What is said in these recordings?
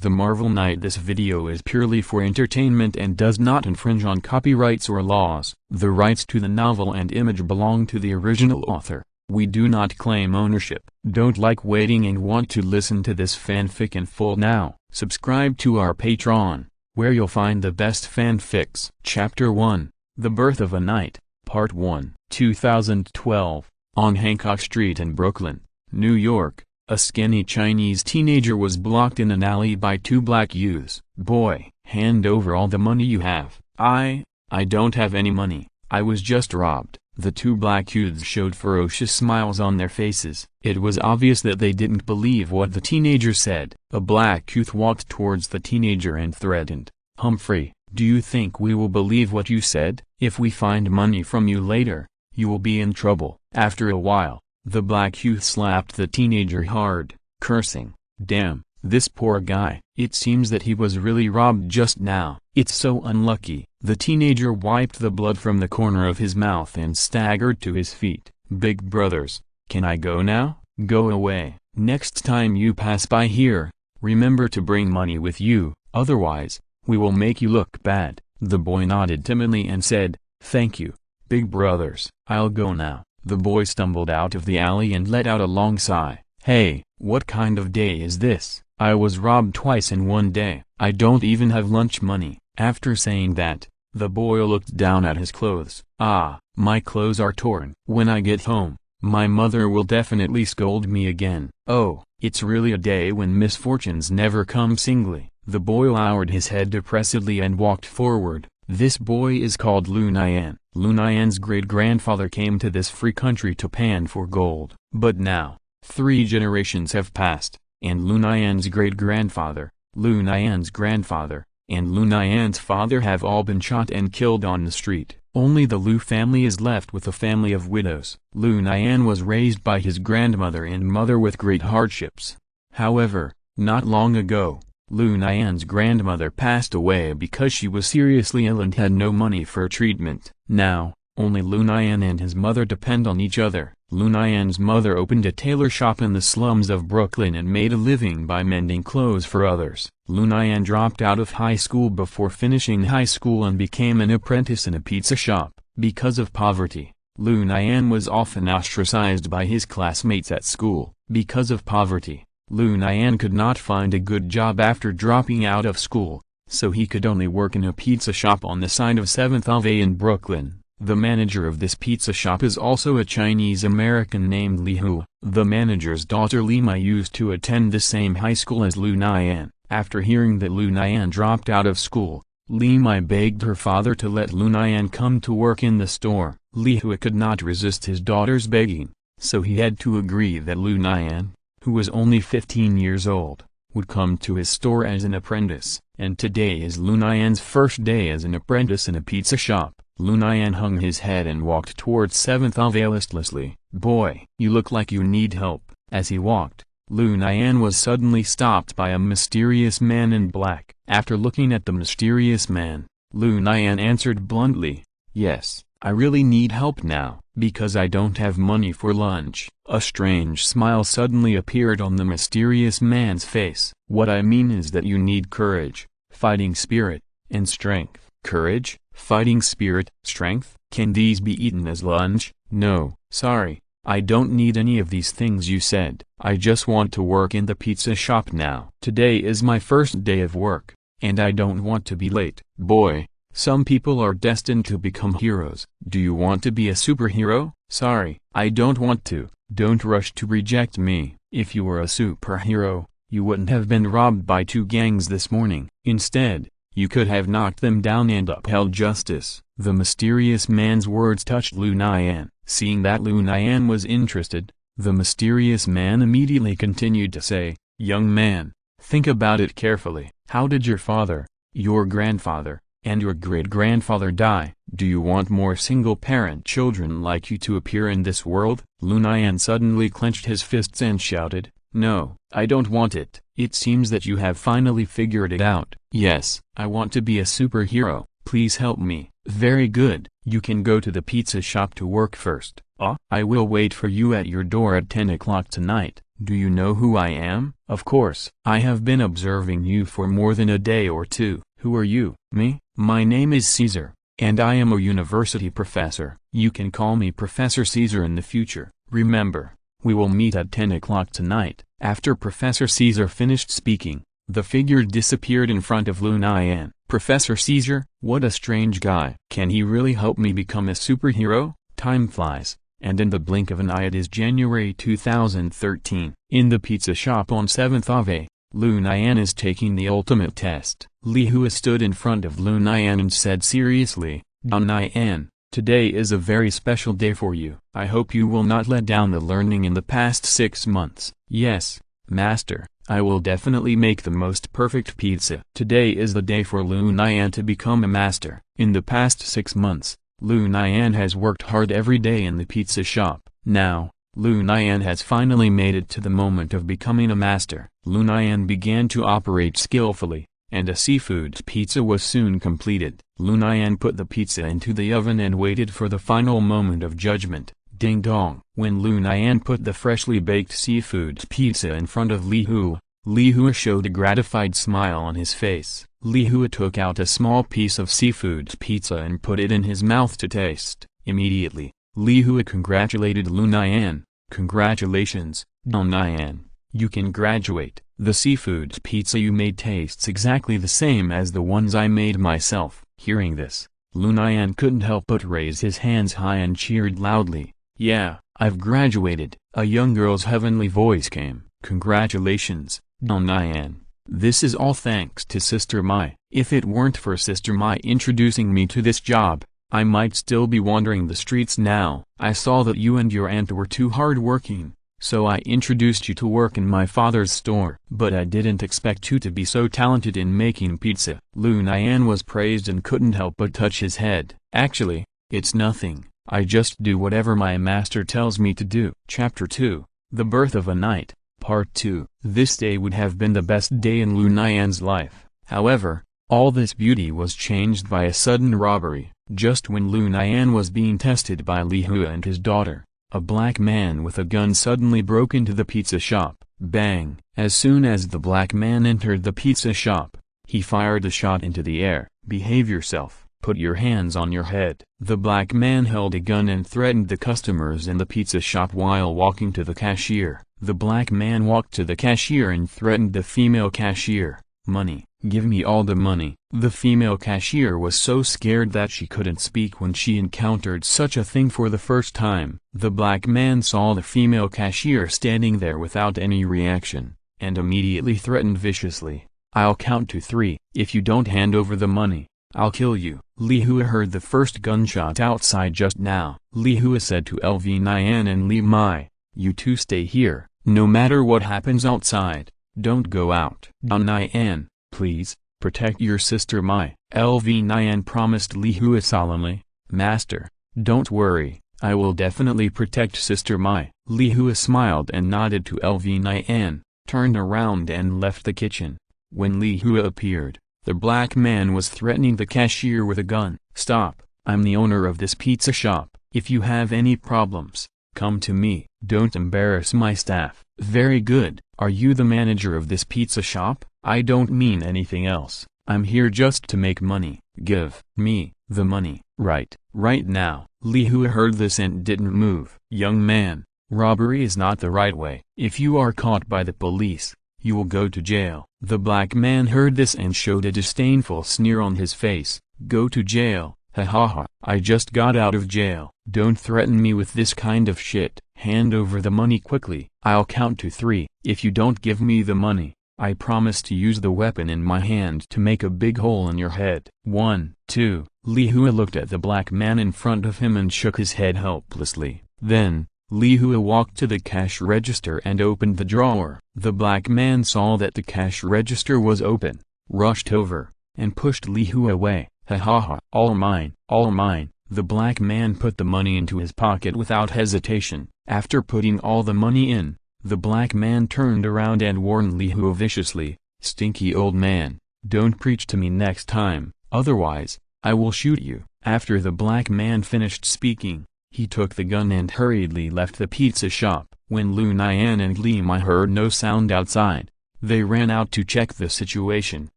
The Marvel Knight. This video is purely for entertainment and does not infringe on copyrights or laws. The rights to the novel and image belong to the original author. We do not claim ownership. Don't like waiting and want to listen to this fanfic in full now? Subscribe to our Patreon, where you'll find the best fanfics. Chapter 1, The Birth of a Knight, Part 1. 2012. On Hancock Street in Brooklyn, New York, a skinny Chinese teenager was blocked in an alley by two black youths. "Boy, hand over all the money you have." I don't have any money. I was just robbed." The two black youths showed ferocious smiles on their faces. It was obvious that they didn't believe what the teenager said. A black youth walked towards the teenager and threatened, "Humphrey, do you think we will believe what you said? If we find money from you later, you will be in trouble." After a while, the black youth slapped the teenager hard, cursing, "Damn, this poor guy. It seems that he was really robbed just now. It's so unlucky." The teenager wiped the blood from the corner of his mouth and staggered to his feet. "Big brothers, can I go now?" "Go away. Next time you pass by here, remember to bring money with you, otherwise, we will make you look bad." The boy nodded timidly and said, "Thank you, big brothers. I'll go now." The boy stumbled out of the alley and let out a long sigh. "Hey, what kind of day is this? I was robbed twice in one day. I don't even have lunch money." After saying that, the boy looked down at his clothes. "Ah, my clothes are torn. When I get home, my mother will definitely scold me again." "Oh, it's really a day when misfortunes never come singly." The boy lowered his head depressedly and walked forward. This boy is called Lu Nian. Lu Nian's great-grandfather came to this free country to pan for gold. But now, 3 generations have passed, and Lu Nian's great-grandfather, Lu Nian's grandfather, and Lu Nian's father have all been shot and killed on the street. Only the Lu family is left with a family of widows. Lu Nian was raised by his grandmother and mother with great hardships. However, not long ago, Lu Nian's grandmother passed away because she was seriously ill and had no money for treatment. Now, only Lu Nian and his mother depend on each other. Lu Nian's mother opened a tailor shop in the slums of Brooklyn and made a living by mending clothes for others. Lu Nian dropped out of high school before finishing high school and became an apprentice in a pizza shop. Because of poverty, Lu Nian was often ostracized by his classmates at school. Because of poverty, Lu Nian could not find a good job after dropping out of school, so he could only work in a pizza shop on the side of 7th Ave in Brooklyn. The manager of this pizza shop is also a Chinese American named Li Hu. The manager's daughter Li Mai used to attend the same high school as Lu Nian. After hearing that Lu Nian dropped out of school, Li Mai begged her father to let Lu Nian come to work in the store. Li Hu could not resist his daughter's begging, so he had to agree that Lu Nian, who was only 15 years old, would come to his store as an apprentice. And today is Lu Nian's first day as an apprentice in a pizza shop. Lu Nian hung his head and walked towards 7th Ave listlessly. "Boy, you look like you need help." As he walked, Lu Nian was suddenly stopped by a mysterious man in black. After looking at the mysterious man, Lu Nian answered bluntly, "Yes, I really need help now, because I don't have money for lunch." A strange smile suddenly appeared on the mysterious man's face. "What I mean is that you need courage, fighting spirit, and strength." "Courage, fighting spirit, strength? Can these be eaten as lunch?" "No, sorry, I don't need any of these things you said. I just want to work in the pizza shop now. Today is my first day of work, and I don't want to be late." "Boy, some people are destined to become heroes. Do you want to be a superhero?" "Sorry, I don't want to." "Don't rush to reject me. If you were a superhero, you wouldn't have been robbed by 2 gangs this morning. Instead, you could have knocked them down and upheld justice." The mysterious man's words touched Lu Nian. Seeing that Lu Nian was interested, the mysterious man immediately continued to say, "Young man, think about it carefully. How did your father, your grandfather, and your great-grandfather die? Do you want more single-parent children like you to appear in this world?" Lu Nian suddenly clenched his fists and shouted, "No, I don't want it." "It seems that you have finally figured it out." "Yes, I want to be a superhero. Please help me." Very good. You can go to the pizza shop to work first. I will wait for you at your door at 10 o'clock tonight. Do you know who I am? Of course. I have been observing you for more than a day or two. Who are you? Me? My name is Caesar, and I am a university professor. You can call me Professor Caesar in the future. Remember, we will meet at 10 o'clock tonight. After Professor Caesar finished speaking, the figure disappeared in front of Lu Nian. Professor Caesar, what a strange guy. Can he really help me become a superhero? Time flies, and in the blink of an eye it is January 2013. In the pizza shop on 7th Ave, Lu Nian is taking the ultimate test. Li Hua stood in front of Lu Nian and said seriously, Nian, today is a very special day for you. I hope you will not let down the learning in the past 6 months. Yes, master, I will definitely make the most perfect pizza. Today is the day for Lu Nian to become a master. In the past 6 months, Lu Nian has worked hard every day in the pizza shop. Now, Lu Nian has finally made it to the moment of becoming a master. Lu Nian began to operate skillfully, and a seafood pizza was soon completed. Lu Nian put the pizza into the oven and waited for the final moment of judgment. Ding dong. When Lu Nian put the freshly baked seafood pizza in front of Li Hua showed a gratified smile on his face. Li Hua took out a small piece of seafood pizza and put it in his mouth to taste. Immediately, Li Hua congratulated Lu Nian. Congratulations, Lu Nian. You can graduate. The seafood pizza you made tastes exactly the same as the ones I made myself. Hearing this, Lu Nian couldn't help but raise his hands high and cheered loudly. Yeah, I've graduated. A young girl's heavenly voice came. Congratulations, Lu Nian. This is all thanks to Sister Mai. If it weren't for Sister Mai introducing me to this job, I might still be wandering the streets now. I saw that you and your aunt were too hard-working, so I introduced you to work in my father's store. But I didn't expect you to be so talented in making pizza. Lu Nian was praised and couldn't help but touch his head. Actually, it's nothing. I just do whatever my master tells me to do. Chapter 2, The Birth of a Knight, Part 2. This day would have been the best day in Lu Nian's life. However, all this beauty was changed by a sudden robbery. Just when Lu Nian was being tested by Li Hua and his daughter, a black man with a gun suddenly broke into the pizza shop. Bang! As soon as the black man entered the pizza shop, he fired a shot into the air. Behave yourself. Put your hands on your head. The black man held a gun and threatened the customers in the pizza shop while walking to the cashier. The black man walked to the cashier and threatened the female cashier. Money. Give me all the money. The female cashier was so scared that she couldn't speak when she encountered such a thing for the first time. The black man saw the female cashier standing there without any reaction, and immediately threatened viciously. I'll count to 3. If you don't hand over the money, I'll kill you. Li Hua heard the first gunshot outside just now. Li Hua said to LV Nian and Li Mai, you two stay here, no matter what happens outside, don't go out. Nian, please, protect your sister Mai. LV Nian promised Li Hua solemnly. Master, don't worry, I will definitely protect Sister Mai. Li Hua smiled and nodded to LV Nian, turned around and left the kitchen. When Li Hua appeared, the black man was threatening the cashier with a gun. Stop, I'm the owner of this pizza shop. If you have any problems, come to me. Don't embarrass my staff. Very good. Are you the manager of this pizza shop? I don't mean anything else. I'm here just to make money. Give me the money. Right now. Li Hua heard this and didn't move. Young man, robbery is not the right way. If you are caught by the police, you will go to jail. The black man heard this and showed a disdainful sneer on his face. Go to jail? Ha ha ha. I just got out of jail. Don't threaten me with this kind of shit. Hand over the money quickly. I'll count to 3. If you don't give me the money, I promise to use the weapon in my hand to make a big hole in your head. 1, 2. Li Hua looked at the black man in front of him and shook his head helplessly. Then, Li Hua walked to the cash register and opened the drawer. The black man saw that the cash register was open, rushed over, and pushed Li Hua away. Ha ha ha. All mine, all mine. The black man put the money into his pocket without hesitation. After putting all the money in, the black man turned around and warned Li Hua viciously, Stinky old man, don't preach to me next time, otherwise, I will shoot you. After the black man finished speaking, he took the gun and hurriedly left the pizza shop. When Lu Nian and Li Mai heard no sound outside, they ran out to check the situation.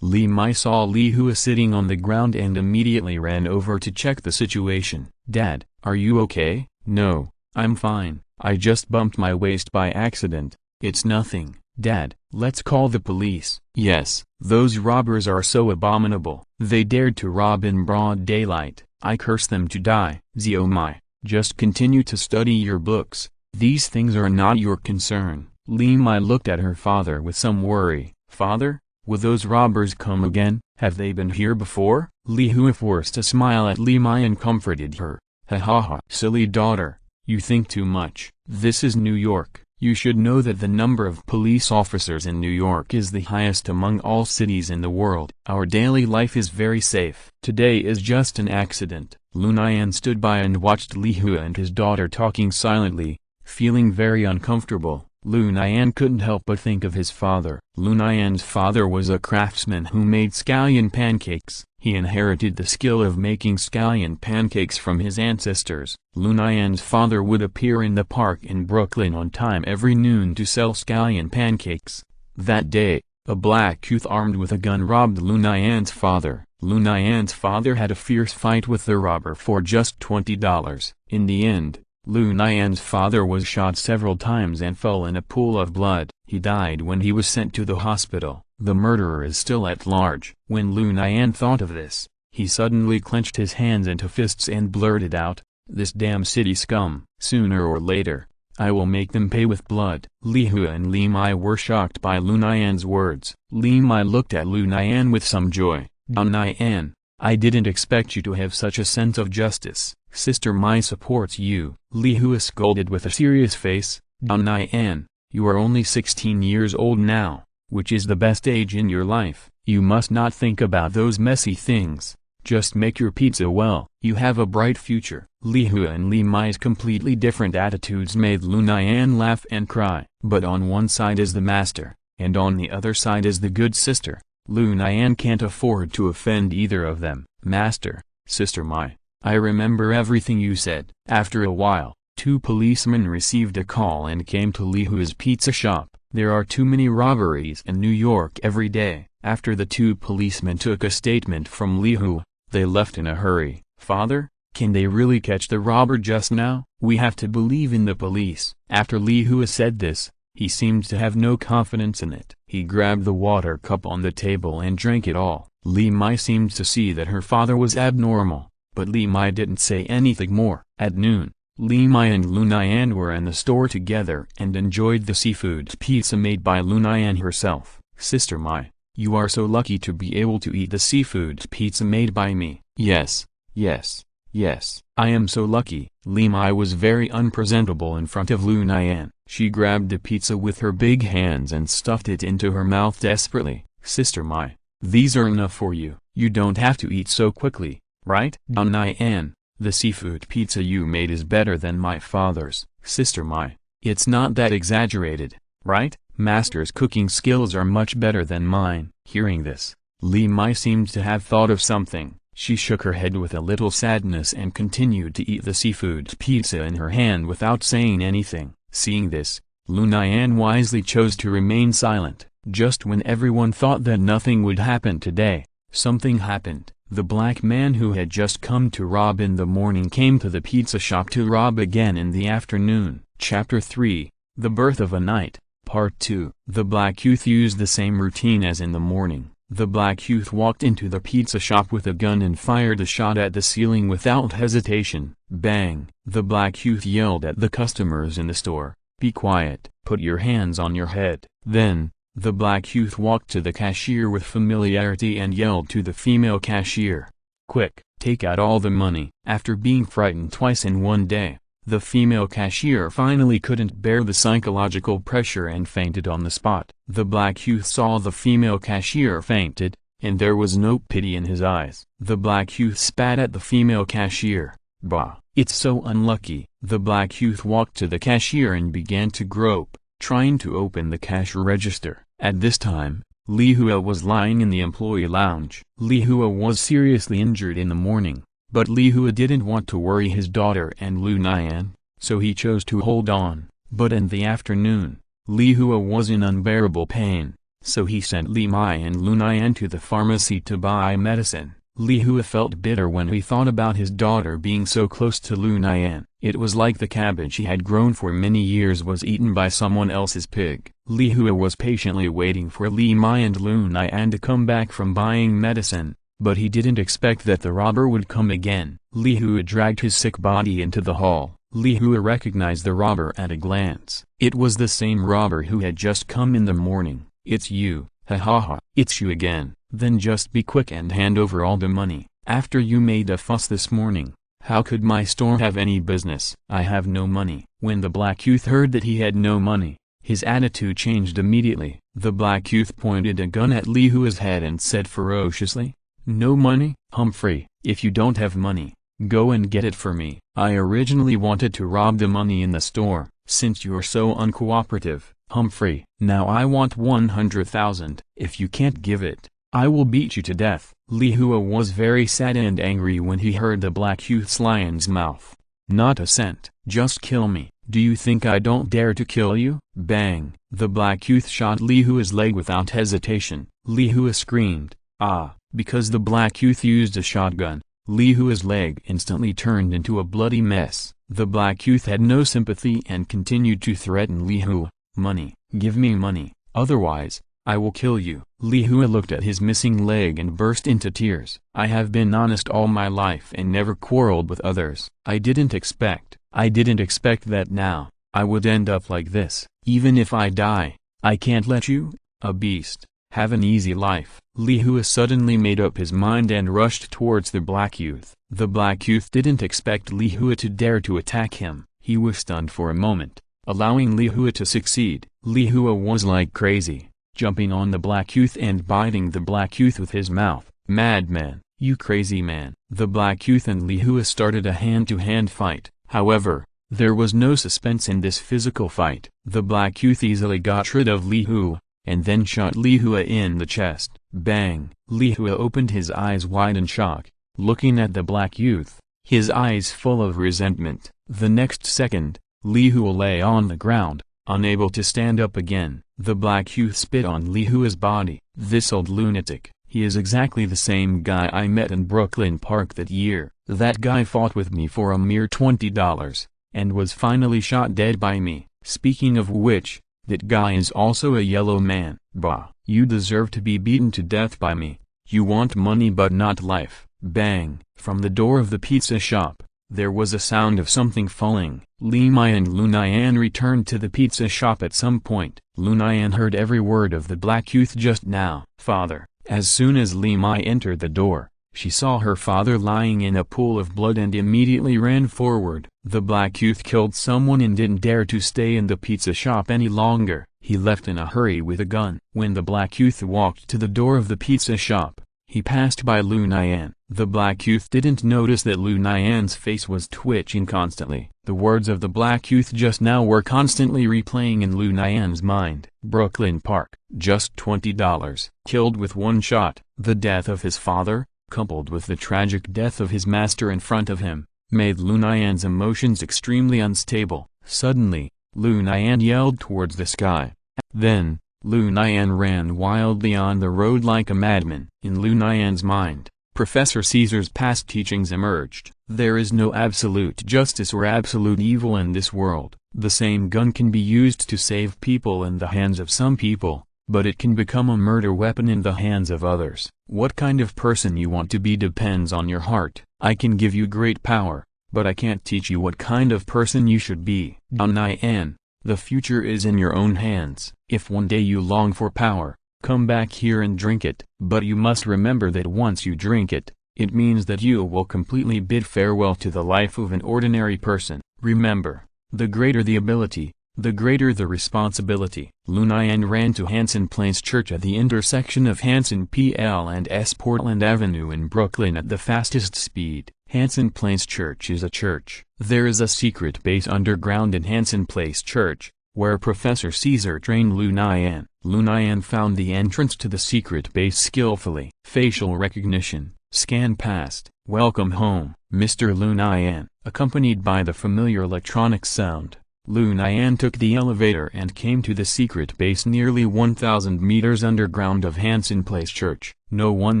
Li Mai saw Li Hua sitting on the ground and immediately ran over to check the situation. "Dad, are you okay?" "No, I'm fine. I just bumped my waist by accident. It's nothing." "Dad, let's call the police." "Yes, those robbers are so abominable. They dared to rob in broad daylight. I curse them to die." "Zio Mai, just continue to study your books. These things are not your concern." Li Mai looked at her father with some worry. "Father, will those robbers come again? Have they been here before?" Li Hua forced a smile at Li Mai and comforted her. "Ha ha ha. Silly daughter, you think too much. This is New York. You should know that the number of police officers in New York is the highest among all cities in the world. Our daily life is very safe. Today is just an accident." Lu Nian stood by and watched Li Hua and his daughter talking silently, feeling very uncomfortable. Lu Nian couldn't help but think of his father. Lu Nian's father was a craftsman who made scallion pancakes. He inherited the skill of making scallion pancakes from his ancestors. Lu Nian's father would appear in the park in Brooklyn on time every noon to sell scallion pancakes. That day, a black youth armed with a gun robbed Lu Nian's father. Lu Nian's father had a fierce fight with the robber for just $20. In the end, Lu Nian's father was shot several times and fell in a pool of blood. He died when he was sent to the hospital. The murderer is still at large. When Lu Nian thought of this, he suddenly clenched his hands into fists and blurted out, "This damn city scum. Sooner or later, I will make them pay with blood." Li Hua and Li Mai were shocked by Lu Nian's words. Li Mai looked at Lu Nian with some joy. "Dao Nian, I didn't expect you to have such a sense of justice. Sister Mai supports you." Li Hua scolded with a serious face. "Dao Nian, you are only 16 years old now, which is the best age in your life. You must not think about those messy things. Just make your pizza well. You have a bright future." Li Hua and Li Mai's completely different attitudes made Lu Nian laugh and cry. But on one side is the master, and on the other side is the good sister. Lu Nian can't afford to offend either of them. "Master, Sister Mai, I remember everything you said." After a while, two policemen received a call and came to Li Hua's pizza shop. "There are too many robberies in New York every day." After the two policemen took a statement from Li Hua, they left in a hurry. "Father, can they really catch the robber just now? We have to believe in the police." After Li Hua said this, he seemed to have no confidence in it. He grabbed the water cup on the table and drank it all. Li Mai seemed to see that her father was abnormal, but Li Mai didn't say anything more. At noon, Li Mai and Lu Nian were in the store together and enjoyed the seafood pizza made by Lu Nian herself. "Sister Mai, you are so lucky to be able to eat the seafood pizza made by me." "Yes, yes, yes, I am so lucky." Li Mai was very unpresentable in front of Lu Nian. She grabbed the pizza with her big hands and stuffed it into her mouth desperately. "Sister Mai, these are enough for you. You don't have to eat so quickly, right?" "Dao Nian, the seafood pizza you made is better than my father's." "Sister Mai, it's not that exaggerated, right? Master's cooking skills are much better than mine." Hearing this, Li Mai seemed to have thought of something. She shook her head with a little sadness and continued to eat the seafood pizza in her hand without saying anything. Seeing this, Lu Nian wisely chose to remain silent. Just when everyone thought that nothing would happen today, something happened. The black man who had just come to rob in the morning came to the pizza shop to rob again in the afternoon. Chapter 3, The Birth of a Night, Part 2. The black youth used the same routine as in the morning. The black youth walked into the pizza shop with a gun and fired a shot at the ceiling without hesitation. Bang! The black youth yelled at the customers in the store, "Be quiet, put your hands on your head." Then, the black youth walked to the cashier with familiarity and yelled to the female cashier, "Quick, take out all the money." After being frightened twice in one day, the female cashier finally couldn't bear the psychological pressure and fainted on the spot. The black youth saw the female cashier fainted, and there was no pity in his eyes. The black youth spat at the female cashier. "Bah, it's so unlucky." The black youth walked to the cashier and began to grope, trying to open the cash register. At this time, Li Hua was lying in the employee lounge. Li Hua was seriously injured in the morning, But Li Hua didn't want to worry his daughter and Lu Nian, so he chose to hold on. But in the afternoon, Li Hua was in unbearable pain, so he sent Li Mai and Lu Nian to the pharmacy to buy medicine. Li Hua felt bitter when he thought about his daughter being so close to Lu Nian. It was like the cabbage he had grown for many years was eaten by someone else's pig. Li Hua was patiently waiting for Li Mai and Lu Nian to come back from buying medicine, but he didn't expect that the robber would come again. Li Hua dragged his sick body into the hall. Li Hua recognized the robber at a glance. It was the same robber who had just come in the morning. "It's you, ha ha ha, it's you again. Then just be quick and hand over all the money. After you made a fuss this morning, how could my store have any business? I have no money." When the black youth heard that he had no money, his attitude changed immediately. The black youth pointed a gun at Li Hua's head and said ferociously, "No money? Humphrey, if you don't have money, go and get it for me. I originally wanted to rob the money in the store, since you're so uncooperative, Humphrey. Now I want 100,000. If you can't give it, I will beat you to death." Li Hua was very sad and angry when he heard the black youth's lion's mouth. "Not a cent. Just kill me. Do you think I don't dare to kill you?" Bang! The black youth shot Li Hua's leg without hesitation. Li Hua screamed, "Ah!" Because the black youth used a shotgun, Li Hua's leg instantly turned into a bloody mess. The black youth had no sympathy and continued to threaten Li Hua. "Money, give me money, otherwise, I will kill you." Li Hua looked at his missing leg and burst into tears. "I have been honest all my life and never quarreled with others. I didn't expect that now, I would end up like this. Even if I die, I can't let you, a beast, have an easy life." Li Hua suddenly made up his mind and rushed towards the black youth. The black youth didn't expect Li Hua to dare to attack him. He was stunned for a moment, allowing Li Hua to succeed. Li Hua was like crazy, jumping on the black youth and biting the black youth with his mouth. "Madman, you crazy man." The black youth and Li Hua started a hand-to-hand fight. However, there was no suspense in this physical fight. The black youth easily got rid of Li Hua, and then shot Li Hua in the chest. Bang! Li Hua opened his eyes wide in shock, looking at the black youth, his eyes full of resentment. The next second, Li Hua lay on the ground, unable to stand up again. The black youth spit on Li Hua's body. "This old lunatic, he is exactly the same guy I met in Brooklyn Park that year. That guy fought with me for a mere $20, and was finally shot dead by me. Speaking of which, that guy is also a yellow man. Bah, you deserve to be beaten to death by me. You want money but not life." Bang! From the door of the pizza shop, there was a sound of something falling. Li Mai and Lu Nian returned to the pizza shop at some point. Lu Nian heard every word of the black youth just now. "Father." As soon as Li Mai entered the door, she saw her father lying in a pool of blood and immediately ran forward. The black youth killed someone and didn't dare to stay in the pizza shop any longer. He left in a hurry with a gun. When the black youth walked to the door of the pizza shop, he passed by Lu Nian. The black youth didn't notice that Lu Nian's face was twitching constantly. The words of the black youth just now were constantly replaying in Lu Nian's mind. Brooklyn Park, just $20. Killed with one shot. The death of his father, coupled with the tragic death of his master in front of him, made Lu Nian's emotions extremely unstable. Suddenly, Lu Nian yelled towards the sky. Then, Lu Nian ran wildly on the road like a madman. In Lu Nian's mind, Professor Caesar's past teachings emerged. There is no absolute justice or absolute evil in this world. The same gun can be used to save people in the hands of some people, but it can become a murder weapon in the hands of others. What kind of person you want to be depends on your heart. I can give you great power, but I can't teach you what kind of person you should be. Nian, the future is in your own hands. If one day you long for power, come back here and drink it. But you must remember that once you drink it, it means that you will completely bid farewell to the life of an ordinary person. Remember, the greater the ability, the greater the responsibility. Lu Nian ran to Hanson Place Church at the intersection of Hanson PL and S Portland Avenue in Brooklyn at the fastest speed. Hanson Place Church is a church. There is a secret base underground in Hanson Place Church, where Professor Caesar trained Lu Nian. Lu Nian found the entrance to the secret base skillfully. Facial recognition, scan past, Welcome home, Mr. Lu Nian. Accompanied by the familiar electronic sound, Lu Nian took the elevator and came to the secret base nearly 1,000 meters underground of Hansen Place Church. No one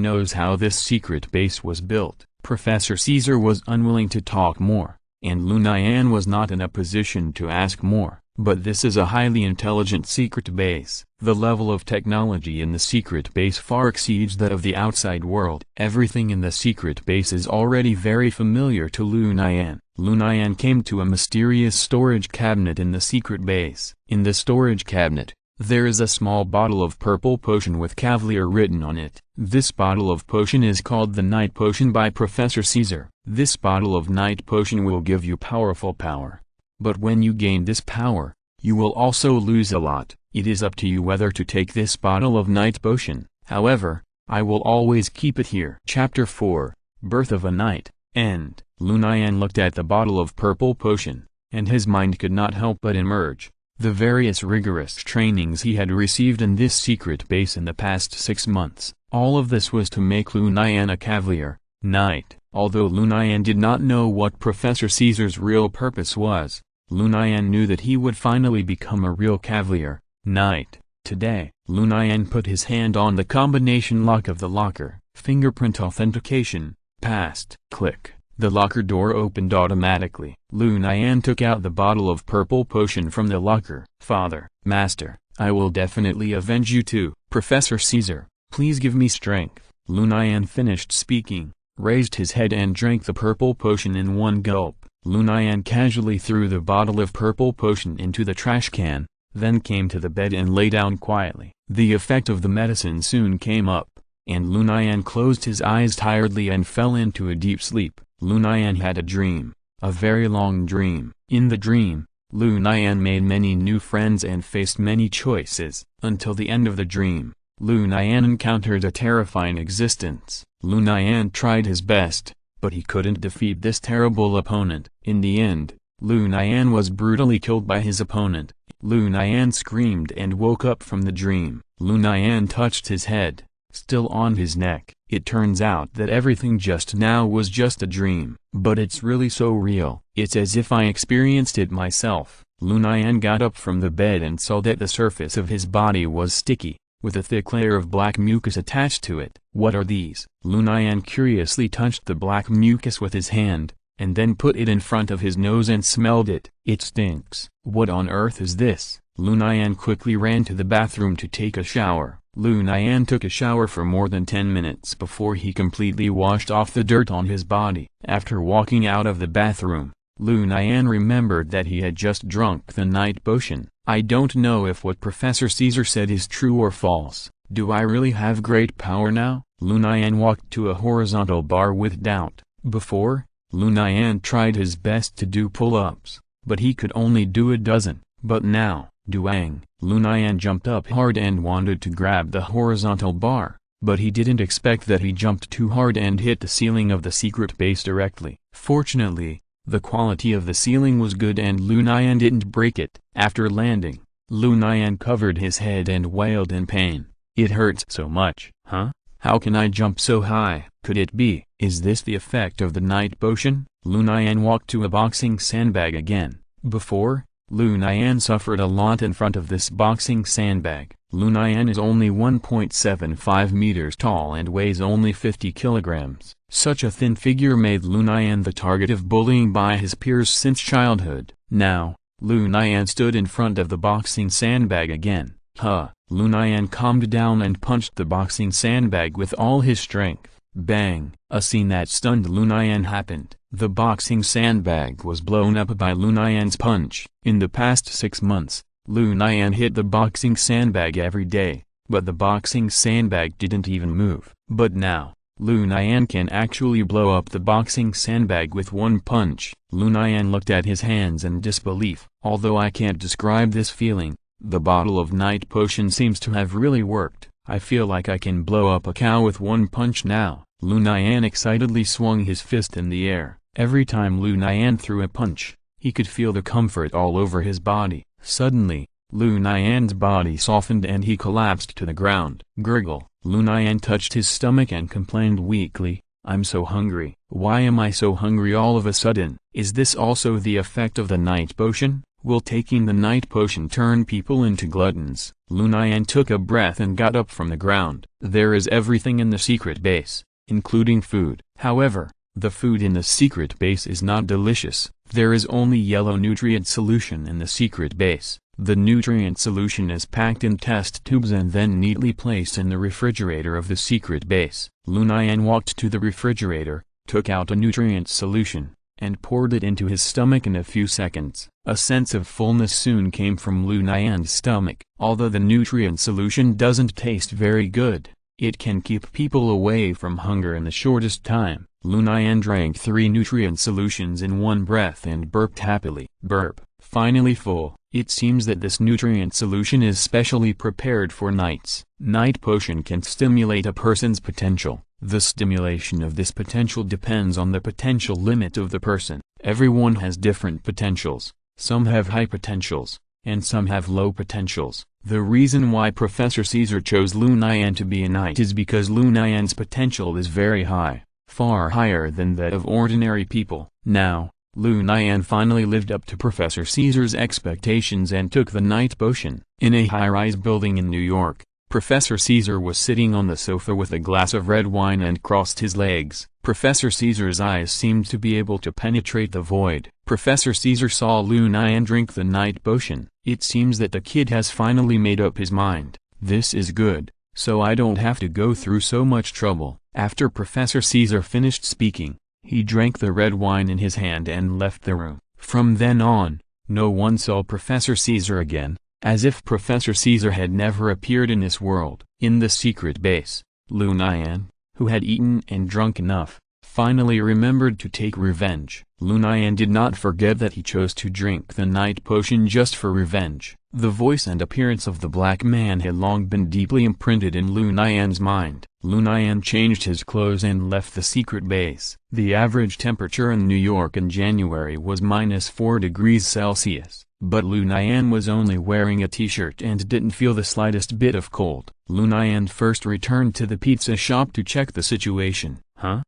knows how this secret base was built. Professor Caesar was unwilling to talk more, and Lu Nian was not in a position to ask more. But this is a highly intelligent secret base. The level of technology in the secret base far exceeds that of the outside world. Everything in the secret base is already very familiar to Lu Nian. Lu Nian came to a mysterious storage cabinet in the secret base. In the storage cabinet, there is a small bottle of purple potion with Cavalier written on it. This bottle of potion is called the Night Potion by Professor Caesar. This bottle of Night Potion will give you powerful power. But when you gain this power, you will also lose a lot. It is up to you whether to take this bottle of Night Potion. However, I will always keep it here. Chapter 4, Birth of a Night. End. Lu Nian looked at the bottle of purple potion, and his mind could not help but emerge. The various rigorous trainings he had received in this secret base in the past 6 months. All of this was to make Lu Nian a Cavalier Knight. Although Lu Nian did not know what Professor Caesar's real purpose was, Lu Nian knew that he would finally become a real Cavalier Knight. Today, Lu Nian put his hand on the combination lock of the locker. Fingerprint authentication, passed. Click. The locker door opened automatically. Lu Nian took out the bottle of purple potion from the locker. Father, Master, I will definitely avenge you too. Professor Caesar, please give me strength. Lu Nian finished speaking, raised his head and drank the purple potion in one gulp. Lu Nian casually threw the bottle of purple potion into the trash can, then came to the bed and lay down quietly. The effect of the medicine soon came up, and Lu Nian closed his eyes tiredly and fell into a deep sleep. Lu Nian had a dream, a very long dream. In the dream, Lu Nian made many new friends and faced many choices. Until the end of the dream, Lu Nian encountered a terrifying existence. Lu Nian tried his best, but he couldn't defeat this terrible opponent. In the end, Lu Nian was brutally killed by his opponent. Lu Nian screamed and woke up from the dream. Lu Nian touched his head, still on his neck. It turns out that everything just now was just a dream. But it's really so real. It's as if I experienced it myself. Lu Nian got up from the bed and saw that the surface of his body was sticky, with a thick layer of black mucus attached to it. What are these? Lu Nian curiously touched the black mucus with his hand, and then put it in front of his nose and smelled it. It stinks. What on earth is this? Lu Nian quickly ran to the bathroom to take a shower. Lu Nian took a shower for more than 10 minutes before he completely washed off the dirt on his body. After walking out of the bathroom, Lu Nian remembered that he had just drunk the Night Potion. I don't know if what Professor Caesar said is true or false. Do I really have great power now? Lu Nian walked to a horizontal bar with doubt. Before, Lu Nian tried his best to do pull-ups, but he could only do a dozen. But now, Duang, Lu Nian jumped up hard and wanted to grab the horizontal bar, but he didn't expect that he jumped too hard and hit the ceiling of the secret base directly. Fortunately, the quality of the ceiling was good and Lu Nian didn't break it. After landing, Lu Nian covered his head and wailed in pain. It hurts so much. Huh? How can I jump so high? Could it be? Is this the effect of the Night Potion? Lu Nian walked to a boxing sandbag again. Before, Lu Nian suffered a lot in front of this boxing sandbag. Lu Nian is only 1.75 meters tall and weighs only 50 kilograms. Such a thin figure made Lu Nian the target of bullying by his peers since childhood. Now, Lu Nian stood in front of the boxing sandbag again. Lu Nian calmed down and punched the boxing sandbag with all his strength. Bang! A scene that stunned Lu Nian happened. The boxing sandbag was blown up by Lu Nian's punch. In the past 6 months, Lu Nian hit the boxing sandbag every day, but the boxing sandbag didn't even move. But now, Lu Nian can actually blow up the boxing sandbag with one punch. Lu Nian looked at his hands in disbelief. Although I can't describe this feeling, the bottle of Night Potion seems to have really worked. I feel like I can blow up a cow with one punch now. Lu Nian excitedly swung his fist in the air. Every time Lu Nian threw a punch, he could feel the comfort all over his body. Suddenly, Lu Nian's body softened and he collapsed to the ground. Gurgle. Lu Nian touched his stomach and complained weakly, I'm so hungry. Why am I so hungry all of a sudden? Is this also the effect of the night potion? Will taking the night potion turn people into gluttons? Lu Nian took a breath and got up from the ground. There is everything in the secret base, including food. However, the food in the secret base is not delicious. There is only yellow nutrient solution in the secret base. The nutrient solution is packed in test tubes and then neatly placed in the refrigerator of the secret base. Lu Nian walked to the refrigerator, took out a nutrient solution, and poured it into his stomach in a few seconds. A sense of fullness soon came from Lu Nian's stomach. Although the nutrient solution doesn't taste very good, it can keep people away from hunger in the shortest time. Lu Nian drank 3 nutrient solutions in one breath and burped happily. Burp. Finally full. It seems that this nutrient solution is specially prepared for nights. Night potion can stimulate a person's potential. The stimulation of this potential depends on the potential limit of the person. Everyone has different potentials. Some have high potentials, and some have low potentials. The reason why Professor Caesar chose Lu Nian to be a knight is because Lu Nian's potential is very high, far higher than that of ordinary people. Now, Lu Nian finally lived up to Professor Caesar's expectations and took the night potion. In a high-rise building in New York, Professor Caesar was sitting on the sofa with a glass of red wine and crossed his legs. Professor Caesar's eyes seemed to be able to penetrate the void. Professor Caesar saw Lu Nian drink the night potion. It seems that the kid has finally made up his mind. This is good, so I don't have to go through so much trouble. After Professor Caesar finished speaking, he drank the red wine in his hand and left the room. From then on, no one saw Professor Caesar again, as if Professor Caesar had never appeared in this world. In the secret base, Lu Nian, who had eaten and drunk enough, finally remembered to take revenge. Lu Nian did not forget that he chose to drink the night potion just for revenge. The voice and appearance of the black man had long been deeply imprinted in Lu Nian's mind. Lu Nian changed his clothes and left the secret base. The average temperature in New York in January was -4 degrees Celsius. But Lu Nian was only wearing a t-shirt and didn't feel the slightest bit of cold. Lu Nian first returned to the pizza shop to check the situation.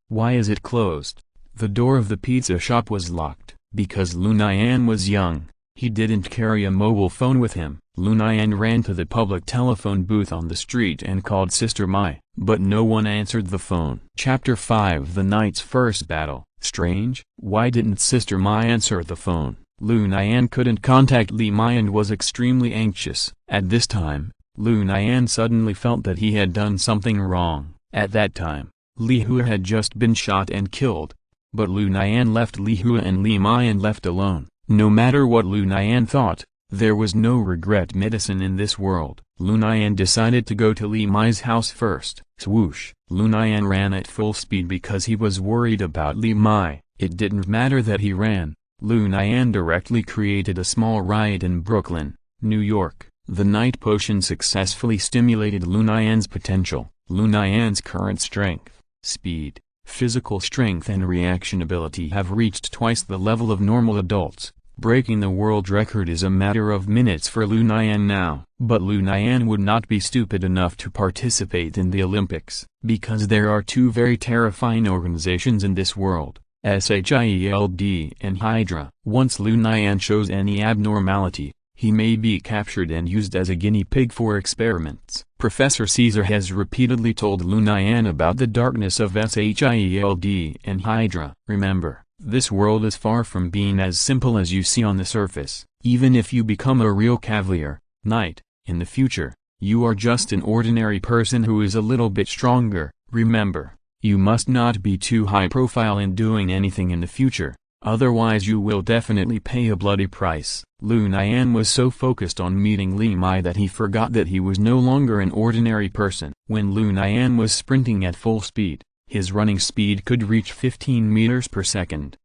Why is it closed? The door of the pizza shop was locked. Because Lu Nian was young, he didn't carry a mobile phone with him. Lu Nian ran to the public telephone booth on the street and called Sister Mai, but no one answered the phone. Chapter 5: The Knight's First Battle. Strange, why didn't Sister Mai answer the phone? Lu Nian couldn't contact Li Mai and was extremely anxious. At this time, Lu Nian suddenly felt that he had done something wrong. At that time, Li Hua had just been shot and killed, but Lu Nian left Li Hua and Li Mai and left alone. No matter what Lu Nian thought, there was no regret medicine in this world. Lu Nian decided to go to Li Mai's house first. Swoosh! Lu Nian ran at full speed because he was worried about Li Mai. It didn't matter that he ran. Lu Nian directly created a small riot in Brooklyn, New York. The night potion successfully stimulated Lu Nian's potential. Lu Nian's current strength, speed, physical strength and reaction ability have reached twice the level of normal adults. Breaking the world record is a matter of minutes for Lu Nian now. But Lu Nian would not be stupid enough to participate in the Olympics, because there are two very terrifying organizations in this world, SHIELD and Hydra. Once Lu Nian shows any abnormality, he may be captured and used as a guinea pig for experiments. Professor Caesar has repeatedly told Lu Nian about the darkness of SHIELD and Hydra. Remember, this world is far from being as simple as you see on the surface. Even if you become a real cavalier, knight, in the future, you are just an ordinary person who is a little bit stronger. Remember, you must not be too high profile in doing anything in the future, otherwise you will definitely pay a bloody price. Lu Nian was so focused on meeting Li Mai that he forgot that he was no longer an ordinary person. When Lu Nian was sprinting at full speed, his running speed could reach 15 meters per second.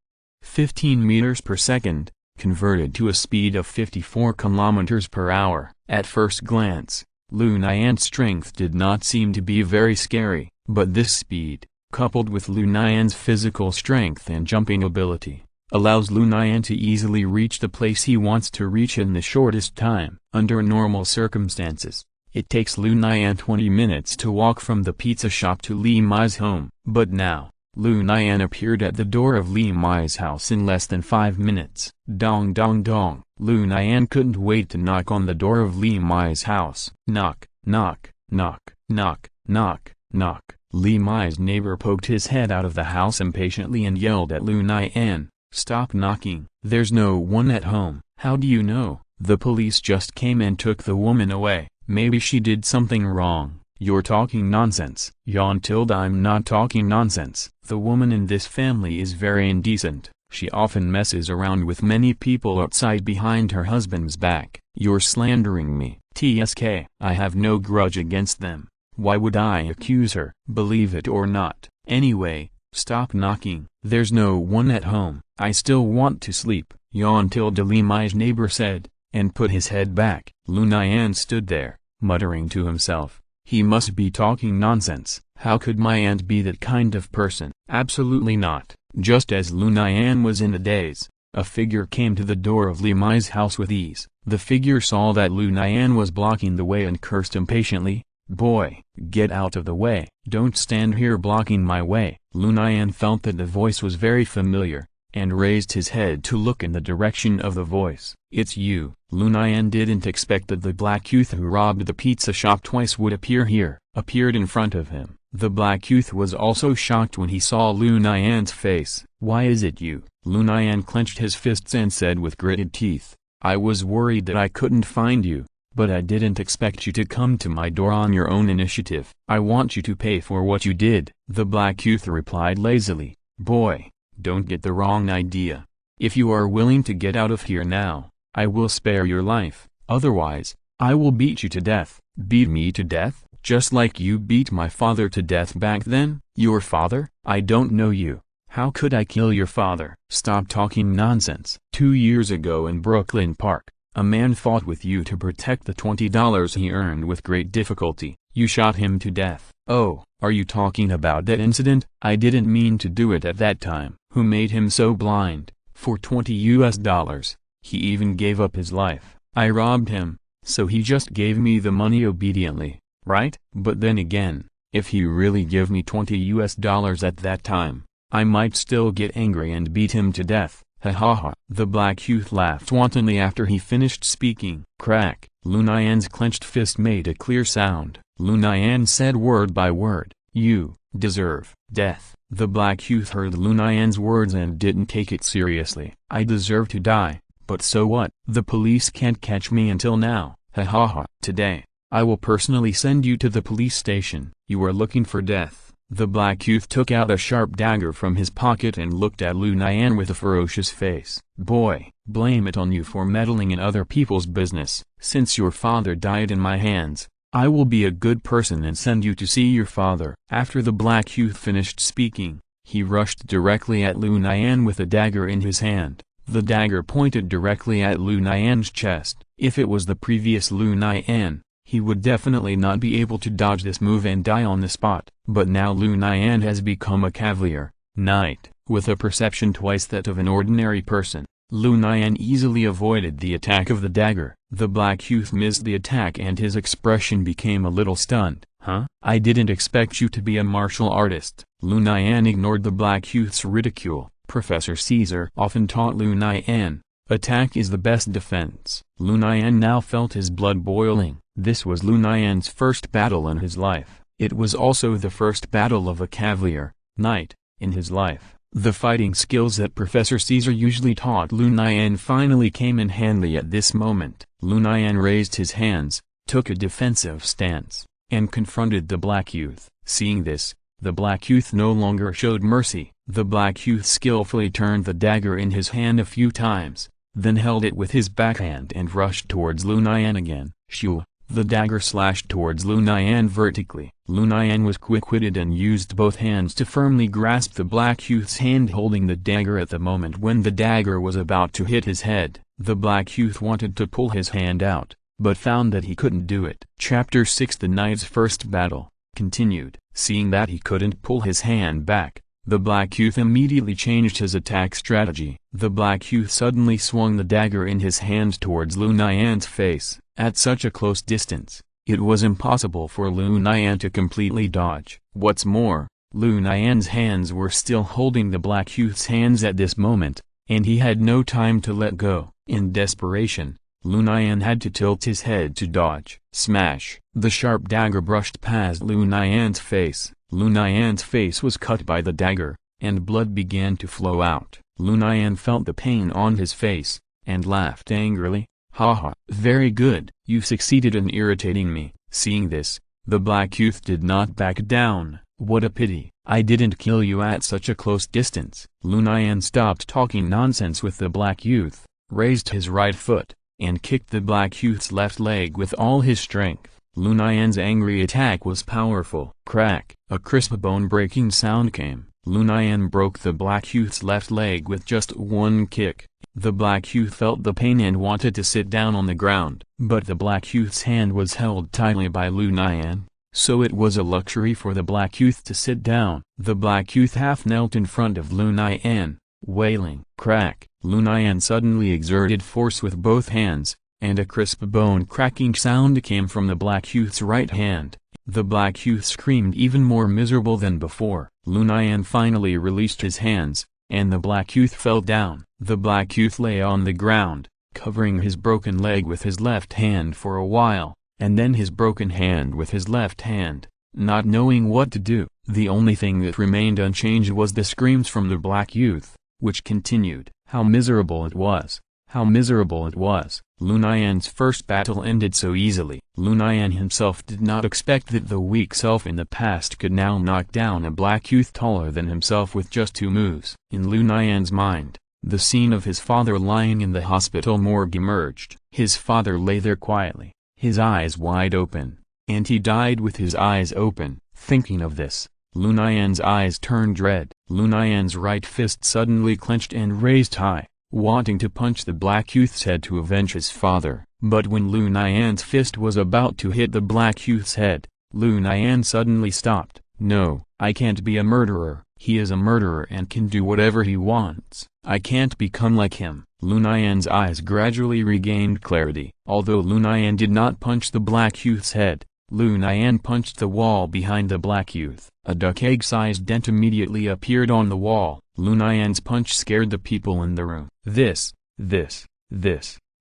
15 meters per second, converted to a speed of 54 kilometers per hour. At first glance, Lu Nian's strength did not seem to be very scary, but this speed, coupled with Lu Nian's physical strength and jumping ability, allows Lu Nian to easily reach the place he wants to reach in the shortest time. Under normal circumstances, it takes Lu Nian 20 minutes to walk from the pizza shop to Li Mai's home. But now, Lu Nian appeared at the door of Li Mai's house in less than 5 minutes. Dong dong dong. Lu Nian couldn't wait to knock on the door of Li Mai's house. Knock, knock, knock, knock, knock, knock. Li Mai's neighbor poked his head out of the house impatiently and yelled at Lu Nian, "Stop knocking. There's no one at home." "How do you know? The police just came and took the woman away. Maybe she did something wrong." "You're talking nonsense." I'm not talking nonsense. The woman in this family is very indecent. She often messes around with many people outside behind her husband's back. You're slandering me. TSK. I have no grudge against them. Why would I accuse her? Believe it or not. Anyway, stop knocking. There's no one at home. I still want to sleep. Li Mai's neighbor said, and put his head back. Lu Nian stood there, muttering to himself. He must be talking nonsense. How could my aunt be that kind of person? Absolutely not. Just as Lu Nian was in a daze, a figure came to the door of Li Mai's house with ease. The figure saw that Lu Nian was blocking the way and cursed impatiently. "Boy, get out of the way. Don't stand here blocking my way." Lu Nian felt that the voice was very familiar, and raised his head to look in the direction of the voice. "It's you." Lu Nian didn't expect that the black youth who robbed the pizza shop twice would appeared in front of him. The black youth was also shocked when he saw Lu Nian's face. "Why is it you?" Lu Nian clenched his fists and said with gritted teeth, "I was worried that I couldn't find you, but I didn't expect you to come to my door on your own initiative. I want you to pay for what you did." The black youth replied lazily, "Boy, don't get the wrong idea. If you are willing to get out of here now, I will spare your life. Otherwise, I will beat you to death." "Beat me to death? Just like you beat my father to death back then?" "Your father? I don't know you. How could I kill your father?" "Stop talking nonsense. 2 years ago in Brooklyn Park, a man fought with you to protect the $20 he earned with great difficulty. You shot him to death." "Oh, are you talking about that incident?" "I didn't mean to do it at that time." "Who made him so blind?" "For $20. He even gave up his life." "I robbed him, so he just gave me the money obediently, right? But then again, if he really gave me $20 at that time, I might still get angry and beat him to death." "Ha ha ha." The black youth laughed wantonly after he finished speaking. Crack. Lu Nian's clenched fist made a clear sound. Lu Nian said word by word, "You deserve death." The black youth heard Lu Nian's words and didn't take it seriously. "I deserve to die, but so what? The police can't catch me until now. Ha ha ha. Today, I will personally send you to the police station. You are looking for death." The black youth took out a sharp dagger from his pocket and looked at Lu Nian with a ferocious face. "Boy, blame it on you for meddling in other people's business. Since your father died in my hands, I will be a good person and send you to see your father." After the black youth finished speaking, he rushed directly at Lu Nian with a dagger in his hand. The dagger pointed directly at Lu Nian's chest. If it was the previous Lu Nian, he would definitely not be able to dodge this move and die on the spot. But now Lu Nian has become a cavalier knight, with a perception twice that of an ordinary person. Lu Nian easily avoided the attack of the dagger. The black youth missed the attack and his expression became a little stunned. "Huh? I didn't expect you to be a martial artist." Lu Nian ignored the black youth's ridicule. Professor Caesar often taught Lu Nian, attack is the best defense. Lu Nian now felt his blood boiling. This was Lu Nian's first battle in his life. It was also the first battle of a cavalier knight in his life. The fighting skills that Professor Caesar usually taught Lu Nian finally came in handy at this moment. Lu Nian raised his hands, took a defensive stance, and confronted the black youth. Seeing this, the black youth no longer showed mercy. The black youth skillfully turned the dagger in his hand a few times, then held it with his backhand and rushed towards Lu Nian again. Shoo! The dagger slashed towards Lu Nian vertically. Lu Nian was quick-witted and used both hands to firmly grasp the black youth's hand holding the dagger at the moment when the dagger was about to hit his head. The black youth wanted to pull his hand out, but found that he couldn't do it. Chapter 6 The Knight's First Battle continued. Seeing that he couldn't pull his hand back, the black youth immediately changed his attack strategy. The black youth suddenly swung the dagger in his hand towards Lu Nian's face. At such a close distance, it was impossible for Lu Nian to completely dodge. What's more, Lu Nian's hands were still holding the black youth's hands at this moment, and he had no time to let go. In desperation, Lu Nian had to tilt his head to dodge. Smash! The sharp dagger brushed past Lu Nian's face. Lu Nian's face was cut by the dagger, and blood began to flow out. Lu Nian felt the pain on his face, and laughed angrily. Haha, very good, you succeeded in irritating me. Seeing this, the black youth did not back down. What a pity, I didn't kill you at such a close distance. Lu Nian stopped talking nonsense with the black youth, raised his right foot, and kicked the black youth's left leg with all his strength. Lu Nian's angry attack was powerful. Crack! A crisp bone-breaking sound came. Lu Nian broke the black youth's left leg with just one kick. The black youth felt the pain and wanted to sit down on the ground, but the black youth's hand was held tightly by Lu Nian, so it was a luxury for the black youth to sit down. The black youth half knelt in front of Lu Nian, wailing. Crack! Lu Nian suddenly exerted force with both hands, and a crisp bone-cracking sound came from the black youth's right hand. The black youth screamed even more miserable than before. Lu Nian finally released his hands, and the black youth fell down. The black youth lay on the ground, covering his broken leg with his left hand for a while, and then his broken hand with his left hand, not knowing what to do. The only thing that remained unchanged was the screams from the black youth, which continued. How miserable it was! How miserable it was! Lu Nian's first battle ended so easily. Lu Nian himself did not expect that the weak self in the past could now knock down a black youth taller than himself with just 2 moves. In Lu Nian's mind, the scene of his father lying in the hospital morgue emerged. His father lay there quietly, his eyes wide open, and he died with his eyes open. Thinking of this, Lu Nian's eyes turned red. Lu Nian's right fist suddenly clenched and raised high, wanting to punch the black youth's head to avenge his father. But when Lu Nian's fist was about to hit the black youth's head, Lu Nian suddenly stopped. No, I can't be a murderer. He is a murderer and can do whatever he wants. I can't become like him. Lu Nian's eyes gradually regained clarity. Although Lu Nian did not punch the black youth's head, Lu Nian punched the wall behind the black youth. A duck egg-sized dent immediately appeared on the wall. Lu Nian's punch scared the people in the room. This,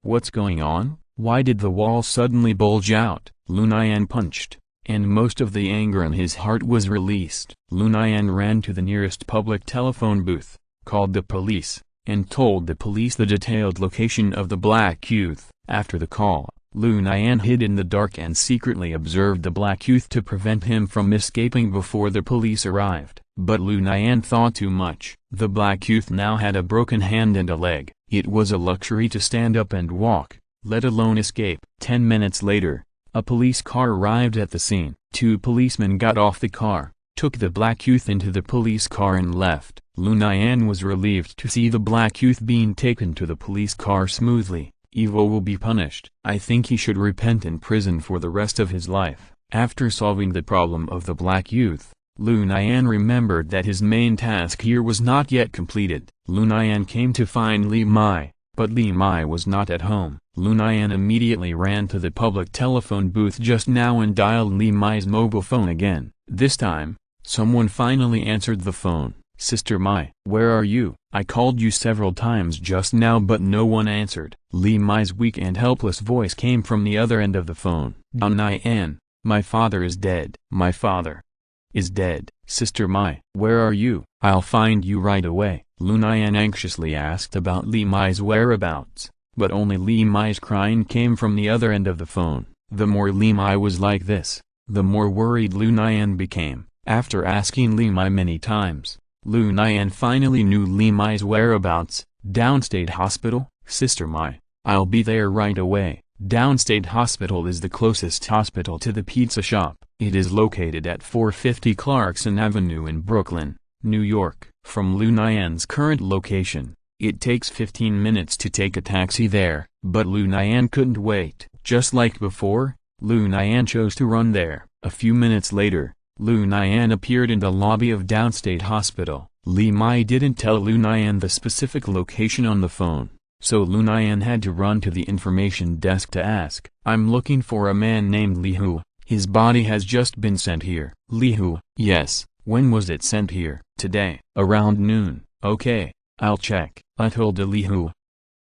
what's going on? Why did the wall suddenly bulge out? Lu Nian punched, and most of the anger in his heart was released. Lu Nian ran to the nearest public telephone booth, called the police, and told the police the detailed location of the black youth. After the call, Lu Nian hid in the dark and secretly observed the black youth to prevent him from escaping before the police arrived. But Lu Nian thought too much. The black youth now had a broken hand and a leg. It was a luxury to stand up and walk, let alone escape. 10 minutes later, a police car arrived at the scene. 2 policemen got off the car, took the black youth into the police car and left. Lu Nian was relieved to see the black youth being taken to the police car smoothly. Evil will be punished. I think he should repent in prison for the rest of his life. After solving the problem of the black youth, Lu Nian remembered that his main task here was not yet completed. Lu Nian came to find Li Mai, but Li Mai was not at home. Lu Nian immediately ran to the public telephone booth just now and dialed Li Mai's mobile phone again. This time, someone finally answered the phone. Sister Mai, where are you? I called you several times just now but no one answered. Li Mai's weak and helpless voice came from the other end of the phone. Nian, my father is dead. My father is dead. Sister Mai, where are you? I'll find you right away. Lu Nian anxiously asked about Li Mai's whereabouts, but only Li Mai's crying came from the other end of the phone. The more Li Mai was like this, the more worried Lu Nian became. After asking Li Mai many times, Lu Nian finally knew Li Mai's whereabouts. Downstate Hospital? Sister Mai, I'll be there right away. Downstate Hospital is the closest hospital to the pizza shop. It is located at 450 Clarkson Avenue in Brooklyn, New York. From Lu Nian's current location, it takes 15 minutes to take a taxi there, but Lu Nian couldn't wait. Just like before, Lu Nian chose to run there. A few minutes later, Lu Nian appeared in the lobby of Downstate Hospital. Li Mai didn't tell Lu Nian the specific location on the phone, so Lu Nian had to run to the information desk to ask. I'm looking for a man named Li Hu. His body has just been sent here. Li Hu? Yes, When was it sent here? Today. Around noon. Okay, I'll check. I told Elihu.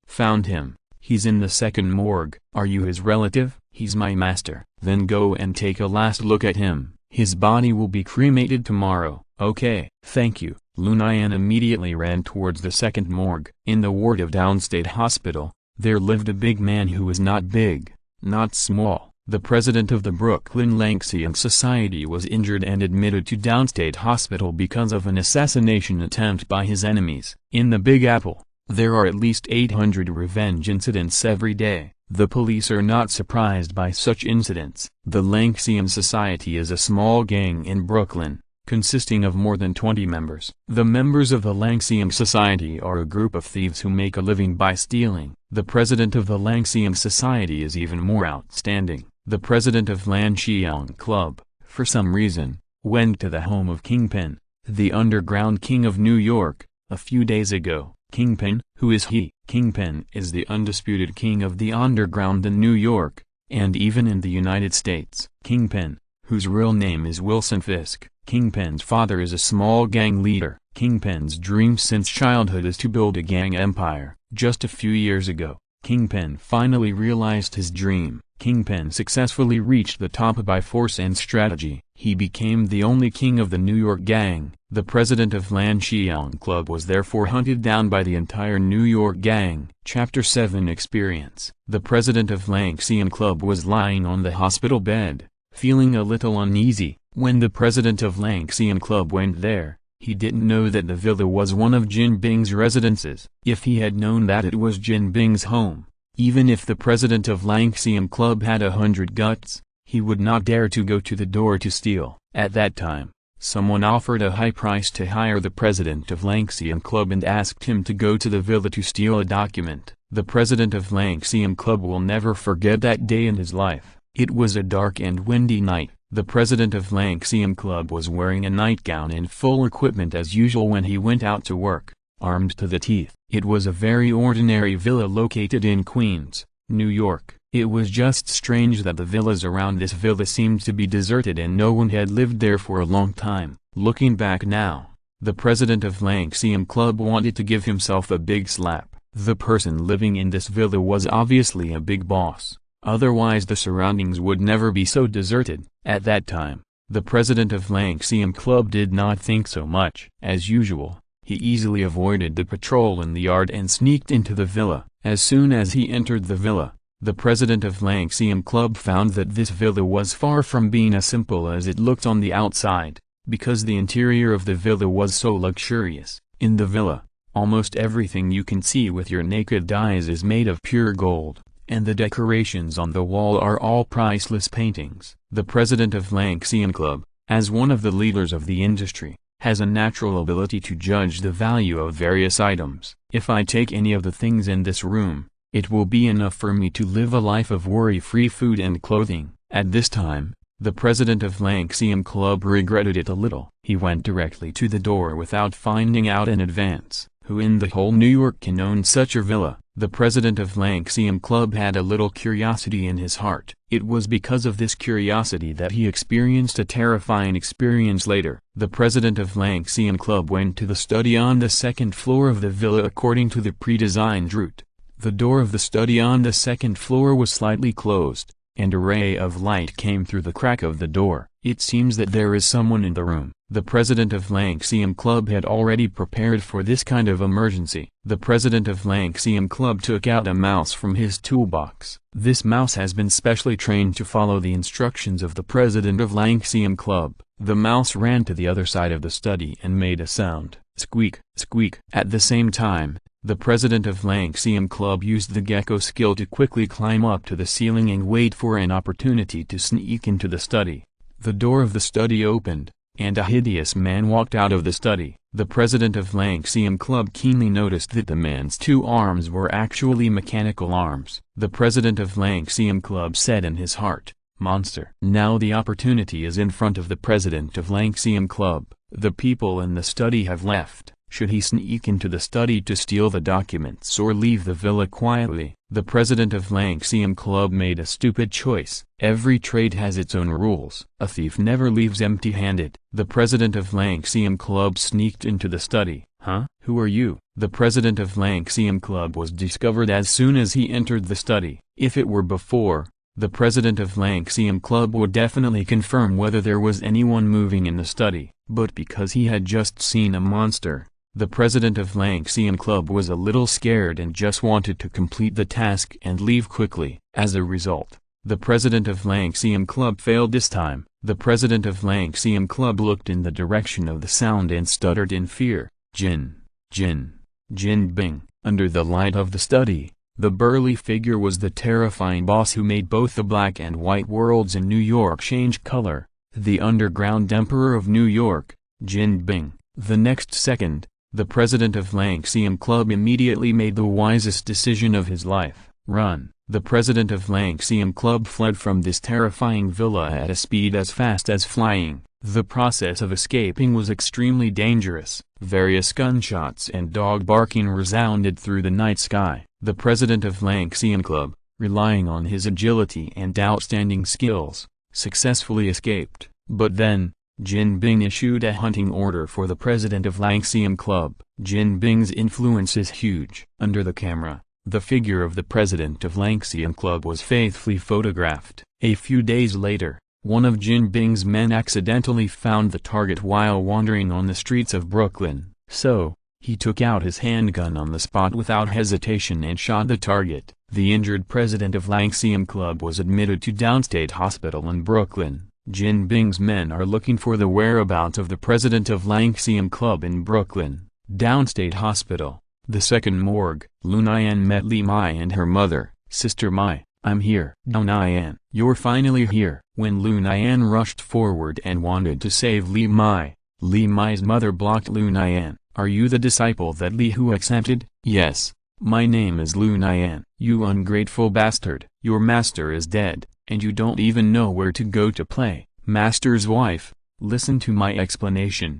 Found him. He's in the second morgue. Are you his relative? He's my master. Then go and take a last look at him. His body will be cremated tomorrow. Okay, thank you. Lu Nian immediately ran towards the second morgue. In the ward of Downstate Hospital, there lived a big man who was not big, not small. The president of the Brooklyn Lanxian Society was injured and admitted to Downstate Hospital because of an assassination attempt by his enemies. In the Big Apple, there are at least 800 revenge incidents every day. The police are not surprised by such incidents. The Lanxian Society is a small gang in Brooklyn, consisting of more than 20 members. The members of the Lanxian Society are a group of thieves who make a living by stealing. The president of the Lanxian Society is even more outstanding. The president of Lanxian Club, for some reason, went to the home of Kingpin, the underground king of New York, a few days ago. Kingpin, who is he? Kingpin is the undisputed king of the underground in New York, and even in the United States. Kingpin, whose real name is Wilson Fisk. Kingpin's father is a small gang leader. Kingpin's dream since childhood is to build a gang empire. Just a few years ago, Kingpin finally realized his dream. Kingpin successfully reached the top by force and strategy. He became the only king of the New York gang. The president of Lanxian Club was therefore hunted down by the entire New York gang. Chapter 7 Experience. The president of Lanxian Club was lying on the hospital bed, feeling a little uneasy. When the president of Lanxian Club went there, he didn't know that the villa was one of Jin Bing's residences. If he had known that it was Jin Bing's home, even if the president of Lanxian Club had 100 guts, he would not dare to go to the door to steal. At that time, someone offered a high price to hire the president of Lanxian Club and asked him to go to the villa to steal a document. The president of Lanxian Club will never forget that day in his life. It was a dark and windy night. The president of Lanxian Club was wearing a nightgown and full equipment as usual when he went out to work, armed to the teeth. It was a very ordinary villa located in Queens, New York. It was just strange that the villas around this villa seemed to be deserted and no one had lived there for a long time. Looking back now, the president of Lanxian Club wanted to give himself a big slap. The person living in this villa was obviously a big boss. Otherwise the surroundings would never be so deserted. At that time, the president of Lanxian Club did not think so much. As usual, he easily avoided the patrol in the yard and sneaked into the villa. As soon as he entered the villa, the president of Lanxian Club found that this villa was far from being as simple as it looked on the outside, because the interior of the villa was so luxurious. In the villa, almost everything you can see with your naked eyes is made of pure gold, and the decorations on the wall are all priceless paintings. The president of Lanxian Club, as one of the leaders of the industry, has a natural ability to judge the value of various items. If I take any of the things in this room, it will be enough for me to live a life of worry-free food and clothing. At this time, the president of Lanxian Club regretted it a little. He went directly to the door without finding out in advance who in the whole New York can own such a villa. The president of Lanxian Club had a little curiosity in his heart. It was because of this curiosity that he experienced a terrifying experience later. The president of Lanxian Club went to the study on the second floor of the villa according to the pre-designed route. The door of the study on the second floor was slightly closed, and a ray of light came through the crack of the door. It seems that there is someone in the room. The president of Lanxian Club had already prepared for this kind of emergency. The president of Lanxian Club took out a mouse from his toolbox. This mouse has been specially trained to follow the instructions of the president of Lanxian Club. The mouse ran to the other side of the study and made a sound. Squeak, squeak. At the same time, the president of Lanxian Club used the gecko skill to quickly climb up to the ceiling and wait for an opportunity to sneak into the study. The door of the study opened, and a hideous man walked out of the study. The president of Lanxian Club keenly noticed that the man's two arms were actually mechanical arms. The president of Lanxian Club said in his heart, "Monster." Now the opportunity is in front of the president of Lanxian Club. The people in the study have left. Should he sneak into the study to steal the documents or leave the villa quietly? The president of Lanxium Club made a stupid choice. Every trade has its own rules. A thief never leaves empty-handed. The president of Lanxium Club sneaked into the study. Huh? Who are you? The president of Lanxium Club was discovered as soon as he entered the study. If it were before, the president of Lanxium Club would definitely confirm whether there was anyone moving in the study. But because he had just seen a monster, the president of Lanxium Club was a little scared and just wanted to complete the task and leave quickly. As a result, the president of Lanxium Club failed this time. The president of Lanxium Club looked in the direction of the sound and stuttered in fear. Jin, Jin, Jin Bing. Under the light of the study, the burly figure was the terrifying boss who made both the black and white worlds in New York change color, the underground emperor of New York, Jin Bing. The next second, the president of Lanxium Club immediately made the wisest decision of his life. Run. The president of Lanxium Club fled from this terrifying villa at a speed as fast as flying. The process of escaping was extremely dangerous. Various gunshots and dog barking resounded through the night sky. The president of Lanxium Club, relying on his agility and outstanding skills, successfully escaped. But then, Jin Bing issued a hunting order for the president of Lanxium Club. Jin Bing's influence is huge. Under the camera, the figure of the president of Lanxium Club was faithfully photographed. A few days later, one of Jin Bing's men accidentally found the target while wandering on the streets of Brooklyn. So, he took out his handgun on the spot without hesitation and shot the target. The injured president of Lanxium Club was admitted to Downstate Hospital in Brooklyn. Jin Bing's men are looking for the whereabouts of the president of Lanxium Club in Brooklyn. Downstate Hospital, the second morgue. Lu Nian met Li Mai and her mother. Sister Mai, I'm here. Lu Nian, you're finally here. When Lu Nian rushed forward and wanted to save Li Mai's mother blocked Lu Nian. Are you the disciple that Li Hu accepted? Yes, my name is Lu Nian. You ungrateful bastard. Your master is dead, and you don't even know where to go to play. Master's wife, listen to my explanation.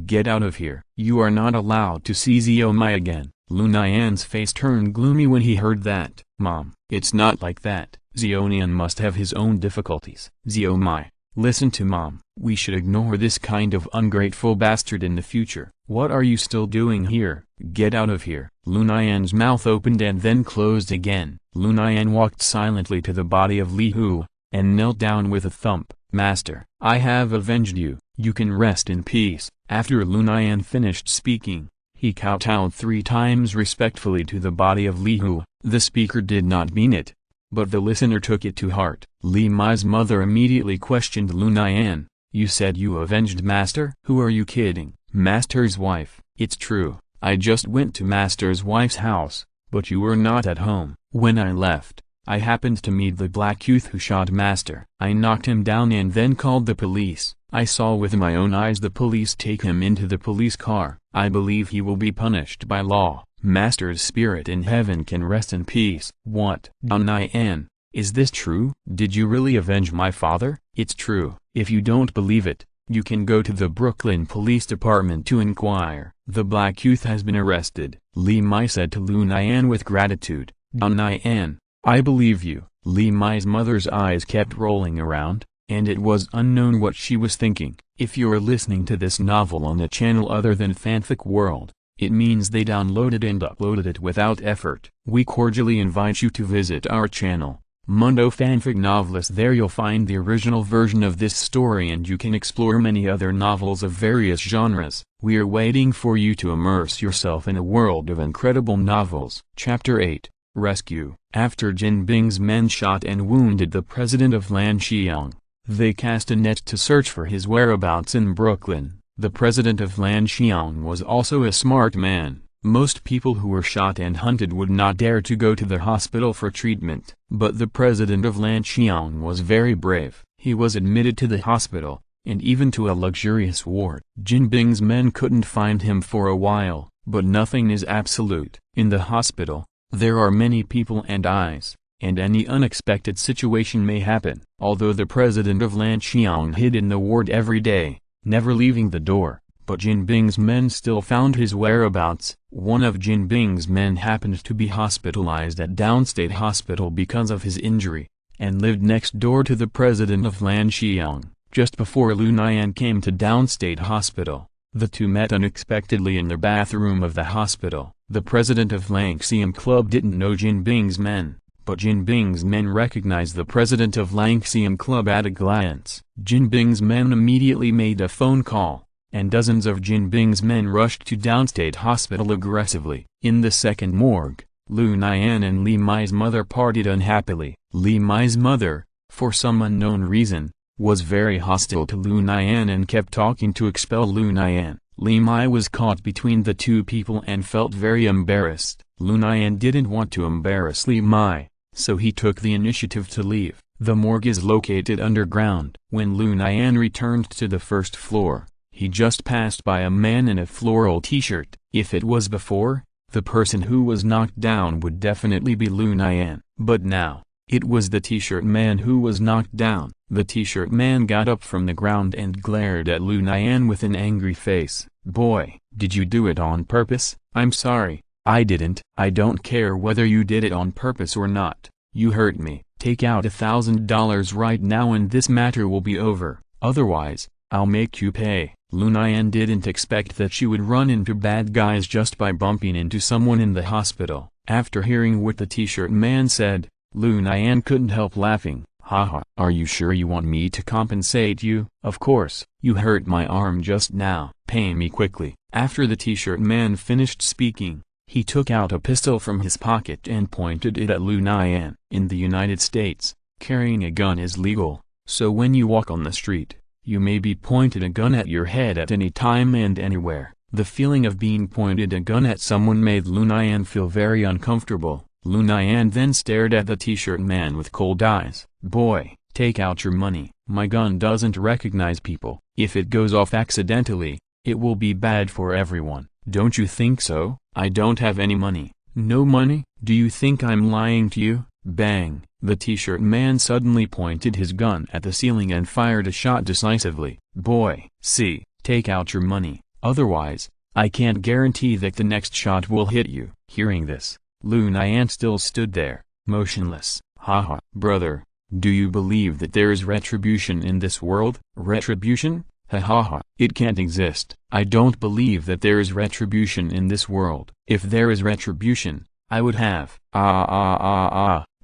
Get out of here. You are not allowed to see Zio Mai again. Lu Nian's face turned gloomy when he heard that. Mom, it's not like that. Zio Nian must have his own difficulties. Zio Mai, listen to Mom. We should ignore this kind of ungrateful bastard in the future. What are you still doing here? Get out of here. Lu Nian's mouth opened and then closed again. Lu Nian walked silently to the body of Li Hu, and knelt down with a thump. Master, I have avenged you. You can rest in peace. After Lu Nian finished speaking, he kowtowed 3 times respectfully to the body of Li Hu. The speaker did not mean it, but the listener took it to heart. Li Mai's mother immediately questioned Lu Nian. You said you avenged Master? Who are you kidding? Master's wife. It's true, I just went to Master's wife's house, but you were not at home. When I left, I happened to meet the black youth who shot Master. I knocked him down and then called the police. I saw with my own eyes the police take him into the police car. I believe he will be punished by law. Master's spirit in heaven can rest in peace. What? Lu Nian, is this true? Did you really avenge my father? It's true. If you don't believe it, you can go to the Brooklyn Police Department to inquire. The black youth has been arrested. Li Mai said to Lu Nian with gratitude. Lu Nian, I believe you. Li Mai's mother's eyes kept rolling around, and it was unknown what she was thinking. If you're listening to this novel on a channel other than Fanfic World, it means they downloaded and uploaded it without effort. We cordially invite you to visit our channel, Mundo Fanfic Novelist. There you'll find the original version of this story and you can explore many other novels of various genres. We are waiting for you to immerse yourself in a world of incredible novels. Chapter 8, Rescue. After Jin Bing's men shot and wounded the president of Lanxium, they cast a net to search for his whereabouts in Brooklyn. The president of Lanxium was also a smart man. Most people who were shot and hunted would not dare to go to the hospital for treatment. But the president of Lanxium was very brave. He was admitted to the hospital, and even to a luxurious ward. Jin Bing's men couldn't find him for a while, but nothing is absolute. In the hospital, there are many people and eyes, and any unexpected situation may happen. Although the president of Lanxium hid in the ward every day, never leaving the door, but Jin Bing's men still found his whereabouts. One of Jin Bing's men happened to be hospitalized at Downstate Hospital because of his injury, and lived next door to the president of Lanxiang. Just before Lu Nian came to Downstate Hospital, the two met unexpectedly in the bathroom of the hospital. The president of Lanxiang Club didn't know Jin Bing's men, but Jin Bing's men recognized the president of Lanxiang Club at a glance. Jin Bing's men immediately made a phone call, and dozens of Jin Bing's men rushed to Downstate Hospital aggressively. In the second morgue, Lu Nian and Li Mai's mother partied unhappily. Li Mai's mother, for some unknown reason, was very hostile to Lu Nian and kept talking to expel Lu Nian. Li Mai was caught between the two people and felt very embarrassed. Lu Nian didn't want to embarrass Li Mai, so he took the initiative to leave. The morgue is located underground. When Lu Nian returned to the first floor, he just passed by a man in a floral t-shirt. If it was before, the person who was knocked down would definitely be Lu Nian. But now, it was the t-shirt man who was knocked down. The t-shirt man got up from the ground and glared at Lu Nian with an angry face. "Boy, did you do it on purpose?" "I'm sorry, I didn't." "I don't care whether you did it on purpose or not. You hurt me. Take out $1,000 right now and this matter will be over. Otherwise, I'll make you pay." Lu Nian didn't expect that she would run into bad guys just by bumping into someone in the hospital. After hearing what the t-shirt man said, Lu Nian couldn't help laughing. "Haha, are you sure you want me to compensate you?" "Of course, you hurt my arm just now. Pay me quickly." After the t-shirt man finished speaking, he took out a pistol from his pocket and pointed it at Lu Nian. In the United States, carrying a gun is legal, so when you walk on the street, you may be pointed a gun at your head at any time and anywhere. The feeling of being pointed a gun at someone made Lu Nian feel very uncomfortable. Lu Nian then stared at the t-shirt man with cold eyes. "Boy, take out your money. My gun doesn't recognize people. If it goes off accidentally, it will be bad for everyone. Don't you think so?" "I don't have any money." "No money? Do you think I'm lying to you?" Bang! The t-shirt man suddenly pointed his gun at the ceiling and fired a shot decisively. "Boy, see, take out your money. Otherwise, I can't guarantee that the next shot will hit you." Hearing this, Lu Nian still stood there, motionless. "Haha, brother, do you believe that there is retribution in this world?" "Retribution? Ha ha ha, it can't exist." "I don't believe that there is retribution in this world. If there is retribution, I would have."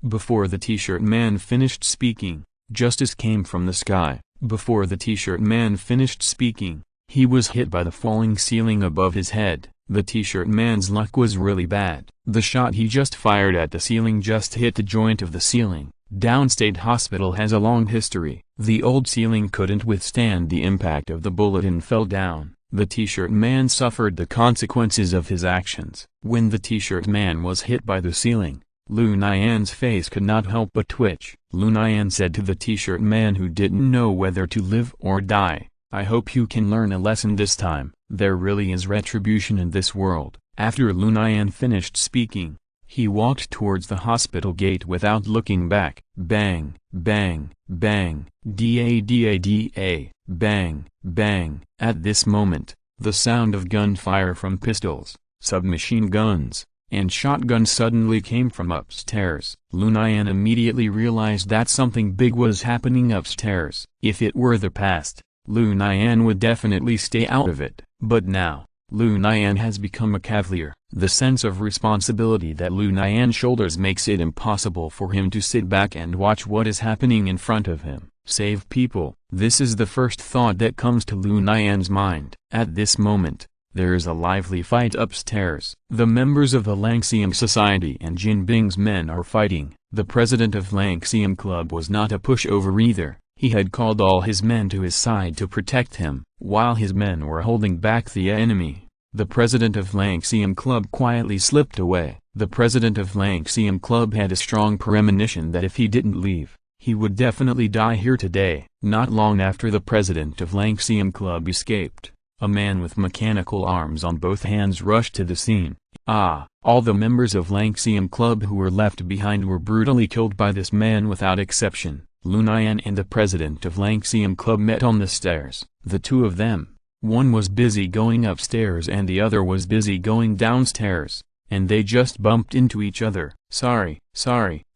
Before the t-shirt man finished speaking, justice came from the sky. Before the t-shirt man finished speaking, he was hit by the falling ceiling above his head. The t-shirt man's luck was really bad. The shot he just fired at the ceiling just hit the joint of the ceiling. Downstate Hospital has a long history. The old ceiling couldn't withstand the impact of the bullet and fell down. The t-shirt man suffered the consequences of his actions. When the t-shirt man was hit by the ceiling, Lu Nian's face could not help but twitch. Lu Nian said to the t-shirt man who didn't know whether to live or die, "I hope you can learn a lesson this time. There really is retribution in this world." After Lu Nian finished speaking, he walked towards the hospital gate without looking back. Bang, bang, bang, da, bang, bang. At this moment, the sound of gunfire from pistols, submachine guns, and shotguns suddenly came from upstairs. Lu Nian immediately realized that something big was happening upstairs. If it were the past, Lu Nian would definitely stay out of it. But now, Lu Nian has become a cavalier. The sense of responsibility that Lu Nian shoulders makes it impossible for him to sit back and watch what is happening in front of him. Save people. This is the first thought that comes to Lu Nian's mind. At this moment, there is a lively fight upstairs. The members of the Lanxiang Society and Jin Bing's men are fighting. The president of Lanxiang Club was not a pushover either. He had called all his men to his side to protect him. While his men were holding back the enemy, the president of Lanxiang Club quietly slipped away. The president of Lanxiang Club had a strong premonition that if he didn't leave, he would definitely die here today. Not long after the president of Lanxiang Club escaped, a man with mechanical arms on both hands rushed to the scene. All the members of Lanxiang Club who were left behind were brutally killed by this man without exception. Lu Nian and the president of Lanxiang Club met on the stairs. The two of them, One was busy going upstairs and the other was busy going downstairs, and they just bumped into each other. Sorry,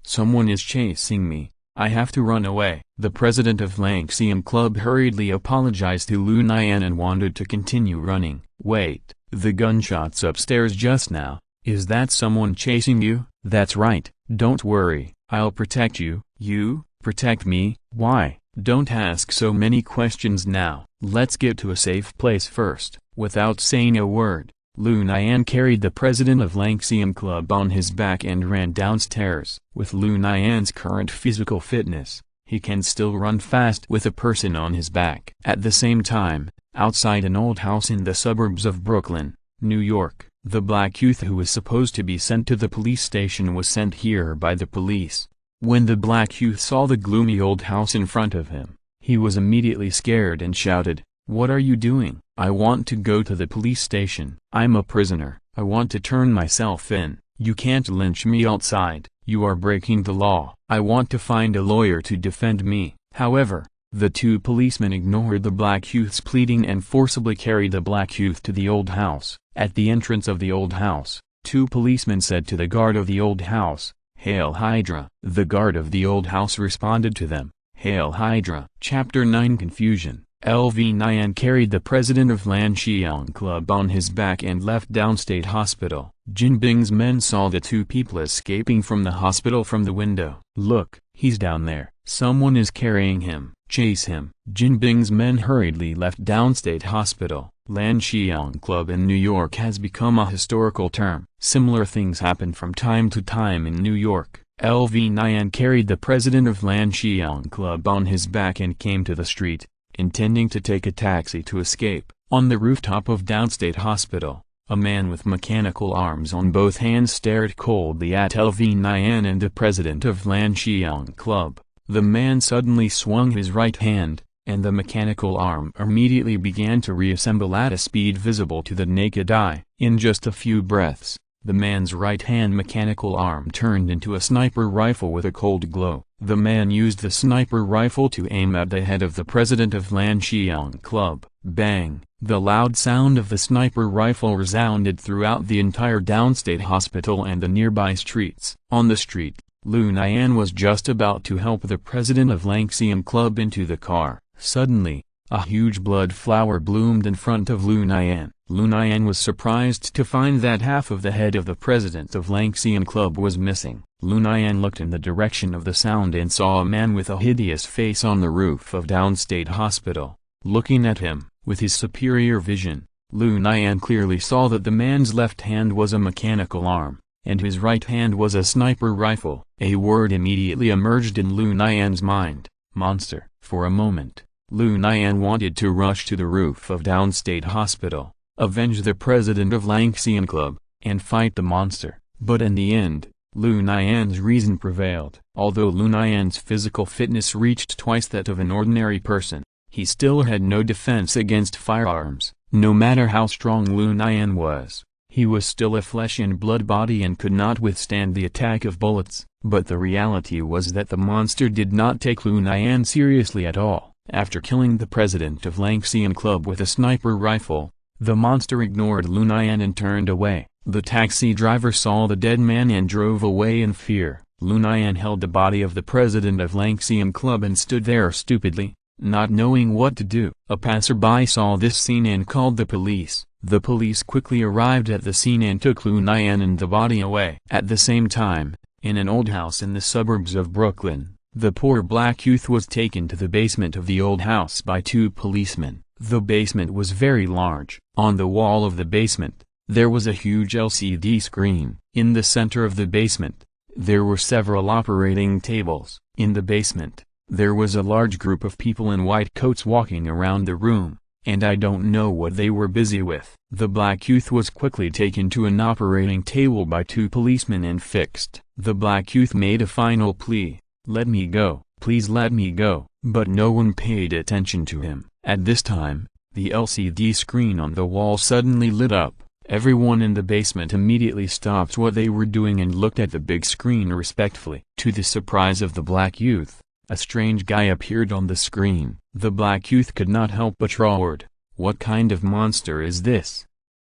someone is chasing me. I have to run away. The president of Lanxium Club hurriedly apologized to Lu Nian and wanted to continue running. Wait, the gunshots upstairs just now, is that someone chasing you? That's right, don't worry, I'll protect you. You? Protect me? Why? Don't ask so many questions now. Let's get to a safe place first. Without saying a word, Lu Nian carried the president of Lanxium Club on his back and ran downstairs. With Lu Nian's current physical fitness, he can still run fast with a person on his back. At the same time, outside an old house in the suburbs of Brooklyn, New York, the black youth who was supposed to be sent to the police station was sent here by the police. When the black youth saw the gloomy old house in front of him, he was immediately scared and shouted, "What are you doing?" "I want to go to the police station. I'm a prisoner. I want to turn myself in. You can't lynch me outside. You are breaking the law. I want to find a lawyer to defend me." However, the two policemen ignored the black youth's pleading and forcibly carried the black youth to the old house. At the entrance of the old house, two policemen said to the guard of the old house, "Hail Hydra." The guard of the old house responded to them, "Hail Hydra." Chapter 9 Confusion. Lu Nian carried the president of Lanxium Club on his back and left downstate hospital. Jinbing's men saw the two people escaping from the hospital from the window. "Look, he's down there. Someone is carrying him. Chase him." Jinbing's men hurriedly left downstate hospital. Lanxium Club in New York has become a historical term. Similar things happen from time to time in New York. Lu Nian carried the president of Lanxium Club on his back and came to the street, intending to take a taxi to escape. On the rooftop of downstate hospital, a man with mechanical arms on both hands stared coldly at Lu Nian and the president of Lanxium Club. The man suddenly swung his right hand, and the mechanical arm immediately began to reassemble at a speed visible to the naked eye. In just a few breaths, the man's right-hand mechanical arm turned into a sniper rifle with a cold glow. The man used the sniper rifle to aim at the head of the president of Lanxium Club. Bang! The loud sound of the sniper rifle resounded throughout the entire downstate hospital and the nearby streets. On the street, Lu Nian was just about to help the president of Lanxium Club into the car. Suddenly, a huge blood flower bloomed in front of Lu Nian. Lu Nian was surprised to find that half of the head of the president of Lanxium Club was missing. Lu Nian looked in the direction of the sound and saw a man with a hideous face on the roof of downstate hospital. Looking at him, with his superior vision, Lu Nian clearly saw that the man's left hand was a mechanical arm, and his right hand was a sniper rifle. A word immediately emerged in Lu Nian's mind: monster. For a moment, Lu Nian wanted to rush to the roof of downstate hospital, avenge the president of Lanxium Club, and fight the monster. But in the end, Lu Nian's reason prevailed. Although Lu Nian's physical fitness reached twice that of an ordinary person, he still had no defense against firearms. No matter how strong Lu Nian was, he was still a flesh and blood body and could not withstand the attack of bullets. But the reality was that the monster did not take Lu Nian seriously at all. After killing the president of Lanxium Club with a sniper rifle, the monster ignored Lu Nian and turned away. The taxi driver saw the dead man and drove away in fear. Lu Nian held the body of the president of Lanxium Club and stood there stupidly, not knowing what to do. A passerby saw this scene and called the police. The police quickly arrived at the scene and took Lu Nian and the body away. At the same time, in an old house in the suburbs of Brooklyn, the poor black youth was taken to the basement of the old house by two policemen. The basement was very large. On the wall of the basement, there was a huge LCD screen. In the center of the basement, there were several operating tables. In the basement, there was a large group of people in white coats walking around the room, and I don't know what they were busy with. The black youth was quickly taken to an operating table by two policemen and fixed. The black youth made a final plea: "Let me go, please let me go," but no one paid attention to him. At this time, the LCD screen on the wall suddenly lit up. Everyone in the basement immediately stopped what they were doing and looked at the big screen respectfully. To the surprise of the black youth, a strange guy appeared on the screen. The black youth could not help but roared, What kind of monster is this?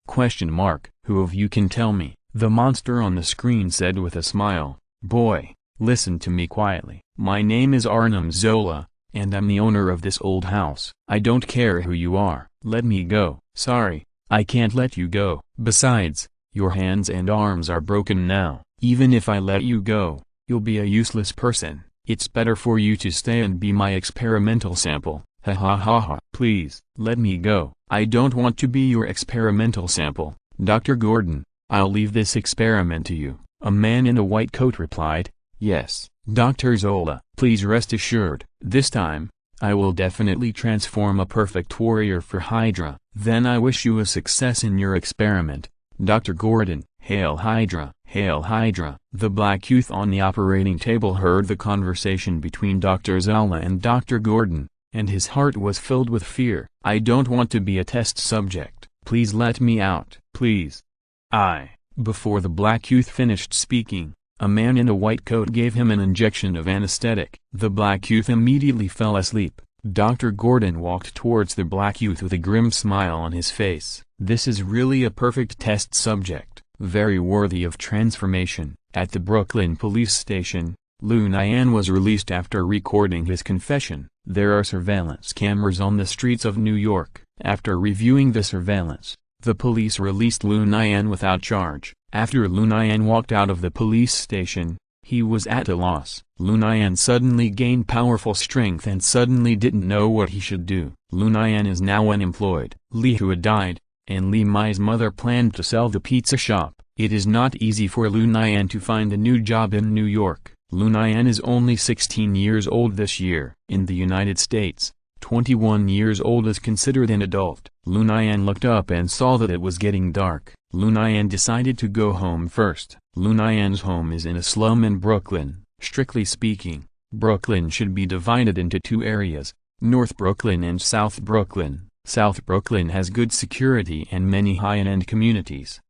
Question mark. Who of you can tell me? The monster on the screen said with a smile. Boy, listen to me quietly. My name is Arnhem Zola, and I'm the owner of this old house. I don't care who you are. Let me go. Sorry, I can't let you go. Besides, your hands and arms are broken now. Even if I let you go, you'll be a useless person. It's better for you to stay and be my experimental sample. Ha ha ha ha. Please, let me go. I don't want to be your experimental sample. Dr. Gordon, I'll leave this experiment to you. A man in a white coat replied. Yes, Dr. Zola. Please rest assured, this time, I will definitely transform a perfect warrior for Hydra. Then I wish you a success in your experiment. Dr. Gordon, hail Hydra, hail Hydra. The black youth on the operating table heard the conversation between Dr. Zola and Dr. Gordon, and his heart was filled with fear. I don't want to be a test subject. Please let me out. Please. Before the black youth finished speaking, a man in a white coat gave him an injection of anesthetic. The black youth immediately fell asleep. Dr. Gordon walked towards the black youth with a grim smile on his face. This is really a perfect test subject, very worthy of transformation. At the Brooklyn police station, Lu Nian was released after recording his confession. There are surveillance cameras on the streets of New York. After reviewing the surveillance, the police released Lu Nian without charge. After Lu Nian walked out of the police station, he was at a loss. Lu Nian suddenly gained powerful strength and suddenly didn't know what he should do. Lu Nian is now unemployed. Li Hua died, and Li Mai's mother planned to sell the pizza shop. It is not easy for Lu Nian to find a new job in New York. Lu Nian is only 16 years old this year. In the United States, 21 years old is considered an adult. Lu Nian looked up and saw that it was getting dark. Lu Nian decided to go home first. Lu Nian's home is in a slum in Brooklyn. Strictly speaking, Brooklyn should be divided into two areas, North Brooklyn and South Brooklyn. South Brooklyn has good security and many high-end communities.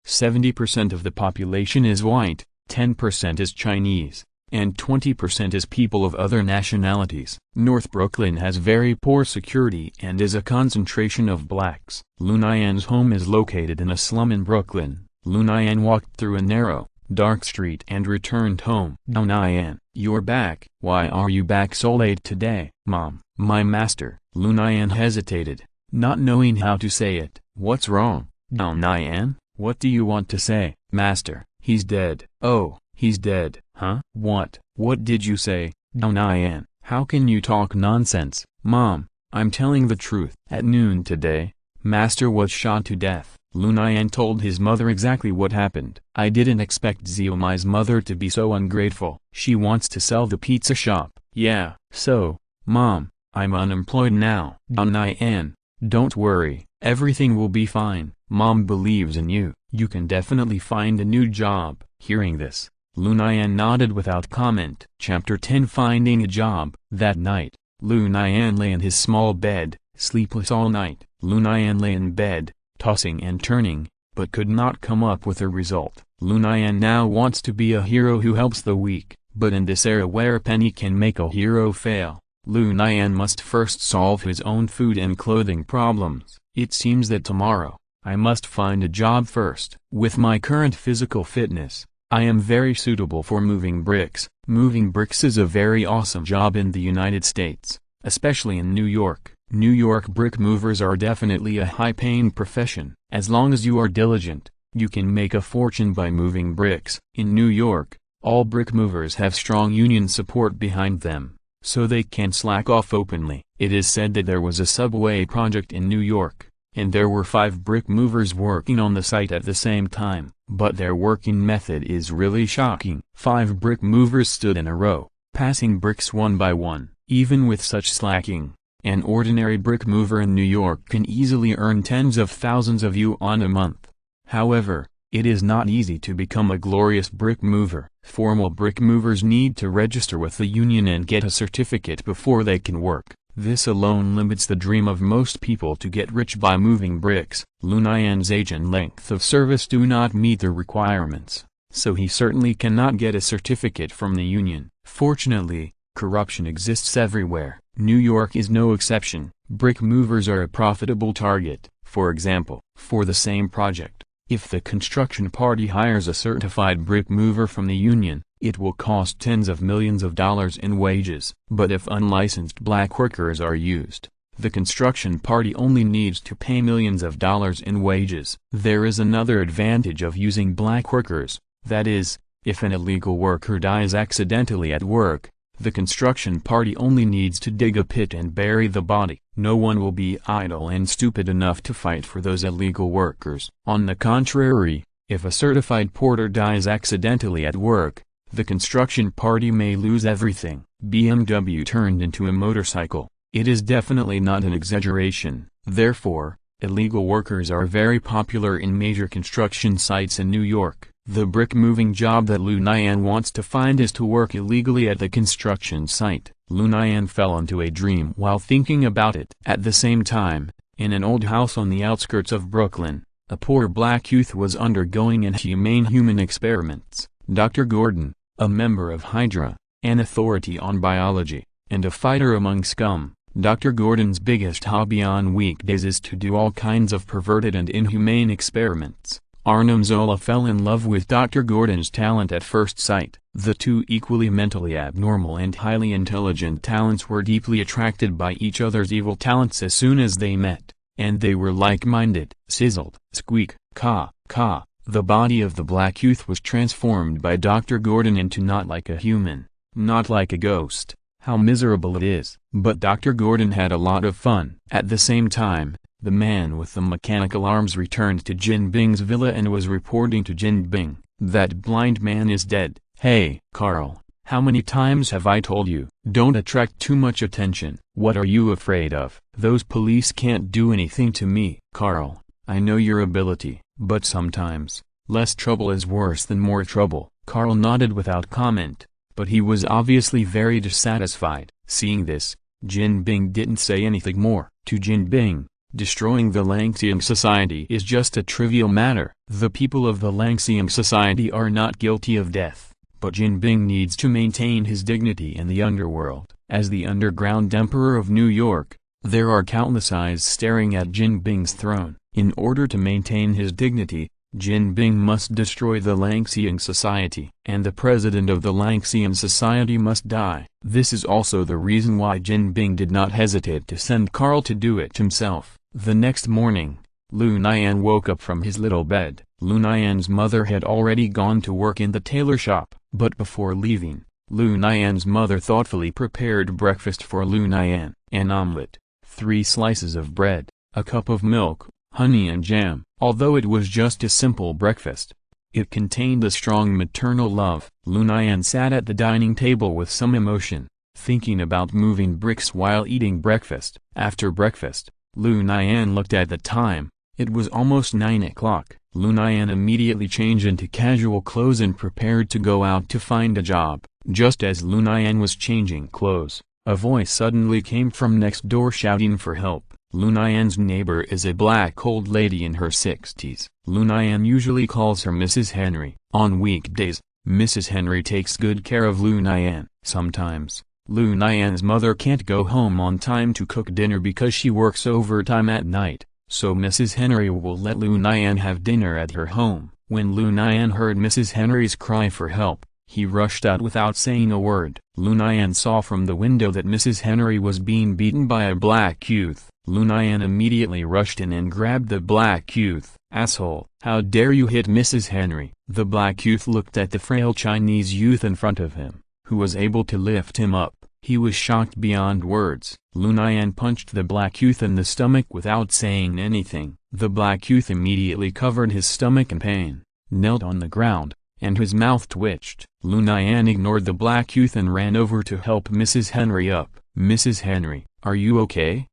70% of the population is white, 10% is Chinese, and 20% is people of other nationalities. North Brooklyn has very poor security and is a concentration of blacks. Lu Nian's home is located in a slum in Brooklyn. Lu Nian walked through a narrow, dark street and returned home. Lu Nian, you're back. Why are you back so late today? Mom, my master. Lu Nian hesitated, not knowing how to say it. What's wrong? Lu Nian, what do you want to say? Master, he's dead. Oh, he's dead. Huh? What? What did you say? Lu Nian, how can you talk nonsense? Mom, I'm telling the truth. At noon today, Master was shot to death. Lu Nian told his mother exactly what happened. I didn't expect Ziomai's mother to be so ungrateful. She wants to sell the pizza shop. Yeah. So, Mom, I'm unemployed now. Lu Nian, don't worry, everything will be fine. Mom believes in you. You can definitely find a new job. Hearing this, Lu Nian nodded without comment. Chapter 10 Finding a Job. That night, Lu Nian lay in his small bed, sleepless all night. Lu Nian lay in bed, tossing and turning, but could not come up with a result. Lu Nian now wants to be a hero who helps the weak, but in this era where a penny can make a hero fail, Lu Nian must first solve his own food and clothing problems. It seems that tomorrow, I must find a job first. With my current physical fitness, I am very suitable for moving bricks. Moving bricks is a very awesome job in the United States, especially in New York. New York brick movers are definitely a high-paying profession. As long as you are diligent, you can make a fortune by moving bricks. In New York, all brick movers have strong union support behind them, so they can slack off openly. It is said that there was a subway project in New York, and there were 5 brick movers working on the site at the same time. But their working method is really shocking. 5 brick movers stood in a row, passing bricks one by one. Even with such slacking, an ordinary brick mover in New York can easily earn tens of thousands of yuan a month. However, it is not easy to become a glorious brick mover. Formal brick movers need to register with the union and get a certificate before they can work. This alone limits the dream of most people to get rich by moving bricks. Lu Nian's age and length of service do not meet the requirements, so he certainly cannot get a certificate from the union. Fortunately, corruption exists everywhere. New York is no exception. Brick movers are a profitable target. For example, for the same project, if the construction party hires a certified brick mover from the union, it will cost tens of millions of dollars in wages. But if unlicensed black workers are used, the construction party only needs to pay millions of dollars in wages. There is another advantage of using black workers, that is, if an illegal worker dies accidentally at work, the construction party only needs to dig a pit and bury the body. No one will be idle and stupid enough to fight for those illegal workers. On the contrary, if a certified porter dies accidentally at work, the construction party may lose everything. BMW turned into a motorcycle. It is definitely not an exaggeration. Therefore, illegal workers are very popular in major construction sites in New York. The brick-moving job that Lu Nian wants to find is to work illegally at the construction site. Lu Nian fell into a dream while thinking about it. At the same time, in an old house on the outskirts of Brooklyn, a poor black youth was undergoing inhumane human experiments. Dr. Gordon, a member of Hydra, an authority on biology, and a fighter among scum, Dr. Gordon's biggest hobby on weekdays is to do all kinds of perverted and inhumane experiments. Arnim Zola fell in love with Dr. Gordon's talent at first sight. The two equally mentally abnormal and highly intelligent talents were deeply attracted by each other's evil talents as soon as they met, and they were like-minded. Sizzled, squeak, caw, caw. The body of the black youth was transformed by Dr. Gordon into not like a human, not like a ghost. How miserable it is. But Dr. Gordon had a lot of fun. At the same time, the man with the mechanical arms returned to Jin Bing's villa and was reporting to Jin Bing, "That blind man is dead." "Hey, Carl, how many times have I told you, don't attract too much attention? What are you afraid of? Those police can't do anything to me." "Carl, I know your ability, but sometimes, less trouble is worse than more trouble." Carl nodded without comment, but he was obviously very dissatisfied. Seeing this, Jin Bing didn't say anything more. To Jin Bing, destroying the Langxiang society is just a trivial matter. The people of the Langxiang society are not guilty of death, but Jin Bing needs to maintain his dignity in the underworld. As the underground emperor of New York, there are countless eyes staring at Jin Bing's throne. In order to maintain his dignity, Jin Bing must destroy the Langxiang society, and the president of the Langxiang society must die. This is also the reason why Jin Bing did not hesitate to send Carl to do it himself. The next morning, Lu Nian woke up from his little bed. Lu Nian's mother had already gone to work in the tailor shop, but before leaving, Lu Nian's mother thoughtfully prepared breakfast for Lu Nian: an omelette, 3 slices of bread, a cup of milk, honey and jam. Although it was just a simple breakfast, it contained a strong maternal love. Lu Nian sat at the dining table with some emotion, thinking about moving bricks while eating breakfast. After breakfast, Lu Nian looked at the time. It was almost 9 o'clock. Lu Nian immediately changed into casual clothes and prepared to go out to find a job. Just as Lu Nian was changing clothes, a voice suddenly came from next door shouting for help. Lu Nian's neighbor is a black old lady in her 60s. Lu Nian usually calls her Mrs. Henry. On weekdays, Mrs. Henry takes good care of Lu Nian. Sometimes, Lu Nian's mother can't go home on time to cook dinner because she works overtime at night, so Mrs. Henry will let Lu Nian have dinner at her home. When Lu Nian heard Mrs. Henry's cry for help, he rushed out without saying a word. Lu Nian saw from the window that Mrs. Henry was being beaten by a black youth. Lu Nian immediately rushed in and grabbed the black youth. "Asshole, how dare you hit Mrs. Henry?" The black youth looked at the frail Chinese youth in front of him, who was able to lift him up. He was shocked beyond words. Lu Nian punched the black youth in the stomach without saying anything. The black youth immediately covered his stomach in pain, knelt on the ground, and his mouth twitched. Lu Nian ignored the black youth and ran over to help Mrs. Henry up. "Mrs. Henry, are you okay?"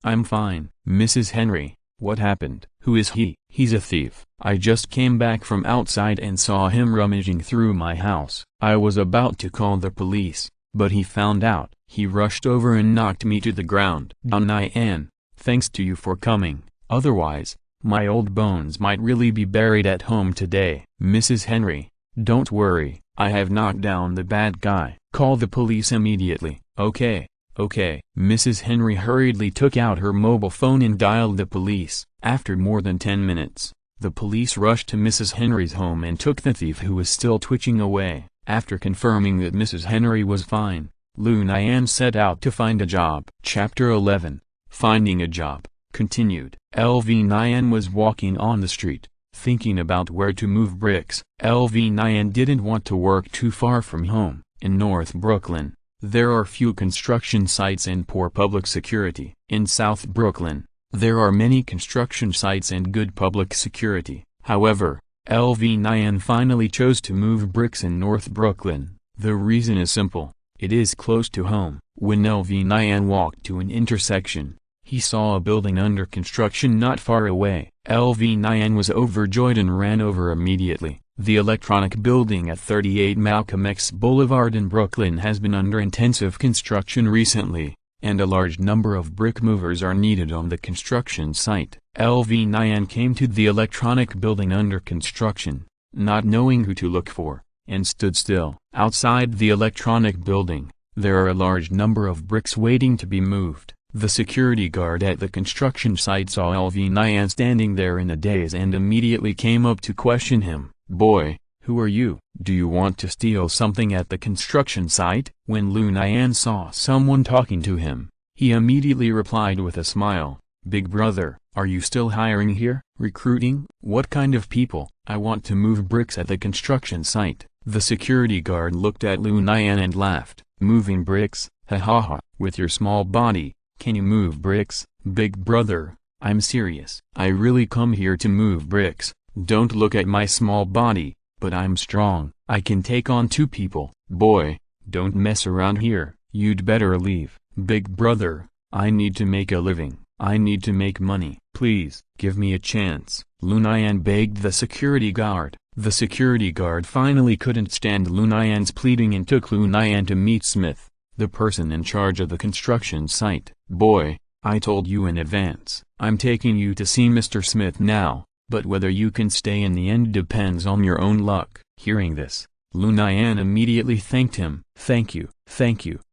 I'm fine." "Mrs. Henry, what happened?" "Who is he?" "He's a thief. I just came back from outside and saw him rummaging through my house. I was about to call the police, but he found out. He rushed over and knocked me to the ground." "Nian, thanks to you for coming, otherwise, my old bones might really be buried at home today." "Mrs. Henry, don't worry, I have knocked down the bad guy. Call the police immediately." "Okay, Okay. Mrs. Henry hurriedly took out her mobile phone and dialed the police. After more than 10 minutes, the police rushed to Mrs. Henry's home and took the thief, who was still twitching, away. After confirming that Mrs. Henry was fine, Lu Nian set out to find a job. Chapter 11. Finding a Job. Continued. Lu Nian was walking on the street, thinking about where to move bricks. Lu Nian didn't want to work too far from home. In North Brooklyn, there are few construction sites and poor public security. In South Brooklyn, there are many construction sites and good public security. However, Lu Nian finally chose to move bricks in North Brooklyn. The reason is simple: it is close to home. When Lu Nian walked to an intersection, he saw a building under construction not far away. Lu Nian was overjoyed and ran over immediately. The electronic building at 38 Malcolm X Boulevard in Brooklyn has been under intensive construction recently, and a large number of brick movers are needed on the construction site. Lu Nian came to the electronic building under construction, not knowing who to look for, and stood still. Outside the electronic building, there are a large number of bricks waiting to be moved. The security guard at the construction site saw Lu Nian standing there in a daze and immediately came up to question him. "Boy, who are you? Do you want to steal something at the construction site?" When Lu Nian saw someone talking to him, he immediately replied with a smile, "Big brother, are you still hiring here? Recruiting? What kind of people?" "I want to move bricks at the construction site." The security guard looked at Lu Nian and laughed. "Moving bricks? Ha ha ha, with your small body, can you move bricks?" "Big brother, I'm serious. I really come here to move bricks. Don't look at my small body, but I'm strong. I can take on 2 people." "Boy, don't mess around here. You'd better leave." "Big brother, I need to make a living. I need to make money. Please, give me a chance," Lu Nian begged the security guard. The security guard finally couldn't stand Lu Nian's pleading and took Lu Nian to meet Smith, the person in charge of the construction site. "Boy, I told you in advance. I'm taking you to see Mr. Smith now. But whether you can stay in the end depends on your own luck." Hearing this, Lu Nian immediately thanked him. Thank you.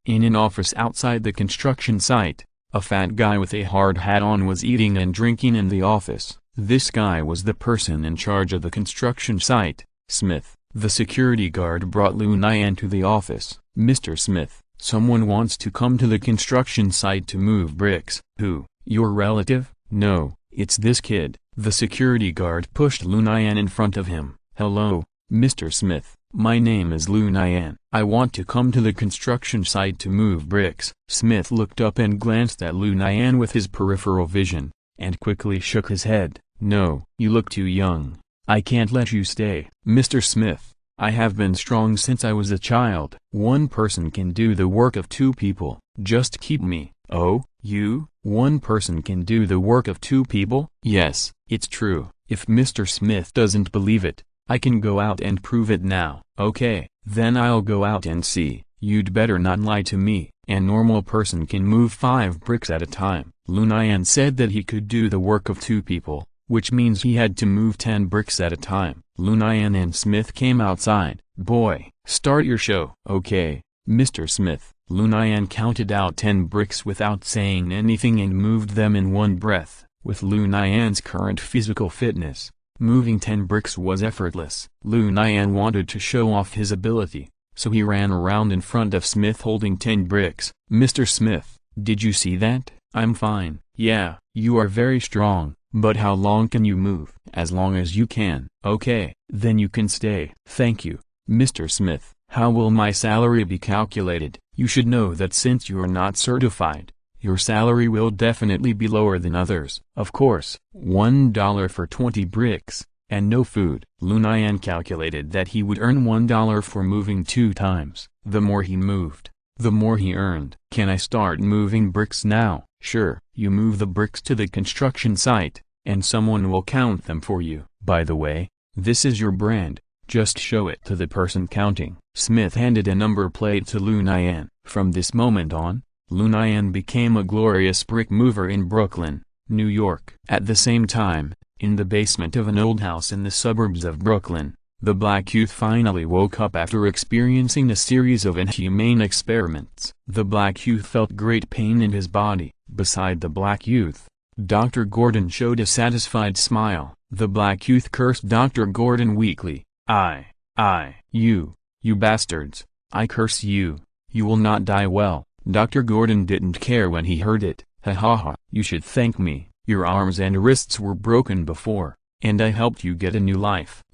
In an office outside the construction site, a fat guy with a hard hat on was eating and drinking in the office. This guy was the person in charge of the construction site, Smith. The security guard brought Lu Nian to the office. "Mr. Smith, someone wants to come to the construction site to move bricks." "Who? Your relative?" "No, it's this kid." The security guard pushed Lu Nian in front of him. "Hello, Mr. Smith. My name is Lu Nian. I want to come to the construction site to move bricks." Smith looked up and glanced at Lu Nian with his peripheral vision, and quickly shook his head. "No, you look too young. I can't let you stay." "Mr. Smith, I have been strong since I was a child. 1 person can do the work of 2 people. Just keep me." "Oh, you? 1 person can do the work of 2 people?" "Yes, it's true. If Mr. Smith doesn't believe it, I can go out and prove it now." "Okay, then I'll go out and see." "You'd better not lie to me." "A normal person can move 5 bricks at a time." Lu Nian said that he could do the work of 2 people, which means he had to move 10 bricks at a time. Lu Nian and Smith came outside. "Boy, start your show." "Okay, Mr. Smith." Lu Nian counted out 10 bricks without saying anything and moved them in one breath. With Lu Nian's current physical fitness, moving 10 bricks was effortless. Lu Nian wanted to show off his ability, so he ran around in front of Smith holding 10 bricks. "Mr. Smith, did you see that?" "I'm fine." "Yeah, you are very strong, but how long can you move?" "As long as you can." "Okay, then you can stay." "Thank you, Mr. Smith." "How will my salary be calculated?" "You should know that since you are not certified, your salary will definitely be lower than others." "Of course." $1 for 20 bricks, and no food. Lu Nian calculated that he would earn $1 for moving 2 times. The more he moved, the more he earned. "Can I start moving bricks now?" "Sure." You move the bricks to the construction site, and someone will count them for you. "By the way, this is your brand. Just show it to the person counting." Smith handed a number plate to Lu Nian. From this moment on, Lu Nian became a glorious brick mover in Brooklyn, New York. At the same time, in the basement of an old house in the suburbs of Brooklyn, The black youth finally woke up after experiencing a series of inhumane experiments. The black youth felt great pain in his body. Beside the black youth, Dr. Gordon showed a satisfied smile. The black youth cursed Dr. Gordon weakly. You bastards, I curse you, you will not die well. Dr. Gordon didn't care when he heard it. Ha ha ha. You should thank me, your arms and wrists were broken before, and I helped you get a new life.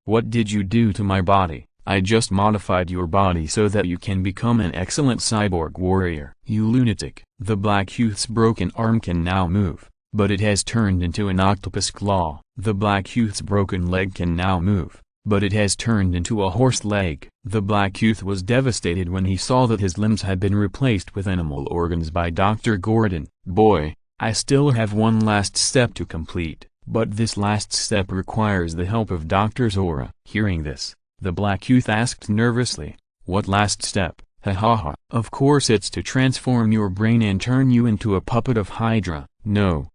What did you do to my body? I just modified your body so that you can become an excellent cyborg warrior. You lunatic. The black youth's broken arm can now move, but it has turned into an octopus claw. The black youth's broken leg can now move, but it has turned into a horse leg. The black youth was devastated when he saw that his limbs had been replaced with animal organs by Dr. Gordon. Boy, I still have one last step to complete. But this last step requires the help of Dr. Zora. Hearing this, the black youth asked nervously, what last step? Ha ha ha. Of course it's to transform your brain and turn you into a puppet of Hydra. No,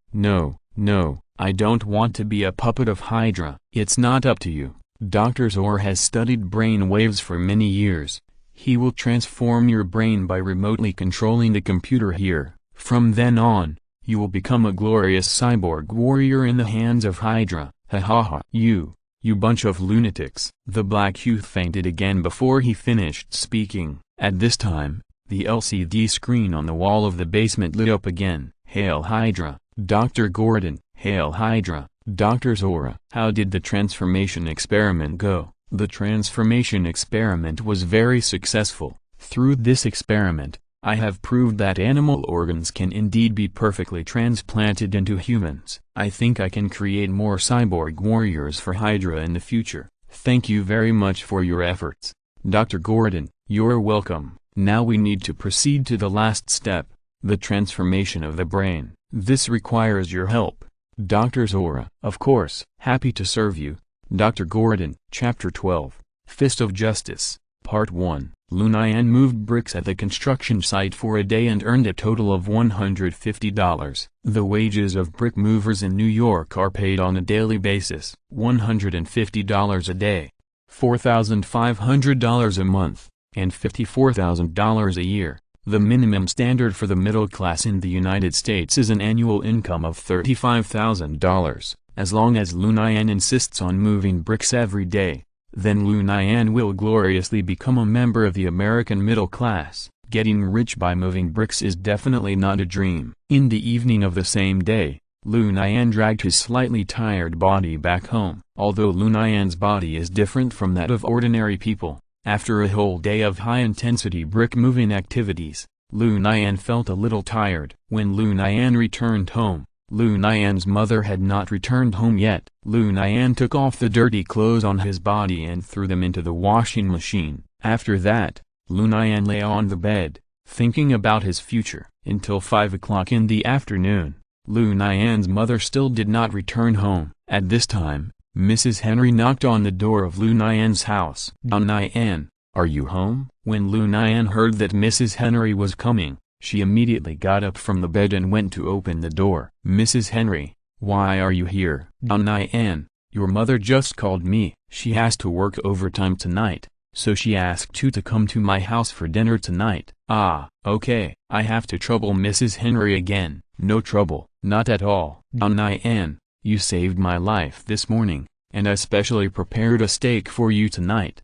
I don't want to be a puppet of Hydra. It's not up to you. Dr. Zora has studied brain waves for many years. He will transform your brain by remotely controlling the computer here. From then on, you will become a glorious cyborg warrior in the hands of Hydra. Ha ha ha. You bunch of lunatics. The black youth fainted again before he finished speaking. At this time, the LCD screen on the wall of the basement lit up again. Hail Hydra, Dr. Gordon. Hail Hydra, Dr. Zora. How did the transformation experiment go? The transformation experiment was very successful. Through this experiment, I have proved that animal organs can indeed be perfectly transplanted into humans. I think I can create more cyborg warriors for Hydra in the future. Thank you very much for your efforts, Dr. Gordon. You're welcome. Now we need to proceed to the last step, the transformation of the brain. This requires your help, Dr. Zora. Of course. Happy to serve you, Dr. Gordon. Chapter 12, Fist of Justice, Part 1. Lu Nian moved bricks at the construction site for a day and earned a total of $150. The wages of brick movers in New York are paid on a daily basis. $150 a day, $4,500 a month, and $54,000 a year. The minimum standard for the middle class in the United States is an annual income of $35,000. As long as Lu Nian insists on moving bricks every day, then Lu Nian will gloriously become a member of the American middle class. Getting rich by moving bricks is definitely not a dream. In the evening of the same day, Lu Nian dragged his slightly tired body back home. Although Lu Nian's body is different from that of ordinary people, after a whole day of high-intensity brick-moving activities, Lu Nian felt a little tired. When Lu Nian returned home, Lu Nian's mother had not returned home yet. Lu Nian took off the dirty clothes on his body and threw them into the washing machine. After that, Lu Nian lay on the bed, thinking about his future. Until 5 o'clock in the afternoon, Lu Nian's mother still did not return home. At this time, Mrs. Henry knocked on the door of Lu Nian's house. Nian, are you home? When Lu Nian heard that Mrs. Henry was coming, she immediately got up from the bed and went to open the door. Mrs. Henry, why are you here? Nian, your mother just called me. She has to work overtime tonight, so she asked you to come to my house for dinner tonight. Ah, okay. I have to trouble Mrs. Henry again. No trouble, not at all. Nian, you saved my life this morning, and I specially prepared a steak for you tonight.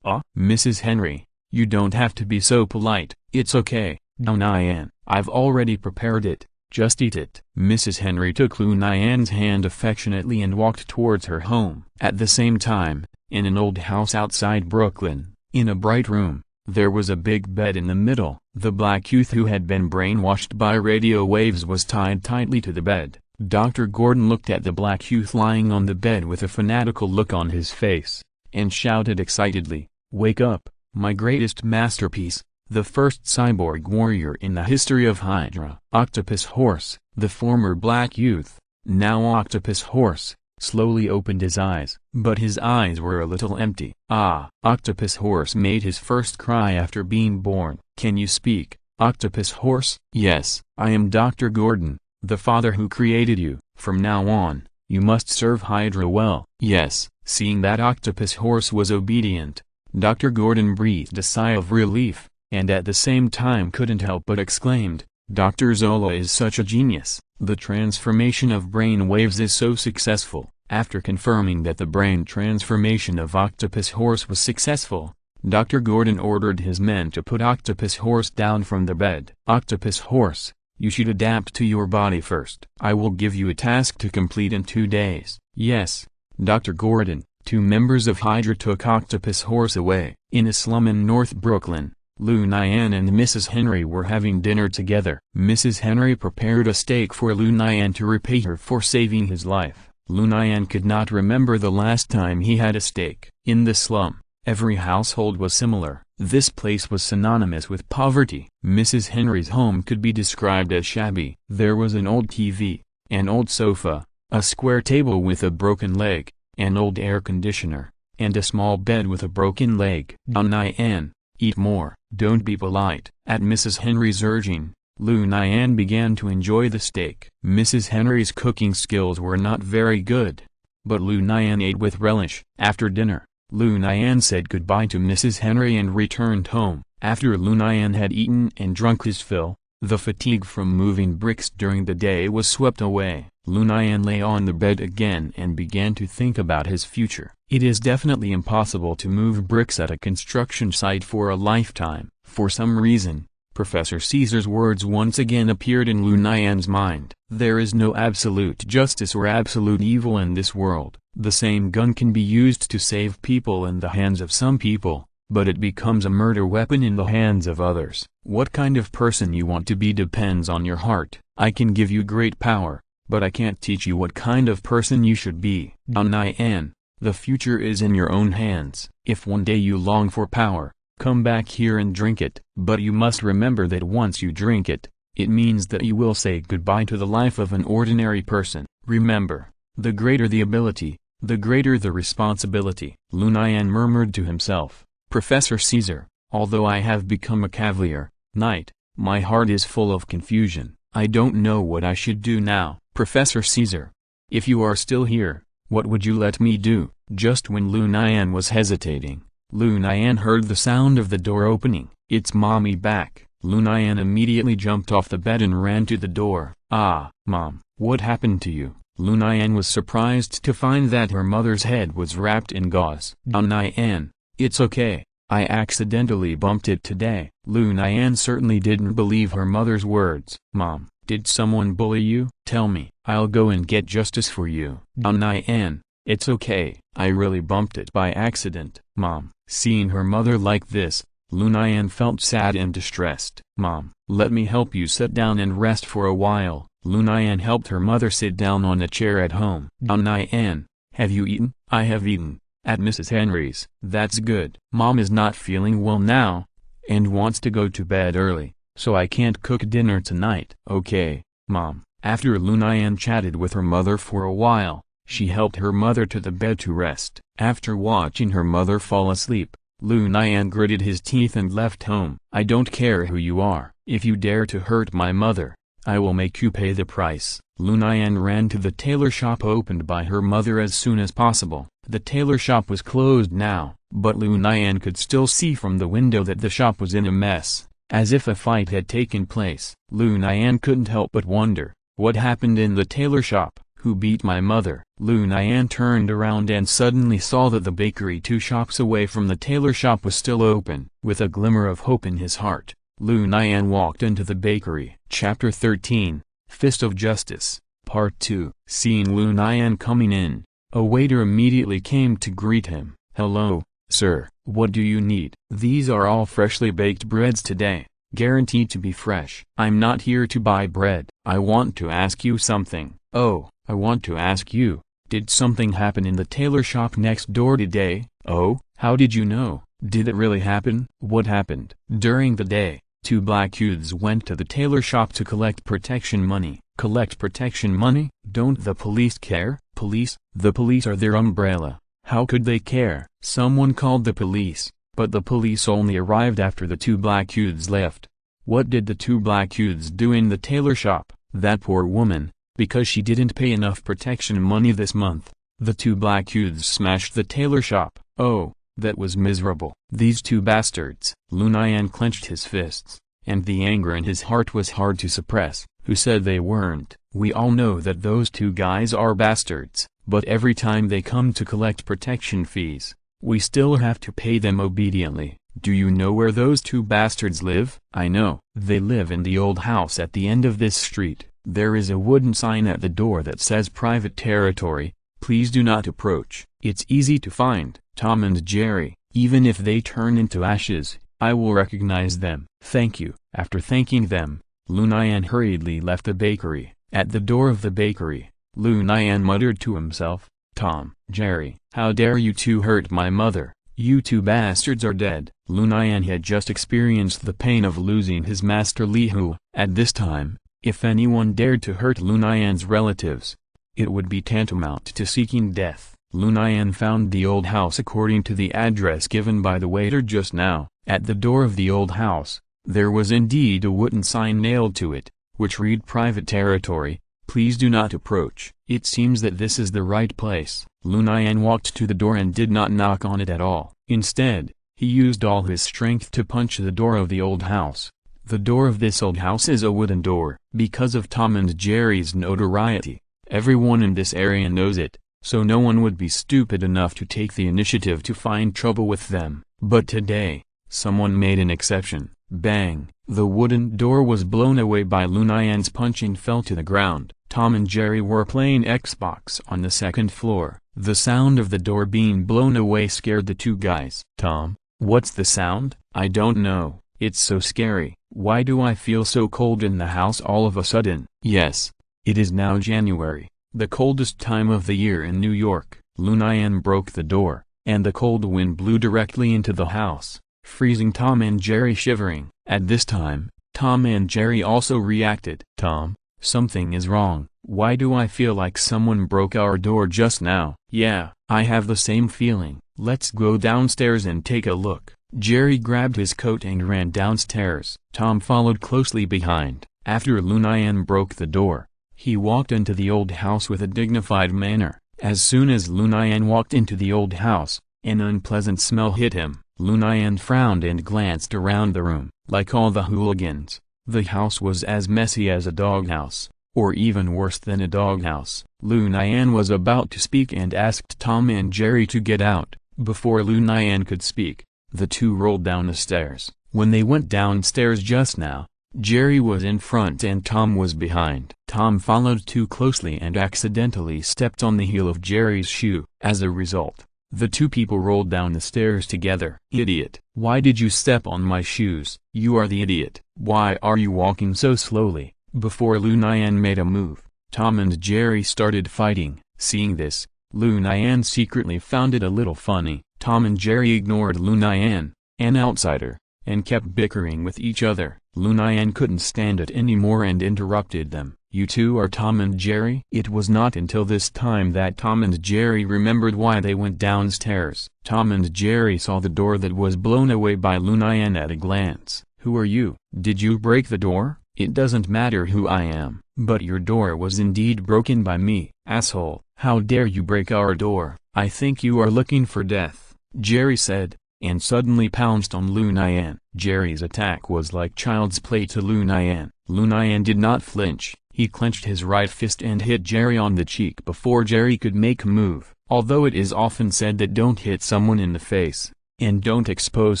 Mrs. Henry, you don't have to be so polite. It's okay, Nian. I've already prepared it, just eat it. Mrs. Henry took Lu Nian's hand affectionately and walked towards her home. At the same time, in an old house outside Brooklyn, in a bright room, there was a big bed in the middle. The black youth who had been brainwashed by radio waves was tied tightly to the bed. Dr. Gordon looked at the black youth lying on the bed with a fanatical look on his face, and shouted excitedly, "Wake up, my greatest masterpiece, the first cyborg warrior in the history of Hydra." Octopus Horse, the former black youth, now Octopus Horse, slowly opened his eyes, but his eyes were a little empty. Octopus Horse made his first cry after being born. "Can you speak, Octopus Horse?" "Yes, I am Dr. Gordon, the father who created you. From now on, You must serve Hydra well." "Yes." Seeing that Octopus Horse was obedient, Dr. Gordon breathed a sigh of relief, and at the same time couldn't help but exclaimed, "Dr. Zola is such a genius. The transformation of brain waves is so successful." After confirming that the brain transformation of Octopus Horse was successful, Dr. Gordon ordered his men to put Octopus Horse down from the bed. "Octopus Horse, you should adapt to your body first. I will give you a task to complete in 2 days." "Yes, Dr. Gordon." 2 members of Hydra took Octopus Horse away. In a slum in North Brooklyn, Lu Nian and Mrs. Henry were having dinner together. Mrs. Henry prepared a steak for Lu Nian to repay her for saving his life. Lu Nian could not remember the last time he had a steak. In the slum, every household was similar. This place was synonymous with poverty. Mrs. Henry's home could be described as shabby. There was an old TV, an old sofa, a square table with a broken leg, an old air conditioner, and a small bed with a broken leg. "Lu Nian, eat more. Don't be polite." At Mrs. Henry's urging, Lu Nian began to enjoy the steak. Mrs. Henry's cooking skills were not very good, but Lu Nian ate with relish. After dinner, Lu Nian said goodbye to Mrs. Henry and returned home. After Lu Nian had eaten and drunk his fill, the fatigue from moving bricks during the day was swept away. Lu Nian lay on the bed again and began to think about his future. It is definitely impossible to move bricks at a construction site for a lifetime. For some reason, Professor Caesar's words once again appeared in Lu Nian's mind. There is no absolute justice or absolute evil in this world. The same gun can be used to save people in the hands of some people, but it becomes a murder weapon in the hands of others. What kind of person you want to be depends on your heart. I can give you great power, but I can't teach you what kind of person you should be. Lu Nian, the future is in your own hands. If one day you long for power, come back here and drink it. But you must remember that once you drink it, it means that you will say goodbye to the life of an ordinary person. Remember, the greater the ability, the greater the responsibility. Lu Nian murmured to himself, "Professor Caesar, although I have become a cavalier knight, my heart is full of confusion. I don't know what I should do now." "Professor Caesar, if you are still here, what would you let me do?" Just when Lu Nian was hesitating, Lu Nian heard the sound of the door opening. "It's Mommy back." Lu Nian immediately jumped off the bed and ran to the door. "Ah, Mom, what happened to you?" Lu Nian was surprised to find that her mother's head was wrapped in gauze. "Lu Nian, it's okay, I accidentally bumped it today." Lu Nian certainly didn't believe her mother's words. "Mom, did someone bully you? Tell me, I'll go and get justice for you." "Lu Nian, it's okay, I really bumped it by accident." "Mom." Seeing her mother like this, Lu Nian felt sad and distressed. "Mom, let me help you sit down and rest for a while." Lu Nian helped her mother sit down on a chair at home. "Lu Nian, have you eaten?" "I have eaten, at Mrs. Henry's." "That's good." "Mom is not feeling well now, and wants to go to bed early, so I can't cook dinner tonight." "Okay, Mom." After Lu Nian chatted with her mother for a while, she helped her mother to the bed to rest. After watching her mother fall asleep, Lu Nian gritted his teeth and left home. "I don't care who you are. If you dare to hurt my mother, I will make you pay the price." Lu Nian ran to the tailor shop opened by her mother as soon as possible. The tailor shop was closed now, but Lu Nian could still see from the window that the shop was in a mess, as if a fight had taken place. Lu Nian couldn't help but wonder, what happened in the tailor shop? Who beat my mother? Lu Nian turned around and suddenly saw that the bakery 2 shops away from the tailor shop was still open. With a glimmer of hope in his heart, Lu Nian walked into the bakery. Chapter 13, Fist of Justice, Part 2. Seeing Lu Nian coming in, a waiter immediately came to greet him. "Hello, sir, what do you need?" "These are all freshly baked breads today, guaranteed to be fresh." "I'm not here to buy bread. I want to ask you something." "Oh, I want to ask you, did something happen in the tailor shop next door today?" "Oh, how did you know? Did it really happen?" "What happened?" "During the day, 2 black youths went to the tailor shop to collect protection money." "Collect protection money? Don't the police care?" "Police? The police are their umbrella. How could they care?" "Someone called the police, but the police only arrived after the 2 black youths left." "What did the 2 black youths do in the tailor shop?" "That poor woman, because she didn't pay enough protection money this month. The two black youths smashed the tailor shop. Oh, that was miserable. These two bastards. Lu Nian clenched his fists, and the anger in his heart was hard to suppress. Who said they weren't? We all know that those two guys are bastards, but every time they come to collect protection fees, we still have to pay them obediently. Do you know where those two bastards live? I know. They live in the old house at the end of this street. There is a wooden sign at the door that says private territory, please do not approach. It's easy to find. Tom and Jerry, even if they turn into ashes, I will recognize them. Thank you. After thanking them, Lu Nian hurriedly left the bakery. At the door of the bakery, Lu Nian muttered to himself, Tom, Jerry, how dare you two hurt my mother? You two bastards are dead. Lu Nian had just experienced the pain of losing his master Li Hu. At this time, if anyone dared to hurt Lu Nian's relatives, it would be tantamount to seeking death. Lu Nian found the old house according to the address given by the waiter just now. At the door of the old house, there was indeed a wooden sign nailed to it, which read private territory, please do not approach. It seems that this is the right place. Lu Nian walked to the door and did not knock on it at all. Instead, he used all his strength to punch the door of the old house. The door of this old house is a wooden door. Because of Tom and Jerry's notoriety, everyone in this area knows it, so no one would be stupid enough to take the initiative to find trouble with them. But today, someone made an exception. Bang! The wooden door was blown away by Lu Nian's punch and fell to the ground. Tom and Jerry were playing Xbox on the second floor. The sound of the door being blown away scared the two guys. Tom, what's the sound? I don't know. It's so scary. Why do I feel so cold in the house all of a sudden? Yes, it is now January, the coldest time of the year in New York. Lu Nian broke the door, and the cold wind blew directly into the house, freezing Tom and Jerry shivering. At this time, Tom and Jerry also reacted. Tom, something is wrong. Why do I feel like someone broke our door just now? Yeah, I have the same feeling. Let's go downstairs and take a look. Jerry grabbed his coat and ran downstairs. Tom followed closely behind. After Lu Nian broke the door, he walked into the old house with a dignified manner. As soon as Lu Nian walked into the old house, an unpleasant smell hit him. Lu Nian frowned and glanced around the room. Like all the hooligans, the house was as messy as a doghouse, or even worse than a doghouse. Lu Nian was about to speak and asked Tom and Jerry to get out. Before Lu Nian could speak, the two rolled down the stairs. When they went downstairs just now, Jerry was in front and Tom was behind. Tom followed too closely and accidentally stepped on the heel of Jerry's shoe. As a result, the two people rolled down the stairs together. Idiot! Why did you step on my shoes? You are the idiot. Why are you walking so slowly? Before Lu Nian made a move, Tom and Jerry started fighting. Seeing this, Lu Nian secretly found it a little funny. Tom and Jerry ignored Lu Nian, an outsider, and kept bickering with each other. Lu Nian couldn't stand it anymore and interrupted them. You two are Tom and Jerry? It was not until this time that Tom and Jerry remembered why they went downstairs. Tom and Jerry saw the door that was blown away by Lu Nian at a glance. Who are you? Did you break the door? It doesn't matter who I am, but your door was indeed broken by me. Asshole, how dare you break our door? I think you are looking for death, Jerry said, and suddenly pounced on Lu Nian. Jerry's attack was like child's play to Lu Nian. Lu Nian did not flinch. He clenched his right fist and hit Jerry on the cheek before Jerry could make a move. Although it is often said that don't hit someone in the face, and don't expose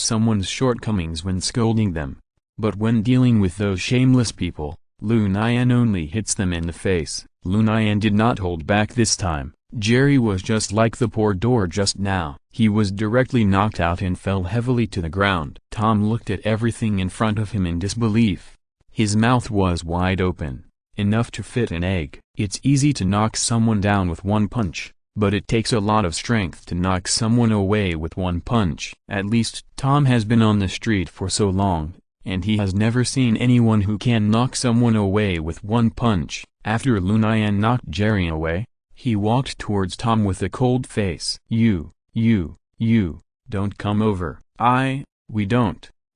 someone's shortcomings when scolding them, but when dealing with those shameless people, Lu Nian only hits them in the face. Lu Nian did not hold back this time. Jerry was just like the poor door just now. He was directly knocked out and fell heavily to the ground. Tom looked at everything in front of him in disbelief. His mouth was wide open, enough to fit an egg. It's easy to knock someone down with one punch, but it takes a lot of strength to knock someone away with one punch. At least Tom has been on the street for so long, and he has never seen anyone who can knock someone away with one punch. After Lu Nian knocked Jerry away, he walked towards Tom with a cold face. You, don't come over.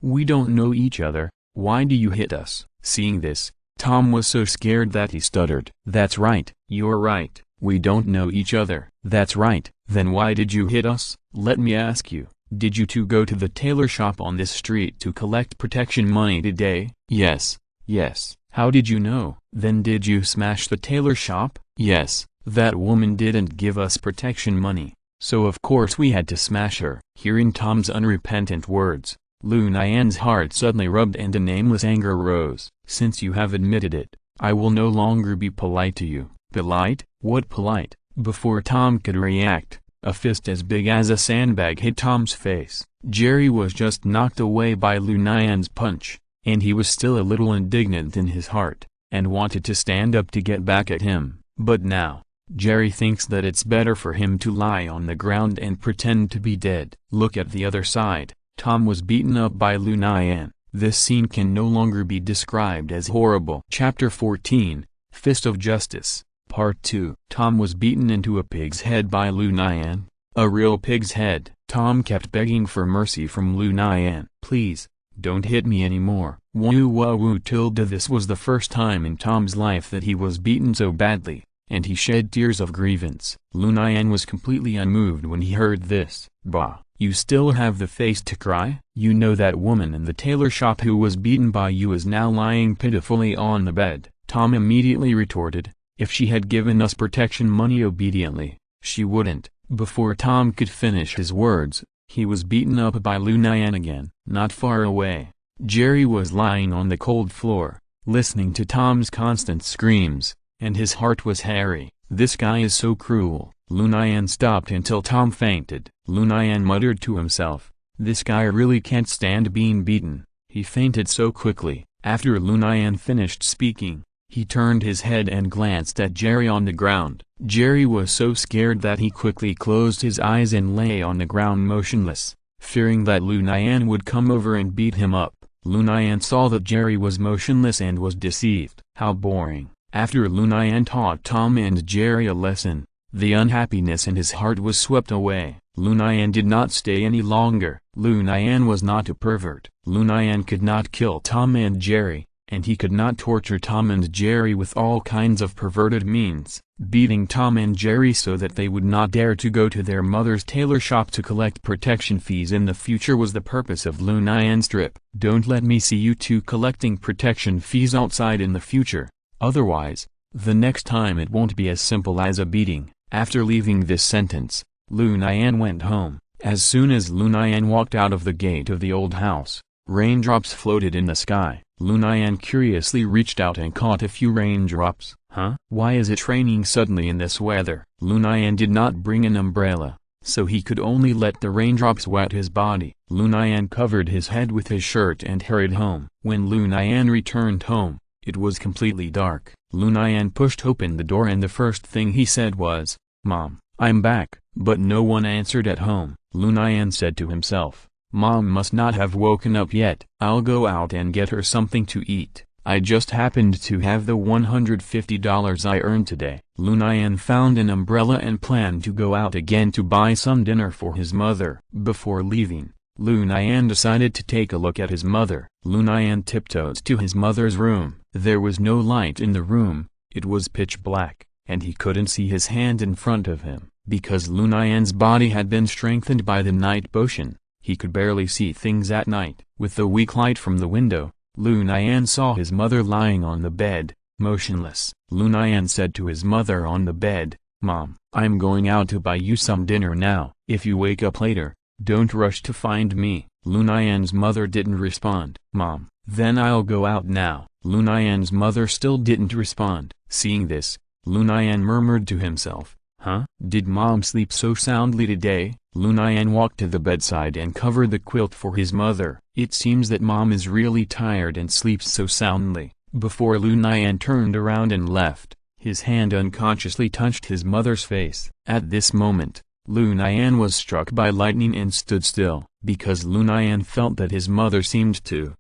We don't know each other. Why do you hit us? Seeing this, Tom was so scared that he stuttered. "That's right, you're right, we don't know each other." "That's right, then why did you hit us?" "Let me ask you, did you two go to the tailor shop on this street to collect protection money today?" "Yes, yes." "How did you know?" "Then did you smash the tailor shop?" "Yes, that woman didn't give us protection money, so of course we had to smash her." Hearing Tom's unrepentant words, Lu Nian's heart suddenly rubbed and a nameless anger rose. "Since you have admitted it, I will no longer be polite to you." "Polite? What polite?" Before Tom could react, a fist as big as a sandbag hit Tom's face. Jerry was just knocked away by Lu Nian's punch, and he was still a little indignant in his heart, and wanted to stand up to get back at him. But now, Jerry thinks that it's better for him to lie on the ground and pretend to be dead. Look at the other side. Tom was beaten up by Lu Nian. This scene can no longer be described as horrible. Chapter 14, Fist of Justice, Part 2. Tom was beaten into a pig's head by Lu Nian. A real pig's head. Tom kept begging for mercy from Lu Nian. "Please, don't hit me anymore." Woo wah woo tilde. This was the first time in Tom's life that he was beaten so badly, and he shed tears of grievance. Lu Nian was completely unmoved when he heard this. "Bah, you still have the face to cry? You know that woman in the tailor shop who was beaten by you is now lying pitifully on the bed." Tom immediately retorted, "If she had given us protection money obediently, she wouldn't." Before Tom could finish his words, he was beaten up by Lu Nian again. Not far away, Jerry was lying on the cold floor, listening to Tom's constant screams, and his heart was hairy. "This guy is so cruel." Lu Nian stopped until Tom fainted. Lu Nian muttered to himself, "This guy really can't stand being beaten." He fainted so quickly. After Lu Nian finished speaking, he turned his head and glanced at Jerry on the ground. Jerry was so scared that he quickly closed his eyes and lay on the ground motionless, fearing that Lu Nian would come over and beat him up. Lu Nian saw that Jerry was motionless and was deceived. How boring. After Lu Nian taught Tom and Jerry a lesson, the unhappiness in his heart was swept away. Lu Nian did not stay any longer. Lu Nian was not a pervert. Lu Nian could not kill Tom and Jerry, and he could not torture Tom and Jerry with all kinds of perverted means. Beating Tom and Jerry so that they would not dare to go to their mother's tailor shop to collect protection fees in the future was the purpose of Lu Nian's trip. "Don't let me see you two collecting protection fees outside in the future, otherwise, the next time it won't be as simple as a beating." After leaving this sentence, Lu Nian went home. As soon as Lu Nian walked out of the gate of the old house, raindrops floated in the sky. Lu Nian curiously reached out and caught a few raindrops. "Huh? Why is it raining suddenly in this weather?" Lu Nian did not bring an umbrella, so he could only let the raindrops wet his body. Lu Nian covered his head with his shirt and hurried home. When Lu Nian returned home, it was completely dark. Lu Nian pushed open the door and the first thing he said was, "Mom, I'm back." But no one answered at home. Lu Nian said to himself, "Mom must not have woken up yet. I'll go out and get her something to eat. I just happened to have the $150 I earned today." Lu Nian found an umbrella and planned to go out again to buy some dinner for his mother. Before leaving, Lu Nian decided to take a look at his mother. Lu Nian tiptoed to his mother's room. There was no light in the room, it was pitch black, and he couldn't see his hand in front of him. Because Lu Nian's body had been strengthened by the night potion, he could barely see things at night. With the weak light from the window, Lu Nian saw his mother lying on the bed, motionless. Lu Nian said to his mother on the bed, "Mom, I'm going out to buy you some dinner now. If you wake up later, don't rush to find me." Lu Nian's mother didn't respond. "Mom, then I'll go out now." Lu Nian's mother still didn't respond. Seeing this, Lu Nian murmured to himself, "Huh? Did Mom sleep so soundly today?" Lu Nian walked to the bedside and covered the quilt for his mother. It seems that Mom is really tired and sleeps so soundly. Before Lu Nian turned around and left, his hand unconsciously touched his mother's face. At this moment, Lu Nian was struck by lightning and stood still, because Lu Nian felt that his mother seemed to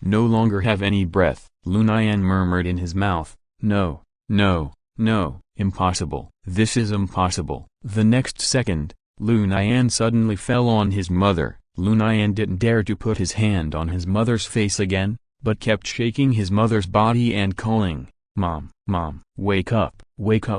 no longer have any breath. Lu Nian murmured in his mouth, "No, no, no, impossible. This is impossible." The next second, Lu Nian suddenly fell on his mother. Lu Nian didn't dare to put his hand on his mother's face again, but kept shaking his mother's body and calling, "Mom, Mom, wake up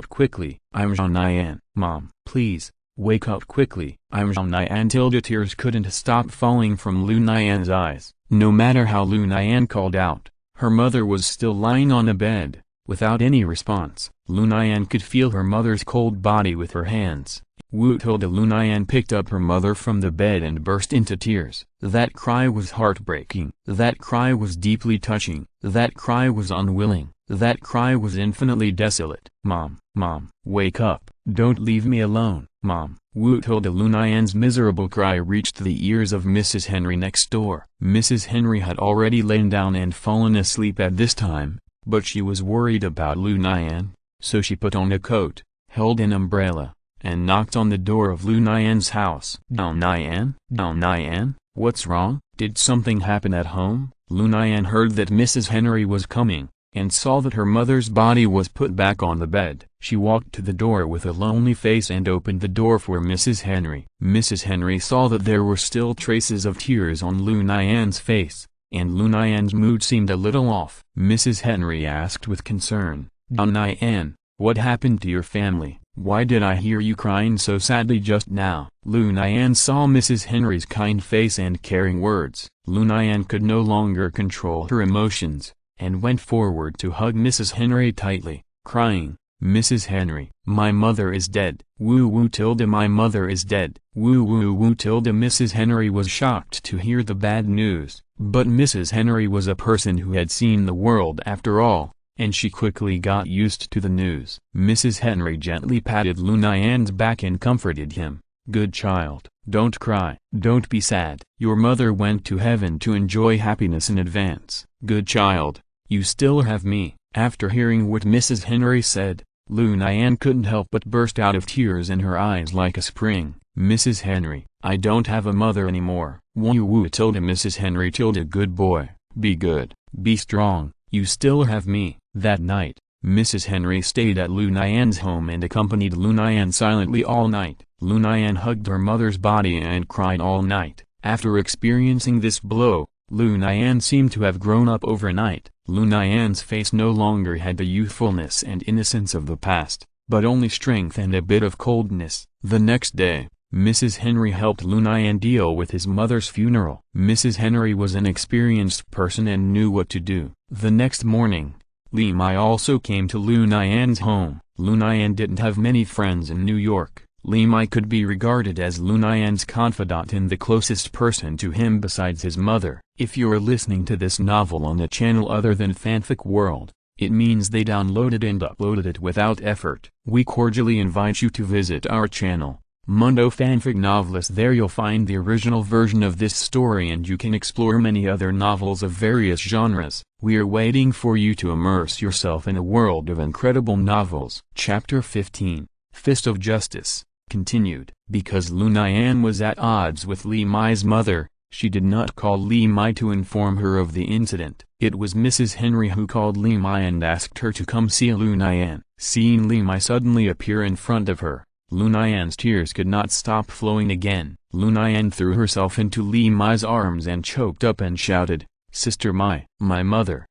quickly, I'm Lu Nian, Mom, please, wake up quickly, I'm Lu Nian." Tilda tears couldn't stop falling from Lu Nian's eyes. No matter how Lu Nian called out, her mother was still lying on the bed, without any response. Lu Nian could feel her mother's cold body with her hands. Wu Tilda. Lu Nian picked up her mother from the bed and burst into tears. That cry was heartbreaking. That cry was deeply touching. That cry was unwilling. That cry was infinitely desolate. "Mom, Mom, wake up, don't leave me alone, Mom." Wu Tilda. Lu Nian's miserable cry reached the ears of Mrs. Henry next door. Mrs. Henry had already lain down and fallen asleep at this time, but she was worried about Lu Nian, so she put on a coat, held an umbrella, and knocked on the door of Lu Nian's house. Lu Nian, what's wrong? Did something happen at home?" Lu Nian heard that Mrs. Henry was coming, and saw that her mother's body was put back on the bed. She walked to the door with a lonely face and opened the door for Mrs. Henry. Mrs. Henry saw that there were still traces of tears on Lu Nian's face, and Lu Nian's mood seemed a little off. Mrs. Henry asked with concern, "Lu Nian, what happened to your family? Why did I hear you crying so sadly just now?" Lu Nian saw Mrs. Henry's kind face and caring words. Lu Nian could no longer control her emotions, and went forward to hug Mrs. Henry tightly, crying, "Mrs. Henry, my mother is dead. Wu Tilda, my mother is dead. Wu Tilda." Mrs. Henry was shocked to hear the bad news, but Mrs. Henry was a person who had seen the world after all, and she quickly got used to the news. Mrs. Henry gently patted Lu Nian's back and comforted him. "Good child, don't cry, don't be sad. Your mother went to heaven to enjoy happiness in advance. Good child, you still have me." After hearing what Mrs. Henry said, Lu Nian couldn't help but burst out of tears in her eyes like a spring. "Mrs. Henry, I don't have a mother anymore." Wu Tilda. Mrs. Henry Tilda. "Good boy, be good, be strong, you still have me." That night, Mrs. Henry stayed at Lu Nian's home and accompanied Lu Nian silently all night. Lu Nian hugged her mother's body and cried all night. After experiencing this blow, Lu Nian seemed to have grown up overnight. Lu Nian's face no longer had the youthfulness and innocence of the past, but only strength and a bit of coldness. The next day, Mrs. Henry helped Lu Nian deal with his mother's funeral. Mrs. Henry was an experienced person and knew what to do. The next morning, Li Mai also came to Lu Nian's home. Lu Nian didn't have many friends in New York. Li Mai could be regarded as Lu Nian's confidant and the closest person to him besides his mother. If you're listening to this novel on a channel other than Fanfic World, it means they downloaded and uploaded it without effort. We cordially invite you to visit our channel, Mundo Fanfic Novelist. There you'll find the original version of this story and you can explore many other novels of various genres. We are waiting for you to immerse yourself in a world of incredible novels. Chapter 15, Fist of Justice, continued. Because Lu Nian was at odds with Li Mai's mother, she did not call Li Mai to inform her of the incident. It was Mrs. Henry who called Li Mai and asked her to come see Lu Nian. Seeing Li Mai suddenly appear in front of her, Lu Nian's tears could not stop flowing again. Lu Nian threw herself into Li Mai's arms and choked up and shouted, "Sister Mai, my mother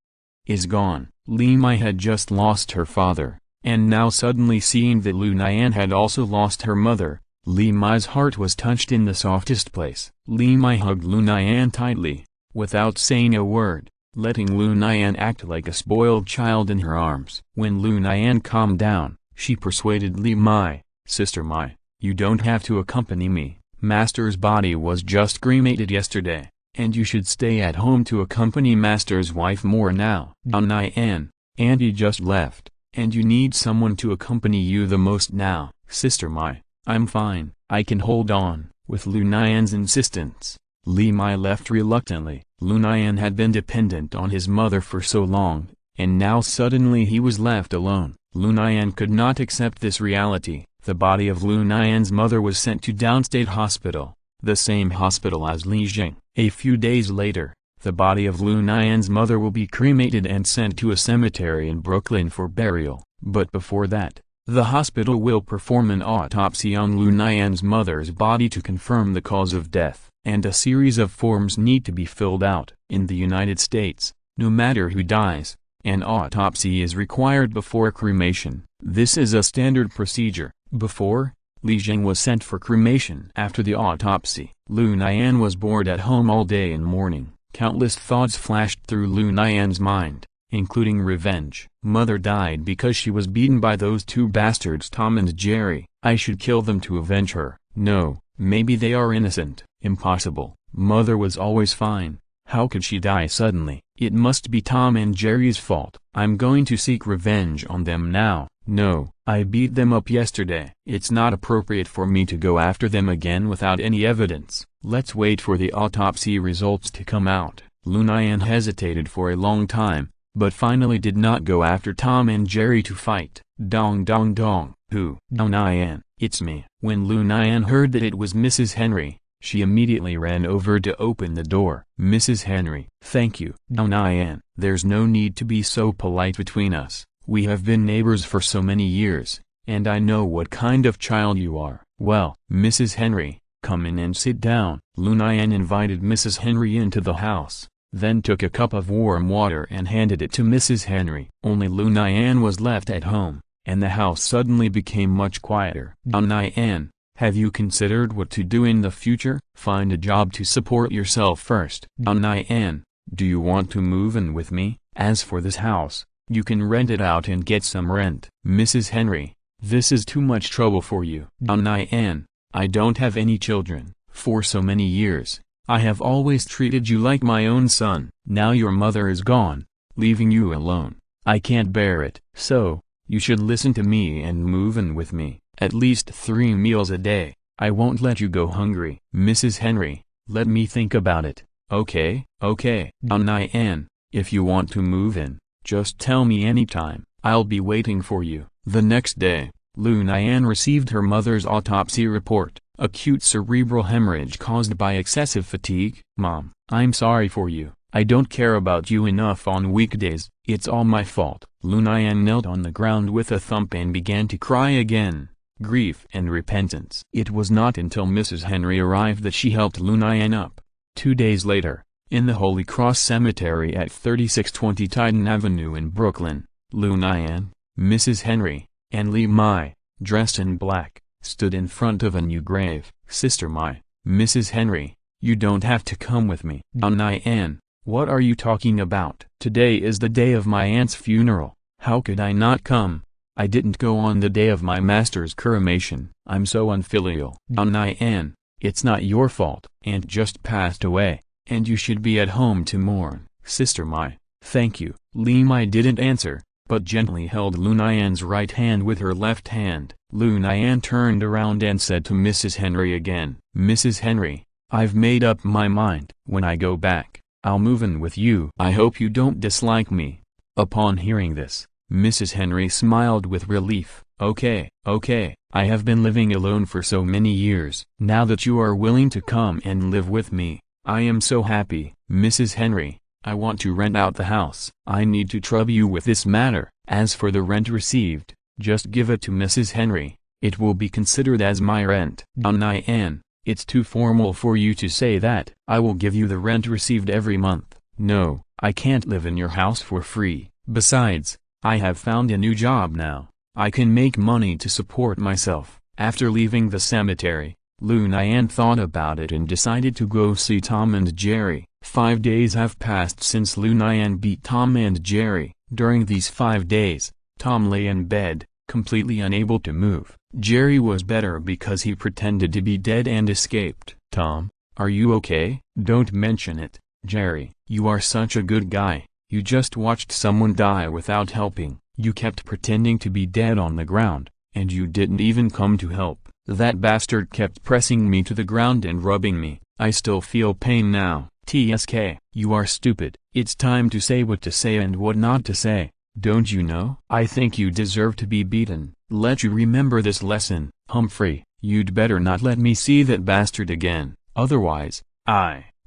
is gone." Li Mai had just lost her father, and now suddenly seeing that Lu Nian had also lost her mother, Li Mai's heart was touched in the softest place. Li Mai hugged Lu Nian tightly, without saying a word, letting Lu Nian act like a spoiled child in her arms. When Lu Nian calmed down, she persuaded Li Mai, "Sister Mai, you don't have to accompany me. Master's body was just cremated yesterday, and you should stay at home to accompany Master's wife more now. Lu Nian, Auntie just left, and you need someone to accompany you the most now." "Sister Mai, I'm fine, I can hold on." With Lu Nian's insistence, Li Mai left reluctantly. Lu Nian had been dependent on his mother for so long, and now suddenly he was left alone. Lu Nian could not accept this reality. The body of Lu Nian's mother was sent to Downstate Hospital, the same hospital as Li Jing. A few days later, the body of Lu Nian's mother will be cremated and sent to a cemetery in Brooklyn for burial. But before that, the hospital will perform an autopsy on Lu Nian's mother's body to confirm the cause of death, and a series of forms need to be filled out. In the United States, no matter who dies. An autopsy is required before cremation. This is a standard procedure. Before, Li Zheng was sent for cremation. After the autopsy, Lu Nian was bored at home all day and morning. Countless thoughts flashed through Lu Nian's mind, including revenge. Mother died because she was beaten by those two bastards Tom and Jerry. I should kill them to avenge her. No, maybe they are innocent. Impossible. Mother was always fine. How could she die suddenly? It must be Tom and Jerry's fault. I'm going to seek revenge on them now. No, I beat them up yesterday. It's not appropriate for me to go after them again without any evidence. Let's wait for the autopsy results to come out. Lu Nian hesitated for a long time, but finally did not go after Tom and Jerry to fight. Dong dong dong. Who? Lu Nian, it's me. When Lu Nian heard that it was Mrs. Henry, she immediately ran over to open the door. Mrs. Henry. Thank you. Lu Nian, there's no need to be so polite between us. We have been neighbors for so many years, and I know what kind of child you are. Well, Mrs. Henry, come in and sit down. Lu Nian invited Mrs. Henry into the house, then took a cup of warm water and handed it to Mrs. Henry. Only Lu Nian was left at home, and the house suddenly became much quieter. Lu Nian, have you considered what to do in the future? Find a job to support yourself first. Lu Nian, do you want to move in with me? As for this house, you can rent it out and get some rent. Mrs. Henry, this is too much trouble for you. Lu Nian, I don't have any children. For so many years, I have always treated you like my own son. Now your mother is gone, leaving you alone. I can't bear it. So, you should listen to me and move in with me. At least 3 meals a day. I won't let you go hungry. Mrs. Henry, let me think about it. Okay, okay. Lu Nian, if you want to move in, just tell me anytime. I'll be waiting for you. The next day, Lu Nian received her mother's autopsy report. Acute cerebral hemorrhage caused by excessive fatigue. Mom, I'm sorry for you. I don't care about you enough on weekdays. It's all my fault. Lu Nian knelt on the ground with a thump and began to cry again. Grief and repentance. It was not until Mrs. Henry arrived that she helped Lu Nian up. 2 days later, in the Holy Cross Cemetery at 3620 Titan Avenue in Brooklyn, Lu Nian, Mrs. Henry, and Li Mai, dressed in black, stood in front of a new grave. Sister Mai, Mrs. Henry, you don't have to come with me. Lu Nian, what are you talking about? Today is the day of my aunt's funeral. How could I not come? I didn't go on the day of my master's cremation. I'm so unfilial. Lu Nian, it's not your fault. Aunt just passed away, and you should be at home to mourn. Sister Mai, thank you. Li Mai didn't answer, but gently held Lu Nian's right hand with her left hand. Lu Nian turned around and said to Mrs. Henry again, Mrs. Henry, I've made up my mind. When I go back, I'll move in with you. I hope you don't dislike me. Upon hearing this, Mrs. Henry smiled with relief. Okay, okay, I have been living alone for so many years. Now that you are willing to come and live with me, I am so happy. Mrs. Henry, I want to rent out the house. I need to trouble you with this matter. As for the rent received, just give it to Mrs. Henry. It will be considered as my rent. Lu Nian, it's too formal for you to say that. I will give you the rent received every month. No, I can't live in your house for free. Besides, I have found a new job now. I can make money to support myself. After leaving the cemetery, Lu Nian thought about it and decided to go see Tom and Jerry. 5 days have passed since Lu Nian beat Tom and Jerry. During these 5 days, Tom lay in bed, completely unable to move. Jerry was better because he pretended to be dead and escaped. Tom, are you okay? Don't mention it, Jerry. You are such a good guy. You just watched someone die without helping. You kept pretending to be dead on the ground, and you didn't even come to help. That bastard kept pressing me to the ground and rubbing me. I still feel pain now. TSK. You are stupid. It's time to say what to say and what not to say. Don't you know? I think you deserve to be beaten. Let you remember this lesson. Humphrey, you'd better not let me see that bastard again. Otherwise,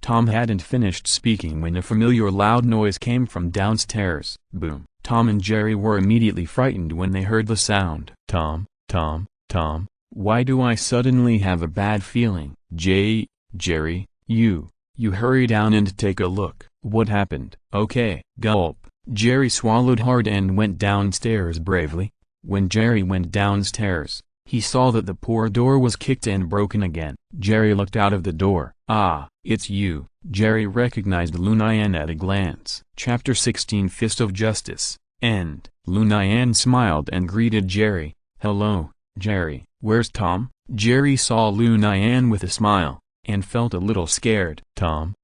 Tom hadn't finished speaking when a familiar loud noise came from downstairs. Boom. Tom and Jerry were immediately frightened when they heard the sound. Tom, why do I suddenly have a bad feeling? Jerry, you hurry down and take a look. What happened? Okay. Gulp. Jerry swallowed hard and went downstairs bravely. When Jerry went downstairs, he saw that the poor door was kicked and broken again. Jerry looked out of the door. Ah, it's you. Jerry recognized Lu Nian at a glance. Chapter 16 Fist of Justice. End. Lu Nian smiled and greeted Jerry. Hello, Jerry. Where's Tom? Jerry saw Lu Nian with a smile, and felt a little scared. Tom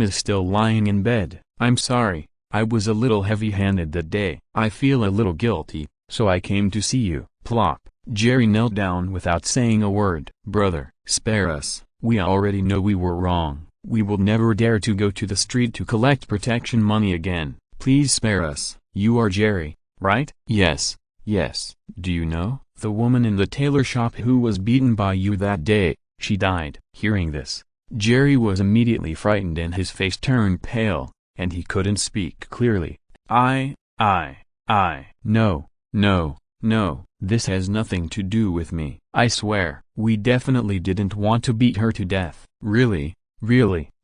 is still lying in bed. I'm sorry, I was a little heavy-handed that day. I feel a little guilty, so I came to see you. Plop. Jerry knelt down without saying a word. Brother, spare us. We already know we were wrong. We will never dare to go to the street to collect protection money again. Please spare us. You are Jerry, right? Yes. Do you know the woman in the tailor shop who was beaten by you that day? She died. Hearing this, Jerry was immediately frightened and his face turned pale, and he couldn't speak clearly. No, this has nothing to do with me. I swear, we definitely didn't want to beat her to death. Really,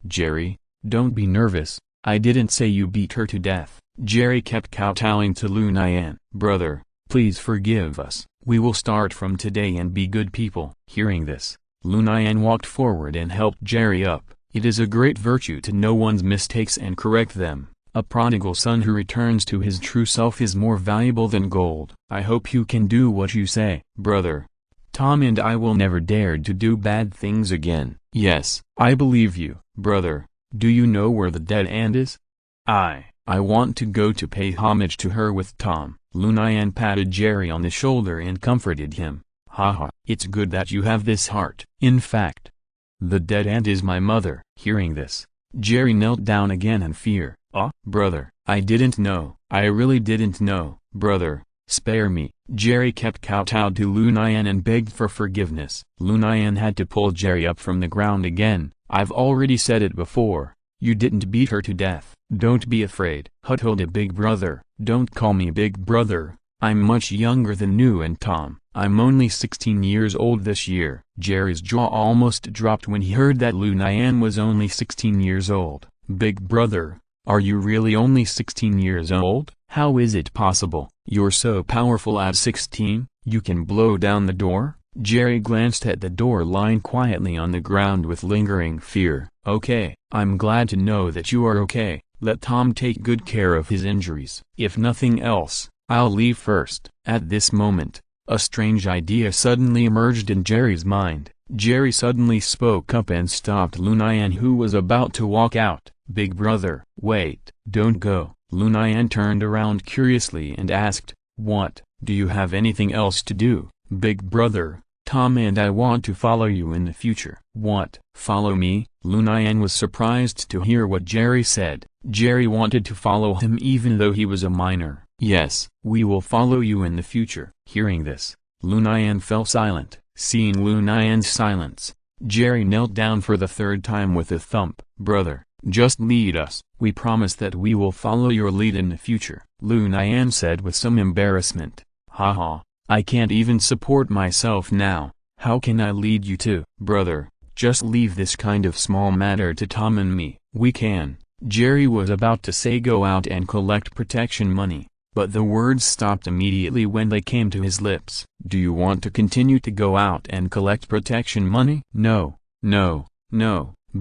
Jerry, don't be nervous. I didn't say you beat her to death. Jerry kept kowtowing to Lu Nian. Brother, please forgive us. We will start from today and be good people. Hearing this, Lu Nian walked forward and helped Jerry up. It is a great virtue to know one's mistakes and correct them. A prodigal son who returns to his true self is more valuable than gold. I hope you can do what you say. Brother, Tom and I will never dare to do bad things again. Yes, I believe you. Brother, do you know where the dead end is? I want to go to pay homage to her with Tom. Lu Nian patted Jerry on the shoulder and comforted him. Haha, it's good that you have this heart. In fact, the dead end is my mother. Hearing this, Jerry knelt down again in fear. Brother, I didn't know. I really didn't know. Brother, spare me. Jerry kept kowtowed to Lu Nian and begged for forgiveness. Lu Nian had to pull Jerry up from the ground again. I've already said it before. You didn't beat her to death. Don't be afraid. Huttled big brother. Don't call me big brother. I'm much younger than you and Tom. I'm only 16 years old this year. Jerry's jaw almost dropped when he heard that Lu Nian was only 16 years old. Big brother, are you really only 16 years old? How is it possible? You're so powerful at 16, you can blow down the door? Jerry glanced at the door lying quietly on the ground with lingering fear. Okay, I'm glad to know that you are okay. Let Tom take good care of his injuries. If nothing else, I'll leave first. At this moment, a strange idea suddenly emerged in Jerry's mind. Jerry suddenly spoke up and stopped Lu Nian, who was about to walk out. Big brother, wait, don't go. Lu Nian turned around curiously and asked, what, do you have anything else to do? Big brother, Tom and I want to follow you in the future. What, follow me? Lu Nian was surprised to hear what Jerry said. Jerry wanted to follow him even though he was a minor. Yes, we will follow you in the future. Hearing this, Lu Nian fell silent. Seeing Lu Nian's silence, Jerry knelt down for the third time with a thump. Brother, just lead us. We promise that we will follow your lead in the future. Lu Nian said with some embarrassment. Haha, I can't even support myself now. How can I lead you to? Brother, just leave this kind of small matter to Tom and me. We can. Jerry was about to say go out and collect protection money, but the words stopped immediately when they came to his lips. Do you want to continue to go out and collect protection money? No,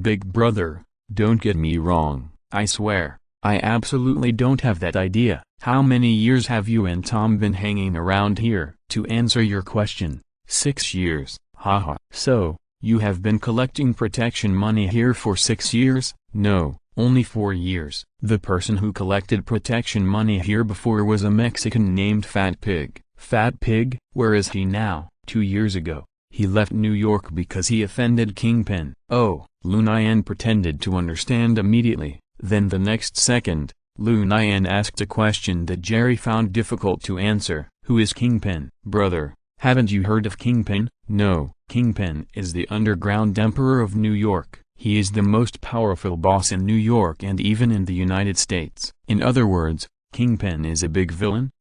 big brother, don't get me wrong. I swear, I absolutely don't have that idea. How many years have you and Tom been hanging around here? To answer your question, 6 years. Haha. So, you have been collecting protection money here for 6 years? No, only 4 years. The person who collected protection money here before was a Mexican named Fat Pig. Fat Pig? Where is he now? 2 years ago, he left New York because he offended Kingpin. Oh, Lu Nian pretended to understand immediately. Then the next second, Lu Nian asked a question that Jerry found difficult to answer. Who is Kingpin? Brother, haven't you heard of Kingpin? No, Kingpin is the underground emperor of New York. He is the most powerful boss in New York and even in the United States. In other words, Kingpin is a big villain.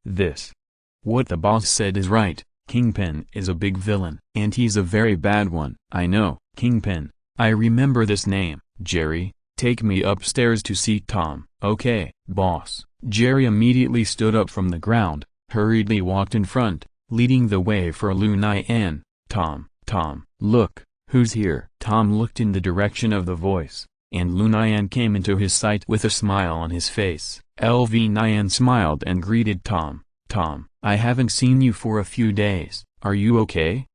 What the boss said is right. Kingpin is a big villain, and he's a very bad one. I know, Kingpin. I remember this name. Jerry, Take me upstairs to see Tom." "Okay, boss." Jerry immediately stood up from the ground, hurriedly walked in front, leading the way for Lu Nian. "Tom, look, who's here?" Tom looked in the direction of the voice, and Lu Nian came into his sight with a smile on his face. Lu Nian smiled and greeted Tom. "Tom, I haven't seen you for a few days. Are you okay?"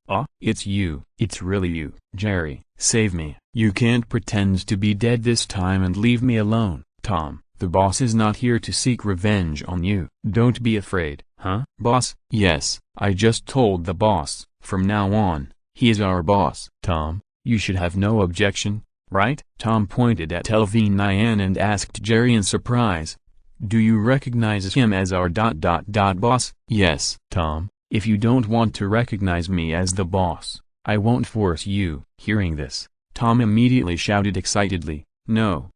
It's you. It's really you." "Jerry, save me. You can't pretend to be dead this time and leave me alone." "Tom, the boss is not here to seek revenge on you. Don't be afraid." "Huh? Boss?" "Yes, I just told the boss. From now on, he is our boss." "Tom, you should have no objection, right?" Tom pointed at Lu Nian and asked Jerry in surprise. "Do you recognize him as our boss?" "Yes." "Tom, if you don't want to recognize me as the boss, I won't force you." Hearing this, Tom immediately shouted excitedly, No,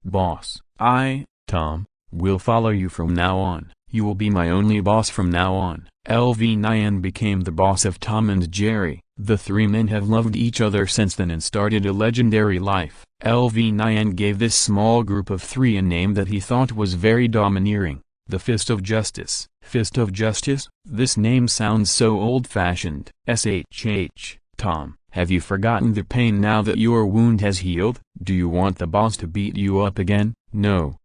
boss. Tom, will follow you from now on. You will be my only boss from now on." Lu Nian became the boss of Tom and Jerry. The three men have loved each other since then and started a legendary life. Lu Nian gave this small group of three a name that he thought was very domineering, the Fist of Justice. Fist of Justice? This name sounds so old-fashioned. Tom, have you forgotten the pain now that your wound has healed? Do you want the boss to beat you up again? No,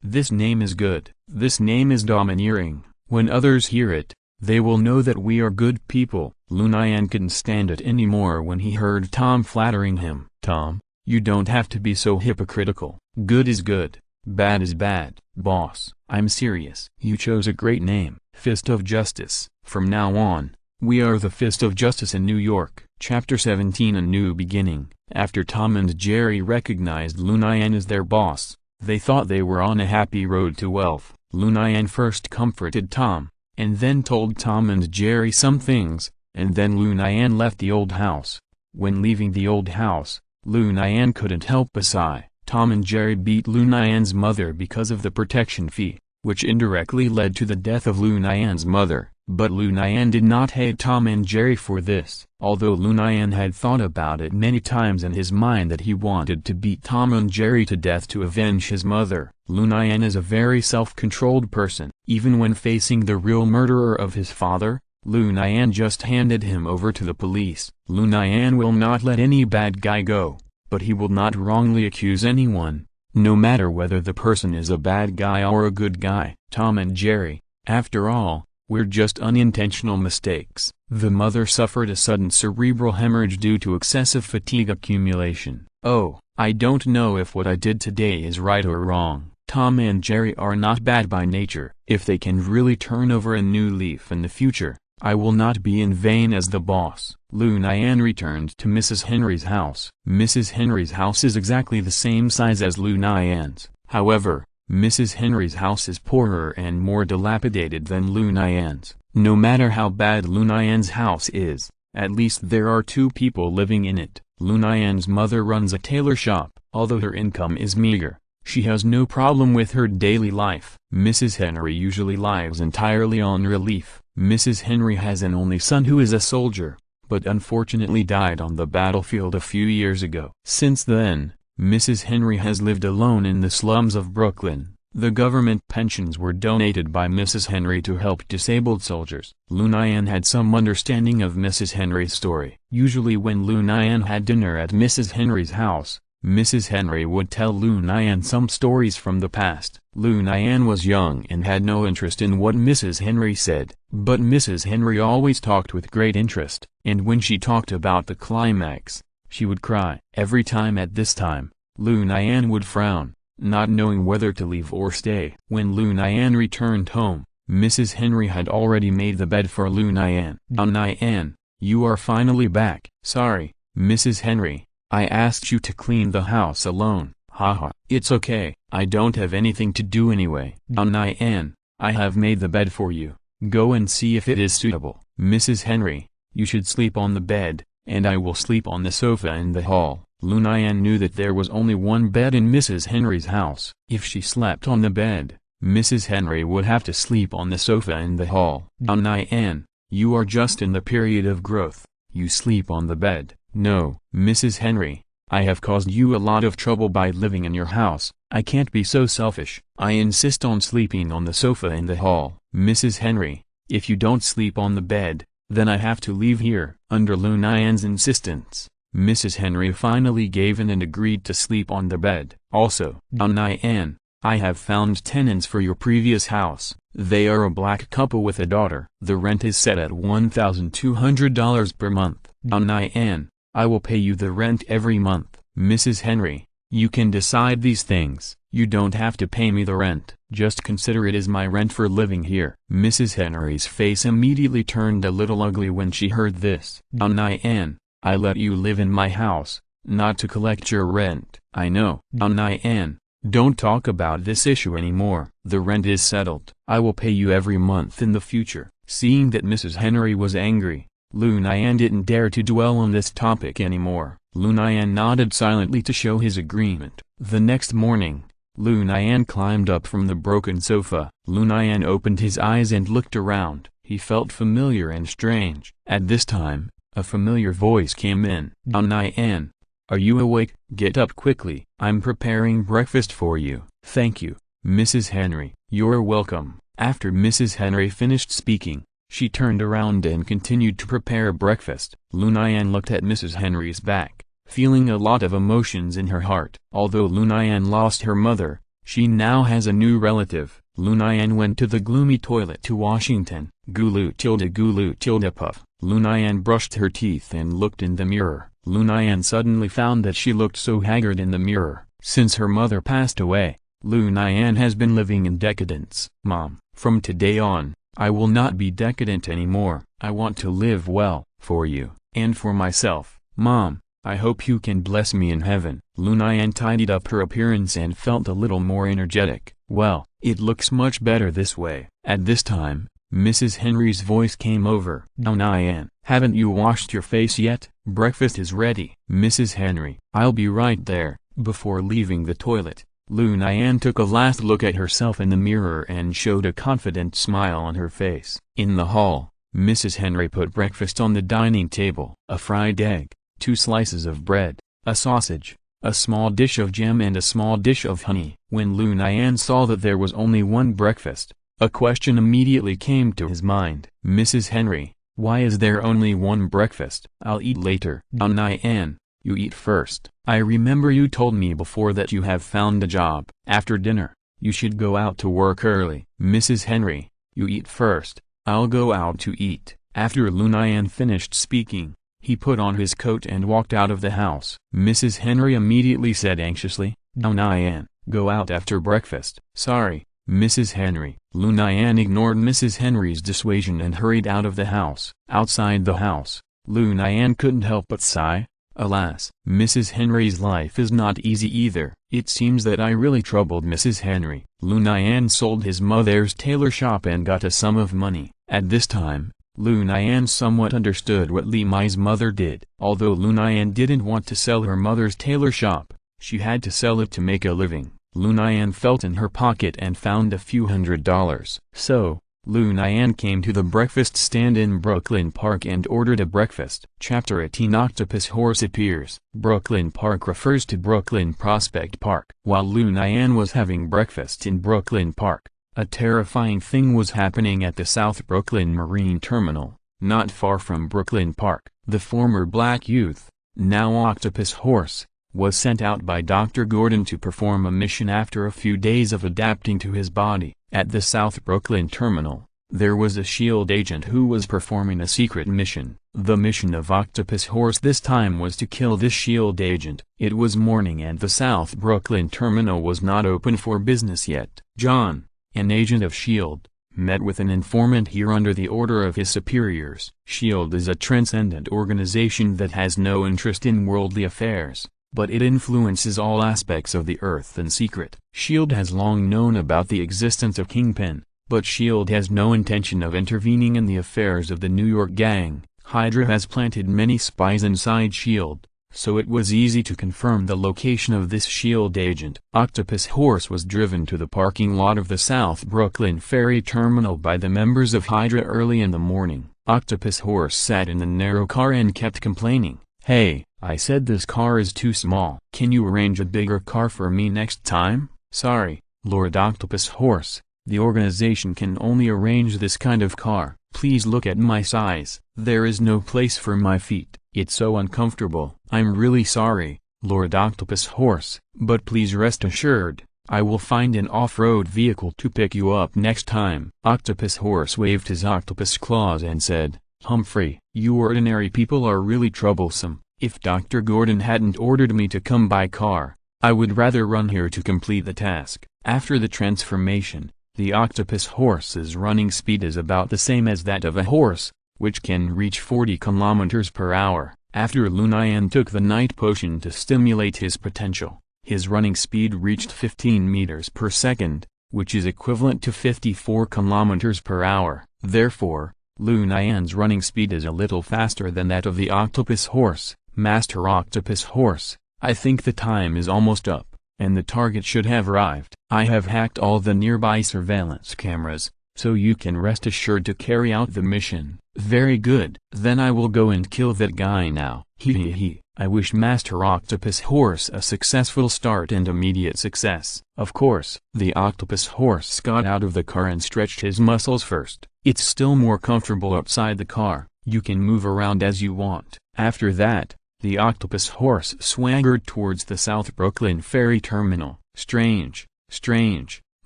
this name is good. This name is domineering. When others hear it, they will know that we are good people. Lu Nian couldn't stand it anymore when he heard Tom flattering him. "Tom, you don't have to be so hypocritical. Good is good, bad is bad." "Boss, I'm serious. You chose a great name, Fist of Justice. From now on, we are the Fist of Justice in New York." Chapter 17 A New Beginning. After Tom and Jerry recognized Lu Nian as their boss, they thought they were on a happy road to wealth. Lu Nian first comforted Tom, and then told Tom and Jerry some things, and then Lu Nian left the old house. When leaving the old house, Lu Nian couldn't help but sigh. Tom and Jerry beat Lu Nian's mother because of the protection fee, which indirectly led to the death of Lu Nian's mother. But Lu Nian did not hate Tom and Jerry for this. Although Lu Nian had thought about it many times in his mind that he wanted to beat Tom and Jerry to death to avenge his mother, Lu Nian is a very self-controlled person. Even when facing the real murderer of his father, Lu Nian just handed him over to the police. Lu Nian will not let any bad guy go, but he will not wrongly accuse anyone, no matter whether the person is a bad guy or a good guy. Tom and Jerry, after all, were just unintentional mistakes. The mother suffered a sudden cerebral hemorrhage due to excessive fatigue accumulation. "Oh, I don't know if what I did today is right or wrong." Tom and Jerry are not bad by nature. If they can really turn over a new leaf in the future, I will not be in vain as the boss. Lu Nian returned to Mrs. Henry's house. Mrs. Henry's house is exactly the same size as Lu Nian's. However, Mrs. Henry's house is poorer and more dilapidated than Lu Nian's. No matter how bad Lu Nian's house is, at least there are two people living in it. Lu Nian's mother runs a tailor shop. Although her income is meager, she has no problem with her daily life. Mrs. Henry usually lives entirely on relief. Mrs. Henry has an only son who is a soldier, but unfortunately died on the battlefield a few years ago. Since then, Mrs. Henry has lived alone in the slums of Brooklyn. The government pensions were donated by Mrs. Henry to help disabled soldiers. Lu Nian had some understanding of Mrs. Henry's story. Usually when Lu Nian had dinner at Mrs. Henry's house, Mrs. Henry would tell Lu Nian some stories from the past. Lu Nian was young and had no interest in what Mrs. Henry said, but Mrs. Henry always talked with great interest, and when she talked about the climax, she would cry. Every time at this time, Lu Nian would frown, not knowing whether to leave or stay. When Lu Nian returned home, Mrs. Henry had already made the bed for Lu Nian. "Nian, you are finally back." "Sorry, Mrs. Henry, I asked you to clean the house alone." "Haha, it's okay, I don't have anything to do anyway." "Nian, I have made the bed for you. Go and see if it is suitable." "Mrs. Henry, you should sleep on the bed, and I will sleep on the sofa in the hall." Lu Nian knew that there was only one bed in Mrs. Henry's house. If she slept on the bed, Mrs. Henry would have to sleep on the sofa in the hall. "Nian, you are just in the period of growth. You sleep on the bed." "No, Mrs. Henry, I have caused you a lot of trouble by living in your house. I can't be so selfish. I insist on sleeping on the sofa in the hall. Mrs. Henry, if you don't sleep on the bed, then I have to leave here." Under Lu Nian's insistence, Mrs. Henry finally gave in and agreed to sleep on the bed. "Also, Lu Nian, I have found tenants for your previous house. They are a black couple with a daughter. The rent is set at $1,200 per month. Lu Nian, I will pay you the rent every month." "Mrs. Henry, you can decide these things. You don't have to pay me the rent. Just consider it as my rent for living here." Mrs. Henry's face immediately turned a little ugly when she heard this. "Lu Nian, I let you live in my house, not to collect your rent." "I know." "Lu Nian, don't talk about this issue anymore. The rent is settled. I will pay you every month in the future." Seeing that Mrs. Henry was angry, Lu Nian didn't dare to dwell on this topic anymore. Lu Nian nodded silently to show his agreement. The next morning, Lu Nian climbed up from the broken sofa. Lu Nian opened his eyes and looked around. He felt familiar and strange. At this time, a familiar voice came in. "Lu Nian, are you awake? Get up quickly. I'm preparing breakfast for you." "Thank you, Mrs. Henry." "You're welcome." After Mrs. Henry finished speaking, she turned around and continued to prepare breakfast. Lu Nian looked at Mrs. Henry's back, feeling a lot of emotions in her heart. Although Lu Nian lost her mother, she now has a new relative. Lu Nian went to the gloomy toilet to Washington. Gulu tilde puff. Lu Nian brushed her teeth and looked in the mirror. Lu Nian suddenly found that she looked so haggard in the mirror. Since her mother passed away, Lu Nian has been living in decadence. "Mom, from today on, I will not be decadent anymore. I want to live well, for you, and for myself. Mom, I hope you can bless me in heaven." Lu Nian tidied up her appearance and felt a little more energetic. "Well, it looks much better this way." At this time, Mrs. Henry's voice came over. "Lu Nian, haven't you washed your face yet? Breakfast is ready." "Mrs. Henry, I'll be right there." Before leaving the toilet, Lu Nian took a last look at herself in the mirror and showed a confident smile on her face. In the hall, Mrs. Henry put breakfast on the dining table. A fried egg, 2 slices of bread, a sausage, a small dish of jam and a small dish of honey. When Lu Nian saw that there was only one breakfast, a question immediately came to his mind. "Mrs. Henry, why is there only one breakfast?" "I'll eat later." "Lu Nian, you eat first. I remember you told me before that you have found a job. After dinner, you should go out to work early." "Mrs. Henry, you eat first. I'll go out to eat." After Lu Nian finished speaking, he put on his coat and walked out of the house. Mrs. Henry immediately said anxiously, "Lu Nian, go out after breakfast." "Sorry, Mrs. Henry." Lu Nian ignored Mrs. Henry's dissuasion and hurried out of the house. Outside the house, Lu Nian couldn't help but sigh. Alas, Mrs. Henry's life is not easy either. "It seems that I really troubled Mrs. Henry." Lu Nian sold his mother's tailor shop and got a sum of money. At this time, Lu Nian somewhat understood what Li Mai's mother did. Although Lu Nian didn't want to sell her mother's tailor shop, she had to sell it to make a living. Lu Nian felt in her pocket and found a few $100s. So, Lu Nian came to the breakfast stand in Brooklyn Park and ordered a breakfast. Chapter 18 Octopus Horse appears. Brooklyn Park refers to Brooklyn Prospect Park. While Lu Nian was having breakfast in Brooklyn Park, a terrifying thing was happening at the South Brooklyn Marine Terminal, not far from Brooklyn Park. The former black youth, now Octopus Horse, was sent out by Dr. Gordon to perform a mission after a few days of adapting to his body. At the South Brooklyn Terminal, there was a SHIELD agent who was performing a secret mission. The mission of Octopus Horse this time was to kill this SHIELD agent. It was morning and the South Brooklyn Terminal was not open for business yet. John, an agent of SHIELD, met with an informant here under the order of his superiors. SHIELD is a transcendent organization that has no interest in worldly affairs, but it influences all aspects of the earth in secret. SHIELD has long known about the existence of Kingpin, but SHIELD has no intention of intervening in the affairs of the New York gang. Hydra has planted many spies inside SHIELD, so it was easy to confirm the location of this SHIELD agent. Octopus Horse was driven to the parking lot of the South Brooklyn Ferry Terminal by the members of Hydra early in the morning. Octopus Horse sat in the narrow car and kept complaining, "Hey, I said this car is too small. Can you arrange a bigger car for me next time? Sorry, Lord Octopus Horse, the organization can only arrange this kind of car. Please look at my size. There is no place for my feet. It's so uncomfortable. I'm really sorry, Lord Octopus Horse, but please rest assured, I will find an off-road vehicle to pick you up next time. Octopus Horse waved his octopus claws and said, Humphrey, you ordinary people are really troublesome. If Dr. Gordon hadn't ordered me to come by car, I would rather run here to complete the task. After the transformation, the octopus horse's running speed is about the same as that of a horse, which can reach 40 kilometers per hour. After Lu Nian took the night potion to stimulate his potential, his running speed reached 15 meters per second, which is equivalent to 54 kilometers per hour. Therefore, Lu Nian's running speed is a little faster than that of the octopus horse. Master Octopus Horse, I think the time is almost up, and the target should have arrived. I have hacked all the nearby surveillance cameras, so you can rest assured to carry out the mission. Very good. Then I will go and kill that guy now. Hee. I wish Master Octopus Horse a successful start and immediate success. Of course. The octopus horse got out of the car and stretched his muscles first. It's still more comfortable outside the car. You can move around as you want. After that, the octopus horse swaggered towards the South Brooklyn ferry terminal. Strange,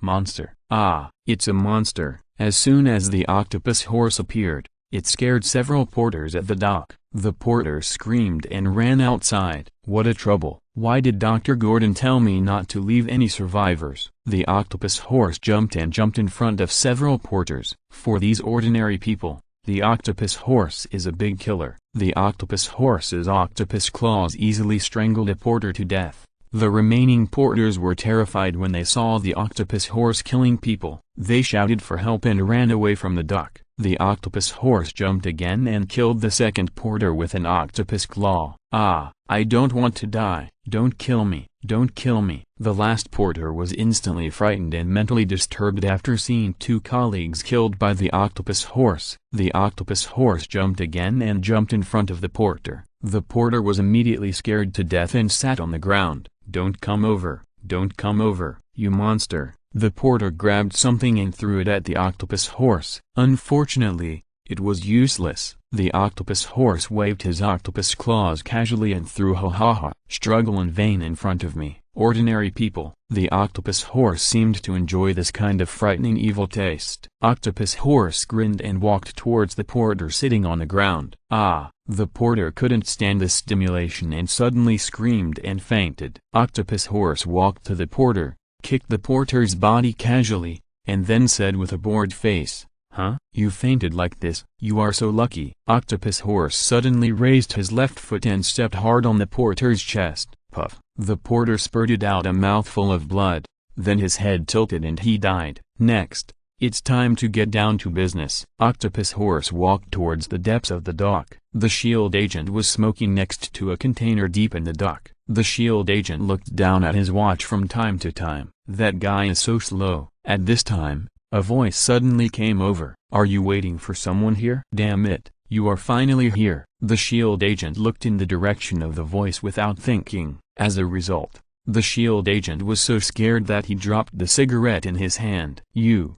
monster. Ah, it's a monster. As soon as the octopus horse appeared, it scared several porters at the dock. The porters screamed and ran outside. What a trouble. Why did Dr. Gordon tell me not to leave any survivors? The octopus horse jumped in front of several porters. For these ordinary people, the octopus horse is a big killer. The octopus horse's octopus claws easily strangled a porter to death. The remaining porters were terrified when they saw the octopus horse killing people. They shouted for help and ran away from the dock. The octopus horse jumped again and killed the second porter with an octopus claw. Ah, I don't want to die. Don't kill me. Don't kill me. The last porter was instantly frightened and mentally disturbed after seeing two colleagues killed by the octopus horse. The octopus horse jumped again and jumped in front of the porter. The porter was immediately scared to death and sat on the ground. Don't come over. Don't come over, you monster. The porter grabbed something and threw it at the octopus horse. Unfortunately, it was useless. The octopus horse waved his octopus claws casually and threw ha. Struggle in vain in front of me, ordinary people. The octopus horse seemed to enjoy this kind of frightening evil taste. Octopus horse grinned and walked towards the porter sitting on the ground. Ah, the porter couldn't stand the stimulation and suddenly screamed and fainted. Octopus horse walked to the porter, kicked the porter's body casually, and then said with a bored face, Huh? You fainted like this? You are so lucky. Octopus horse suddenly raised his left foot and stepped hard on the porter's chest. Puff. The porter spurted out a mouthful of blood, then his head tilted and he died. Next, it's time to get down to business. Octopus horse walked towards the depths of the dock. The shield agent was smoking next to a container deep in the dock. The shield agent looked down at his watch from time to time. That guy is so slow. At this time, a voice suddenly came over. Are you waiting for someone here? Damn it, you are finally here. The shield agent looked in the direction of the voice without thinking. As a result, the shield agent was so scared that he dropped the cigarette in his hand. You,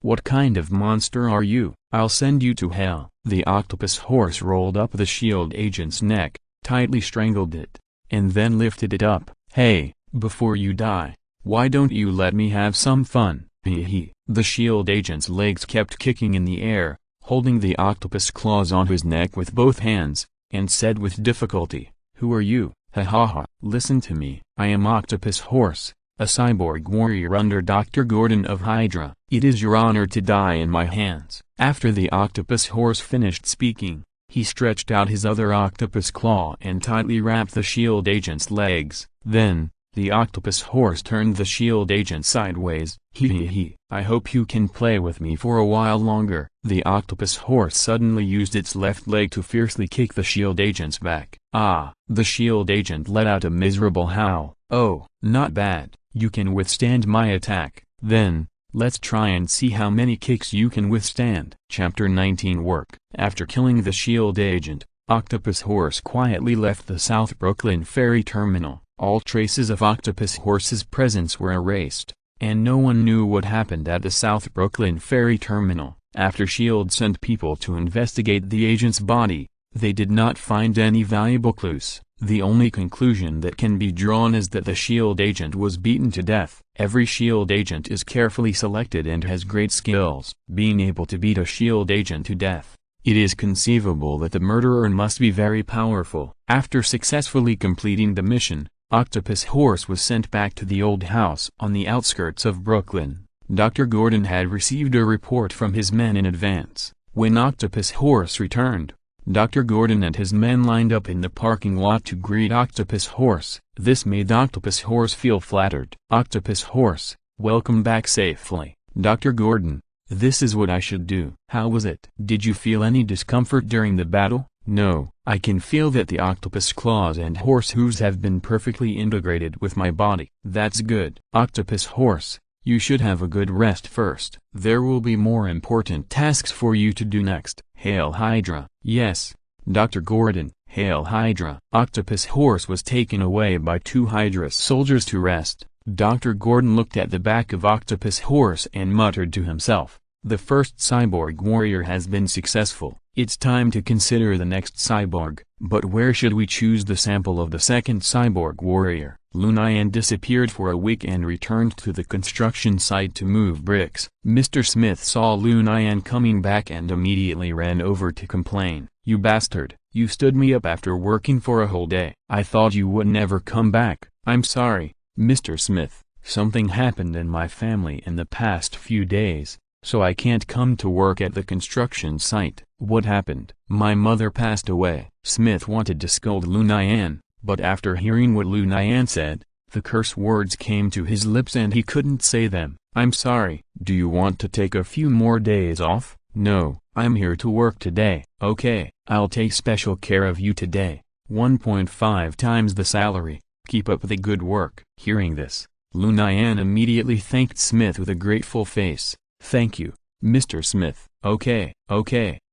what kind of monster are you? I'll send you to hell. The octopus horse rolled up the shield agent's neck, tightly strangled it, and then lifted it up. Hey, before you die, why don't you let me have some fun? Hee. The shield agent's legs kept kicking in the air, holding the octopus claws on his neck with both hands, and said with difficulty, Who are you? Ha. Listen to me. I am Octopus Horse, a cyborg warrior under Dr. Gordon of Hydra. It is your honor to die in my hands. After the octopus horse finished speaking, he stretched out his other octopus claw and tightly wrapped the shield agent's legs. Then, the octopus horse turned the shield agent sideways. Hee. I hope you can play with me for a while longer. The octopus horse suddenly used its left leg to fiercely kick the shield agent's back. Ah! The shield agent let out a miserable howl. Oh, not bad. You can withstand my attack. Then, let's try and see how many kicks you can withstand. Chapter 19 Work. After killing the shield agent, Octopus Horse quietly left the South Brooklyn ferry terminal. All traces of Octopus Horse's presence were erased, and no one knew what happened at the South Brooklyn ferry terminal. After S.H.I.E.L.D. sent people to investigate the agent's body, they did not find any valuable clues. The only conclusion that can be drawn is that the S.H.I.E.L.D. agent was beaten to death. Every S.H.I.E.L.D. agent is carefully selected and has great skills. Being able to beat a S.H.I.E.L.D. agent to death, it is conceivable that the murderer must be very powerful. After successfully completing the mission, Octopus Horse was sent back to the old house on the outskirts of Brooklyn. Dr. Gordon had received a report from his men in advance. When Octopus Horse returned, Dr. Gordon and his men lined up in the parking lot to greet Octopus Horse. This made Octopus Horse feel flattered. "Octopus Horse, welcome back safely, Dr. Gordon. This is what I should do." "How was it? Did you feel any discomfort during the battle?" "No, I can feel that the octopus claws and horse hooves have been perfectly integrated with my body." "That's good." "Octopus Horse, you should have a good rest first. There will be more important tasks for you to do next." "Hail Hydra." "Yes, Dr. Gordon." "Hail Hydra." Octopus Horse was taken away by 2 Hydra soldiers to rest. Dr. Gordon looked at the back of Octopus Horse and muttered to himself, "The first cyborg warrior has been successful. It's time to consider the next cyborg. But where should we choose the sample of the second cyborg warrior?" Lu Nian disappeared for a week and returned to the construction site to move bricks. Mr. Smith saw Lu Nian coming back and immediately ran over to complain. "You bastard, you stood me up after working for a whole day. I thought you would never come back." "I'm sorry, Mr. Smith, something happened in my family in the past few days, so I can't come to work at the construction site." "What happened?" "My mother passed away." Smith wanted to scold Lu Nian, but after hearing what Lu Nian said, the curse words came to his lips and he couldn't say them. "I'm sorry." "Do you want to take a few more days off?" "No, I'm here to work today." "Okay, I'll take special care of you today. 1.5 times the salary. Keep up the good work." Hearing this, Lu Nian immediately thanked Smith with a grateful face. "Thank you, Mr. Smith." Okay,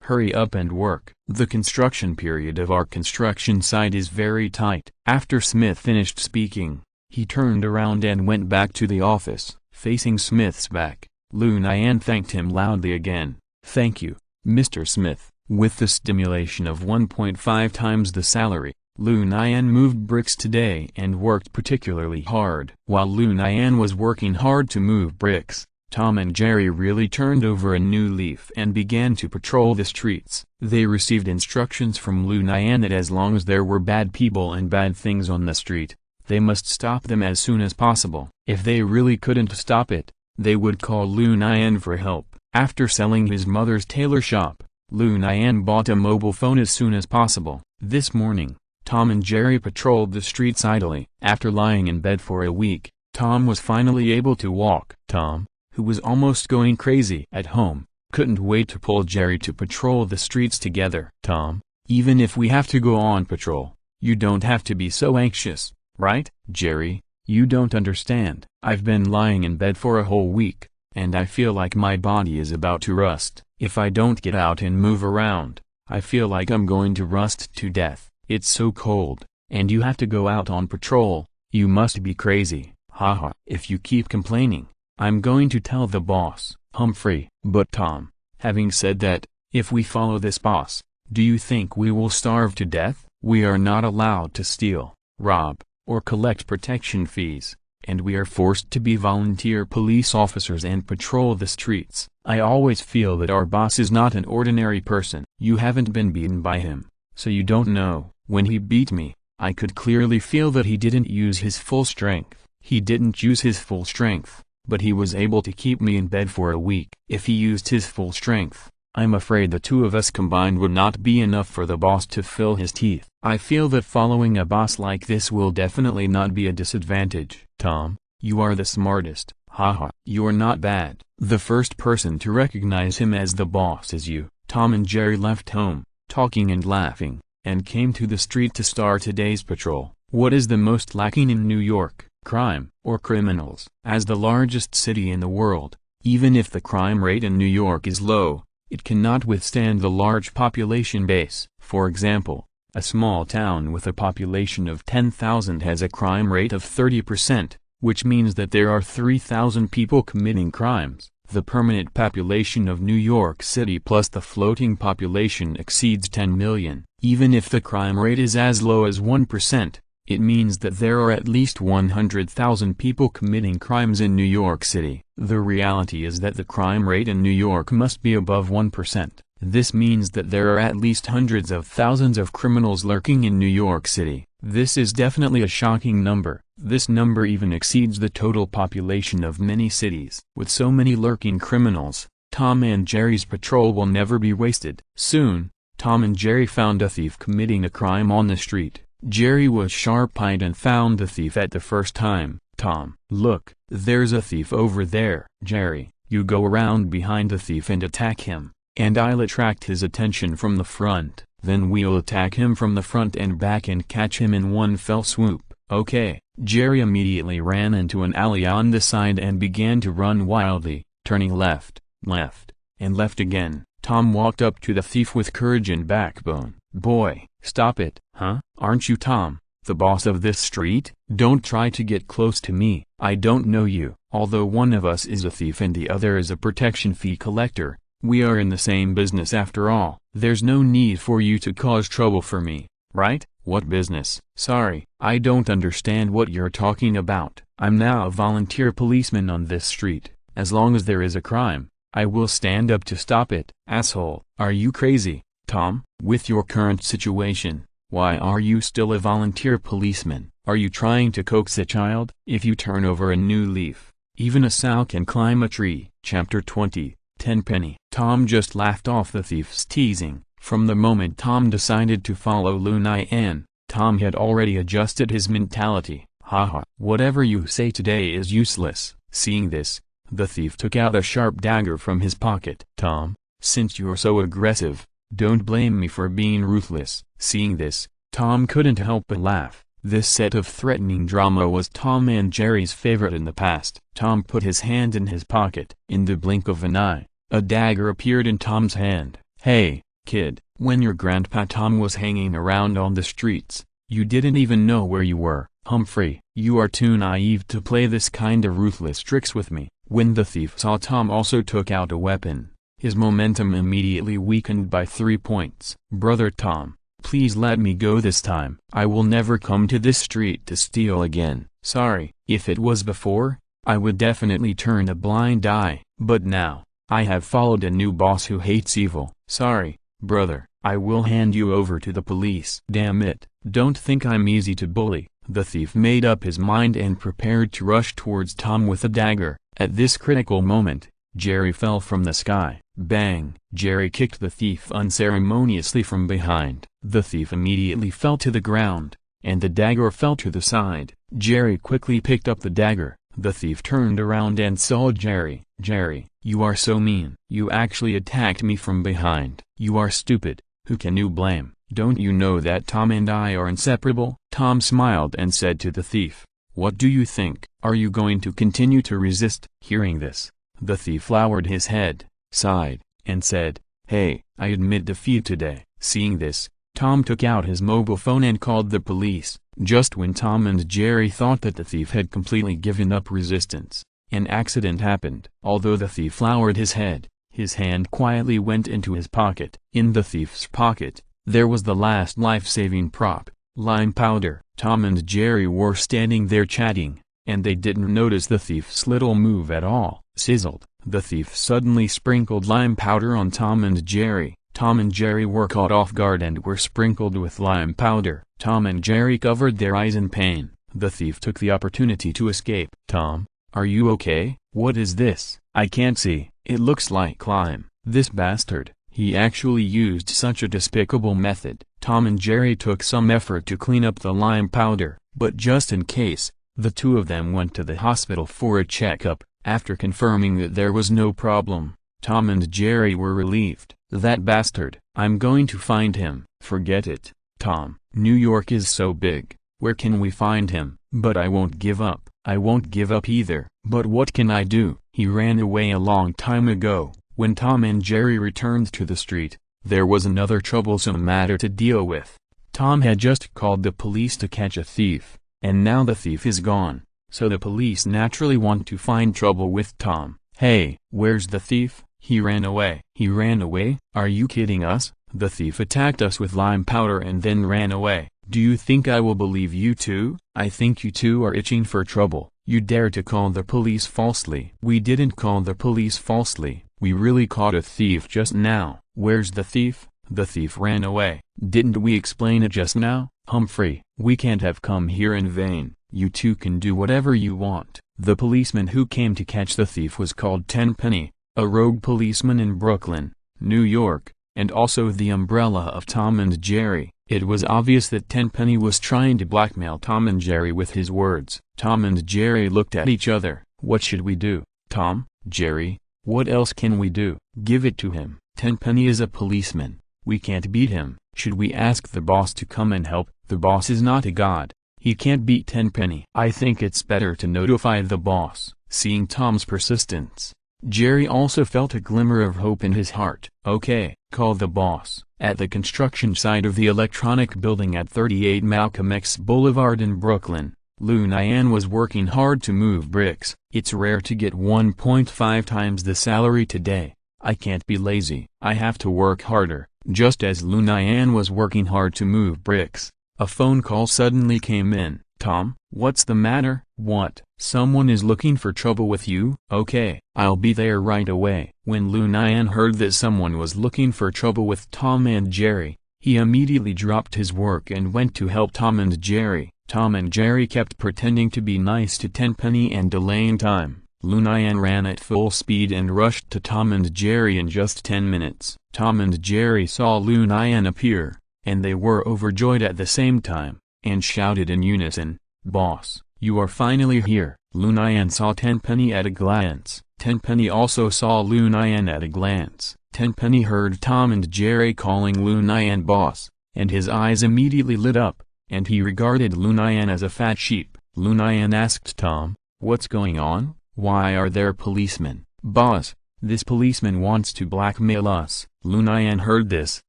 hurry up and work. The construction period of our construction site is very tight." After Smith finished speaking, he turned around and went back to the office. Facing Smith's back, Lu Nian thanked him loudly again. "Thank you, Mr. Smith." With the stimulation of 1.5 times the salary, Lu Nian moved bricks today and worked particularly hard. While Lu Nian was working hard to move bricks, Tom and Jerry really turned over a new leaf and began to patrol the streets. They received instructions from Lu Nian that as long as there were bad people and bad things on the street, they must stop them as soon as possible. If they really couldn't stop it, they would call Lu Nian for help. After selling his mother's tailor shop, Lu Nian bought a mobile phone as soon as possible. This morning, Tom and Jerry patrolled the streets idly. After lying in bed for a week, Tom was finally able to walk. Tom, who was almost going crazy at home, couldn't wait to pull Jerry to patrol the streets together. "Tom, even if we have to go on patrol, you don't have to be so anxious, right?" "Jerry, you don't understand. I've been lying in bed for a whole week, and I feel like my body is about to rust. If I don't get out and move around, I feel like I'm going to rust to death. It's so cold, and you have to go out on patrol. You must be crazy. Haha. If you keep complaining, I'm going to tell the boss." Humphrey. "But Tom, having said that, if we follow this boss, do you think we will starve to death? We are not allowed to steal, rob, or collect protection fees, and we are forced to be volunteer police officers and patrol the streets. I always feel that our boss is not an ordinary person." "You haven't been beaten by him, so you don't know. When he beat me, I could clearly feel that he didn't use his full strength." "He didn't use his full strength, but he was able to keep me in bed for a week." "If he used his full strength, I'm afraid the two of us combined would not be enough for the boss to fill his teeth." "I feel that following a boss like this will definitely not be a disadvantage." "Tom, you are the smartest. Haha. You're not bad. The first person to recognize him as the boss is you." Tom and Jerry left home, talking and laughing, and came to the street to start today's patrol. What is the most lacking in New York? Crime or criminals? As the largest city in the world, even if the crime rate in New York is low, It cannot withstand the large population base. For example, a small town with a population of 10,000 has a crime rate of 30%, which means that there are 3,000 people committing crimes. The permanent population of New York City plus the floating population exceeds 10 million. Even if the crime rate is as low as 1%, it means that there are at least 100,000 people committing crimes in New York City. The reality is that the crime rate in New York must be above 1%. This means that there are at least hundreds of thousands of criminals lurking in New York City. This is definitely a shocking number. This number even exceeds the total population of many cities. With so many lurking criminals, Tom and Jerry's patrol will never be wasted. Soon, Tom and Jerry found a thief committing a crime on the street. Jerry was sharp-eyed and found the thief at the first time. Tom, look, there's a thief over there. Jerry, you go around behind the thief and attack him, and I'll attract his attention from the front. Then we'll attack him from the front and back and catch him in one fell swoop. Okay. Jerry immediately ran into an alley on the side and began to run wildly, turning left, left, and left again. Tom walked up to the thief with courage and backbone. Boy, stop it, huh? Aren't you Tom, the boss of this street? Don't try to get close to me. I don't know you. Although one of us is a thief and the other is a protection fee collector, we are in the same business after all. There's no need for you to cause trouble for me, right? What business? Sorry, I don't understand what you're talking about. I'm now a volunteer policeman on this street. As long as there is a crime, I will stand up to stop it. Asshole, are you crazy, Tom? With your current situation, why are you still a volunteer policeman? Are you trying to coax a child? If you turn over a new leaf, even a sow can climb a tree. Chapter 20, Tenpenny. Tom just laughed off the thief's teasing. From the moment Tom decided to follow Lu Nian, Tom had already adjusted his mentality. Haha, whatever you say today is useless. Seeing this, the thief took out a sharp dagger from his pocket. Tom, since you're so aggressive, don't blame me for being ruthless. Seeing this, Tom couldn't help but laugh. This set of threatening drama was Tom and Jerry's favorite in the past. Tom put his hand in his pocket. In the blink of an eye, a dagger appeared in Tom's hand. Hey, kid, when your grandpa Tom was hanging around on the streets, you didn't even know where you were. Humphrey, you are too naive to play this kind of ruthless tricks with me. When the thief saw Tom also took out a weapon, his momentum immediately weakened by 3 points. Brother Tom, please let me go this time. I will never come to this street to steal again. Sorry. If it was before, I would definitely turn a blind eye, but now, I have followed a new boss who hates evil. Sorry, brother, I will hand you over to the police. Damn it, don't think I'm easy to bully. The thief made up his mind and prepared to rush towards Tom with a dagger. At this critical moment, Jerry fell from the sky. Bang! Jerry kicked the thief unceremoniously from behind. The thief immediately fell to the ground, and the dagger fell to the side. Jerry quickly picked up the dagger. The thief turned around and saw Jerry. Jerry, you are so mean. You actually attacked me from behind. You are stupid. Who can you blame? Don't you know that Tom and I are inseparable? Tom smiled and said to the thief, what do you think? Are you going to continue to resist? Hearing this, the thief lowered his head, sighed, and said, hey, I admit defeat today. Seeing this, Tom took out his mobile phone and called the police. Just when Tom and Jerry thought that the thief had completely given up resistance, an accident happened. Although the thief lowered his head, his hand quietly went into his pocket. In the thief's pocket, there was the last life-saving prop, lime powder. Tom and Jerry were standing there chatting, and they didn't notice the thief's little move at all. Sizzled, the thief suddenly sprinkled lime powder on Tom and Jerry. Tom and Jerry were caught off guard and were sprinkled with lime powder. Tom and Jerry covered their eyes in pain. The thief took the opportunity to escape. Tom, are you okay? What is this? I can't see. It looks like lime. This bastard, he actually used such a despicable method. Tom and Jerry took some effort to clean up the lime powder, but just in case, the two of them went to the hospital for a checkup. After confirming that there was no problem, Tom and Jerry were relieved. That bastard, I'm going to find him. Forget it, Tom. New York is so big. Where can we find him? But I won't give up. I won't give up either. But what can I do? He ran away a long time ago. When Tom and Jerry returned to the street, there was another troublesome matter to deal with. Tom had just called the police to catch a thief, and now the thief is gone, so the police naturally want to find trouble with Tom. Hey, where's the thief? He ran away. He ran away? Are you kidding us? The thief attacked us with lime powder and then ran away. Do you think I will believe you two? I think you two are itching for trouble. You dare to call the police falsely. We didn't call the police falsely. We really caught a thief just now. Where's the thief? The thief ran away. Didn't we explain it just now? Humphrey, we can't have come here in vain. You two can do whatever you want. The policeman who came to catch the thief was called Tenpenny, a rogue policeman in Brooklyn, New York, and also the umbrella of Tom and Jerry. It was obvious that Tenpenny was trying to blackmail Tom and Jerry with his words. Tom and Jerry looked at each other. What should we do? Tom, Jerry, what else can we do? Give it to him. Tenpenny is a policeman. We can't beat him. Should we ask the boss to come and help? The boss is not a god. He can't beat Tenpenny. I think it's better to notify the boss. Seeing Tom's persistence, Jerry also felt a glimmer of hope in his heart. Okay, call the boss. At the construction site of the electronic building at 38 Malcolm X Boulevard in Brooklyn, Lu Nian was working hard to move bricks. It's rare to get 1.5 times the salary today. I can't be lazy. I have to work harder. Just as Lu Nian was working hard to move bricks, a phone call suddenly came in. Tom, what's the matter? What? Someone is looking for trouble with you? Okay, I'll be there right away. When Lu Nian heard that someone was looking for trouble with Tom and Jerry, he immediately dropped his work and went to help Tom and Jerry. Tom and Jerry kept pretending to be nice to Tenpenny and delaying time. Lu Nian ran at full speed and rushed to Tom and Jerry in just 10 minutes. Tom and Jerry saw Lu Nian appear, and they were overjoyed at the same time, and shouted in unison, "Boss, you are finally here." Lu Nian saw Tenpenny at a glance. Tenpenny also saw Lu Nian at a glance. Tenpenny heard Tom and Jerry calling Lu Nian boss, and his eyes immediately lit up, and he regarded Lu Nian as a fat sheep. Lu Nian asked Tom, "What's going on? Why are there policemen?" "Boss, this policeman wants to blackmail us." Lu Nian heard this,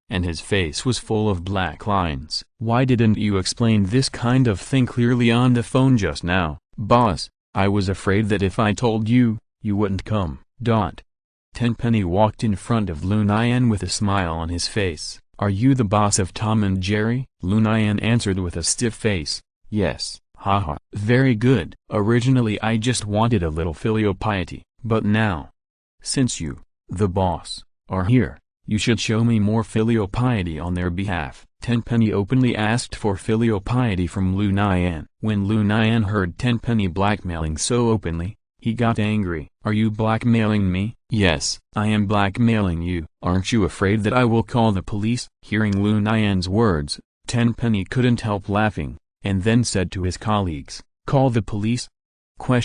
and his face was full of black lines. "Why didn't you explain this kind of thing clearly on the phone just now?" "Boss, I was afraid that if I told you, you wouldn't come." Tenpenny walked in front of Lu Nian with a smile on his face. "Are you the boss of Tom and Jerry?" Lu Nian answered with a stiff face. "Yes." "Haha. Very good. Originally I just wanted a little filial piety, but now, since you, the boss, are here, you should show me more filial piety on their behalf." Tenpenny openly asked for filial piety from Lu Nian. When Lu Nian heard Tenpenny blackmailing so openly, he got angry. "Are you blackmailing me?" "Yes, I am blackmailing you." "Aren't you afraid that I will call the police?" Hearing Lu Nian's words, Tenpenny couldn't help laughing, and then said to his colleagues, "Call the police? Ha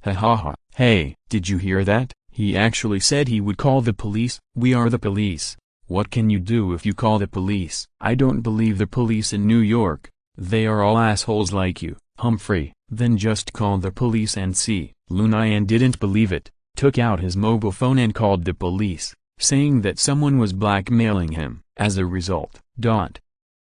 ha ha. Hey, did you hear that? He actually said he would call the police." "We are the police. What can you do if you call the police?" "I don't believe the police in New York. They are all assholes like you." "Humphrey, then just call the police and see." Lu Nian didn't believe it, took out his mobile phone and called the police, saying that someone was blackmailing him. As a result,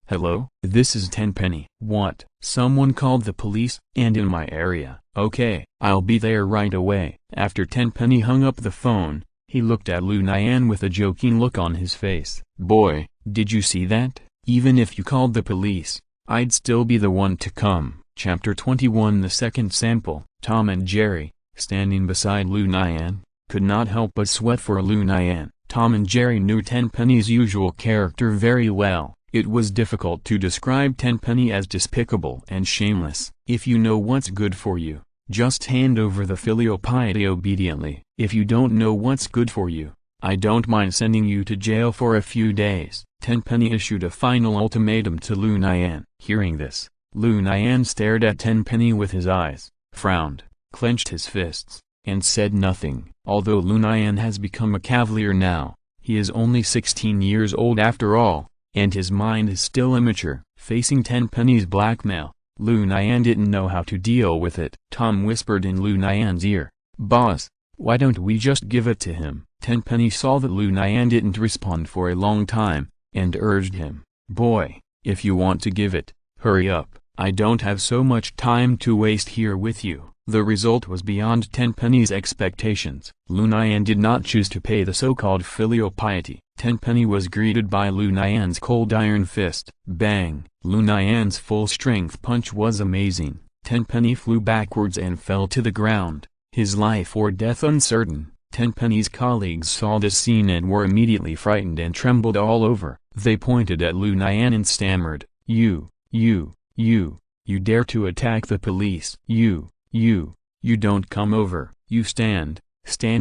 "Hello, this is Tenpenny." "What? Someone called the police, and in my area." "Okay, I'll be there right away." After Tenpenny hung up the phone, he looked at Lu Nian with a joking look on his face. "Boy, did you see that? Even if you called the police, I'd still be the one to come." Chapter 21. The second sample. Tom and Jerry, standing beside Lu Nian, could not help but sweat for Lu Nian. Tom and Jerry knew Tenpenny's usual character very well. It was difficult to describe Tenpenny as despicable and shameless. "If you know what's good for you, just hand over the filial piety obediently. If you don't know what's good for you, I don't mind sending you to jail for a few days." Tenpenny issued a final ultimatum to Lu Nian. Hearing this, Lu Nian stared at Tenpenny with his eyes, frowned, clenched his fists, and said nothing. Although Lu Nian has become a cavalier now, he is only 16 years old after all, and his mind is still immature. Facing Tenpenny's blackmail, Lu Nian didn't know how to deal with it. Tom whispered in Lu Nian's ear, "Boss, Why don't we just give it to him? Tenpenny saw that Lu Nian didn't respond for a long time, and urged him, "Boy, if you want to give it, hurry up. I don't have so much time to waste here with you." The result was beyond Tenpenny's expectations. Lu Nian did not choose to pay the so-called filial piety. Tenpenny was greeted by Lu Nian's cold iron fist. Bang! Lu Nian's full-strength punch was amazing. Tenpenny flew backwards and fell to the ground, his life or death uncertain. Tenpenny's colleagues saw this scene and were immediately frightened and trembled all over. They pointed at Lu Nian and stammered, You dare to attack the police. You don't come over. You stand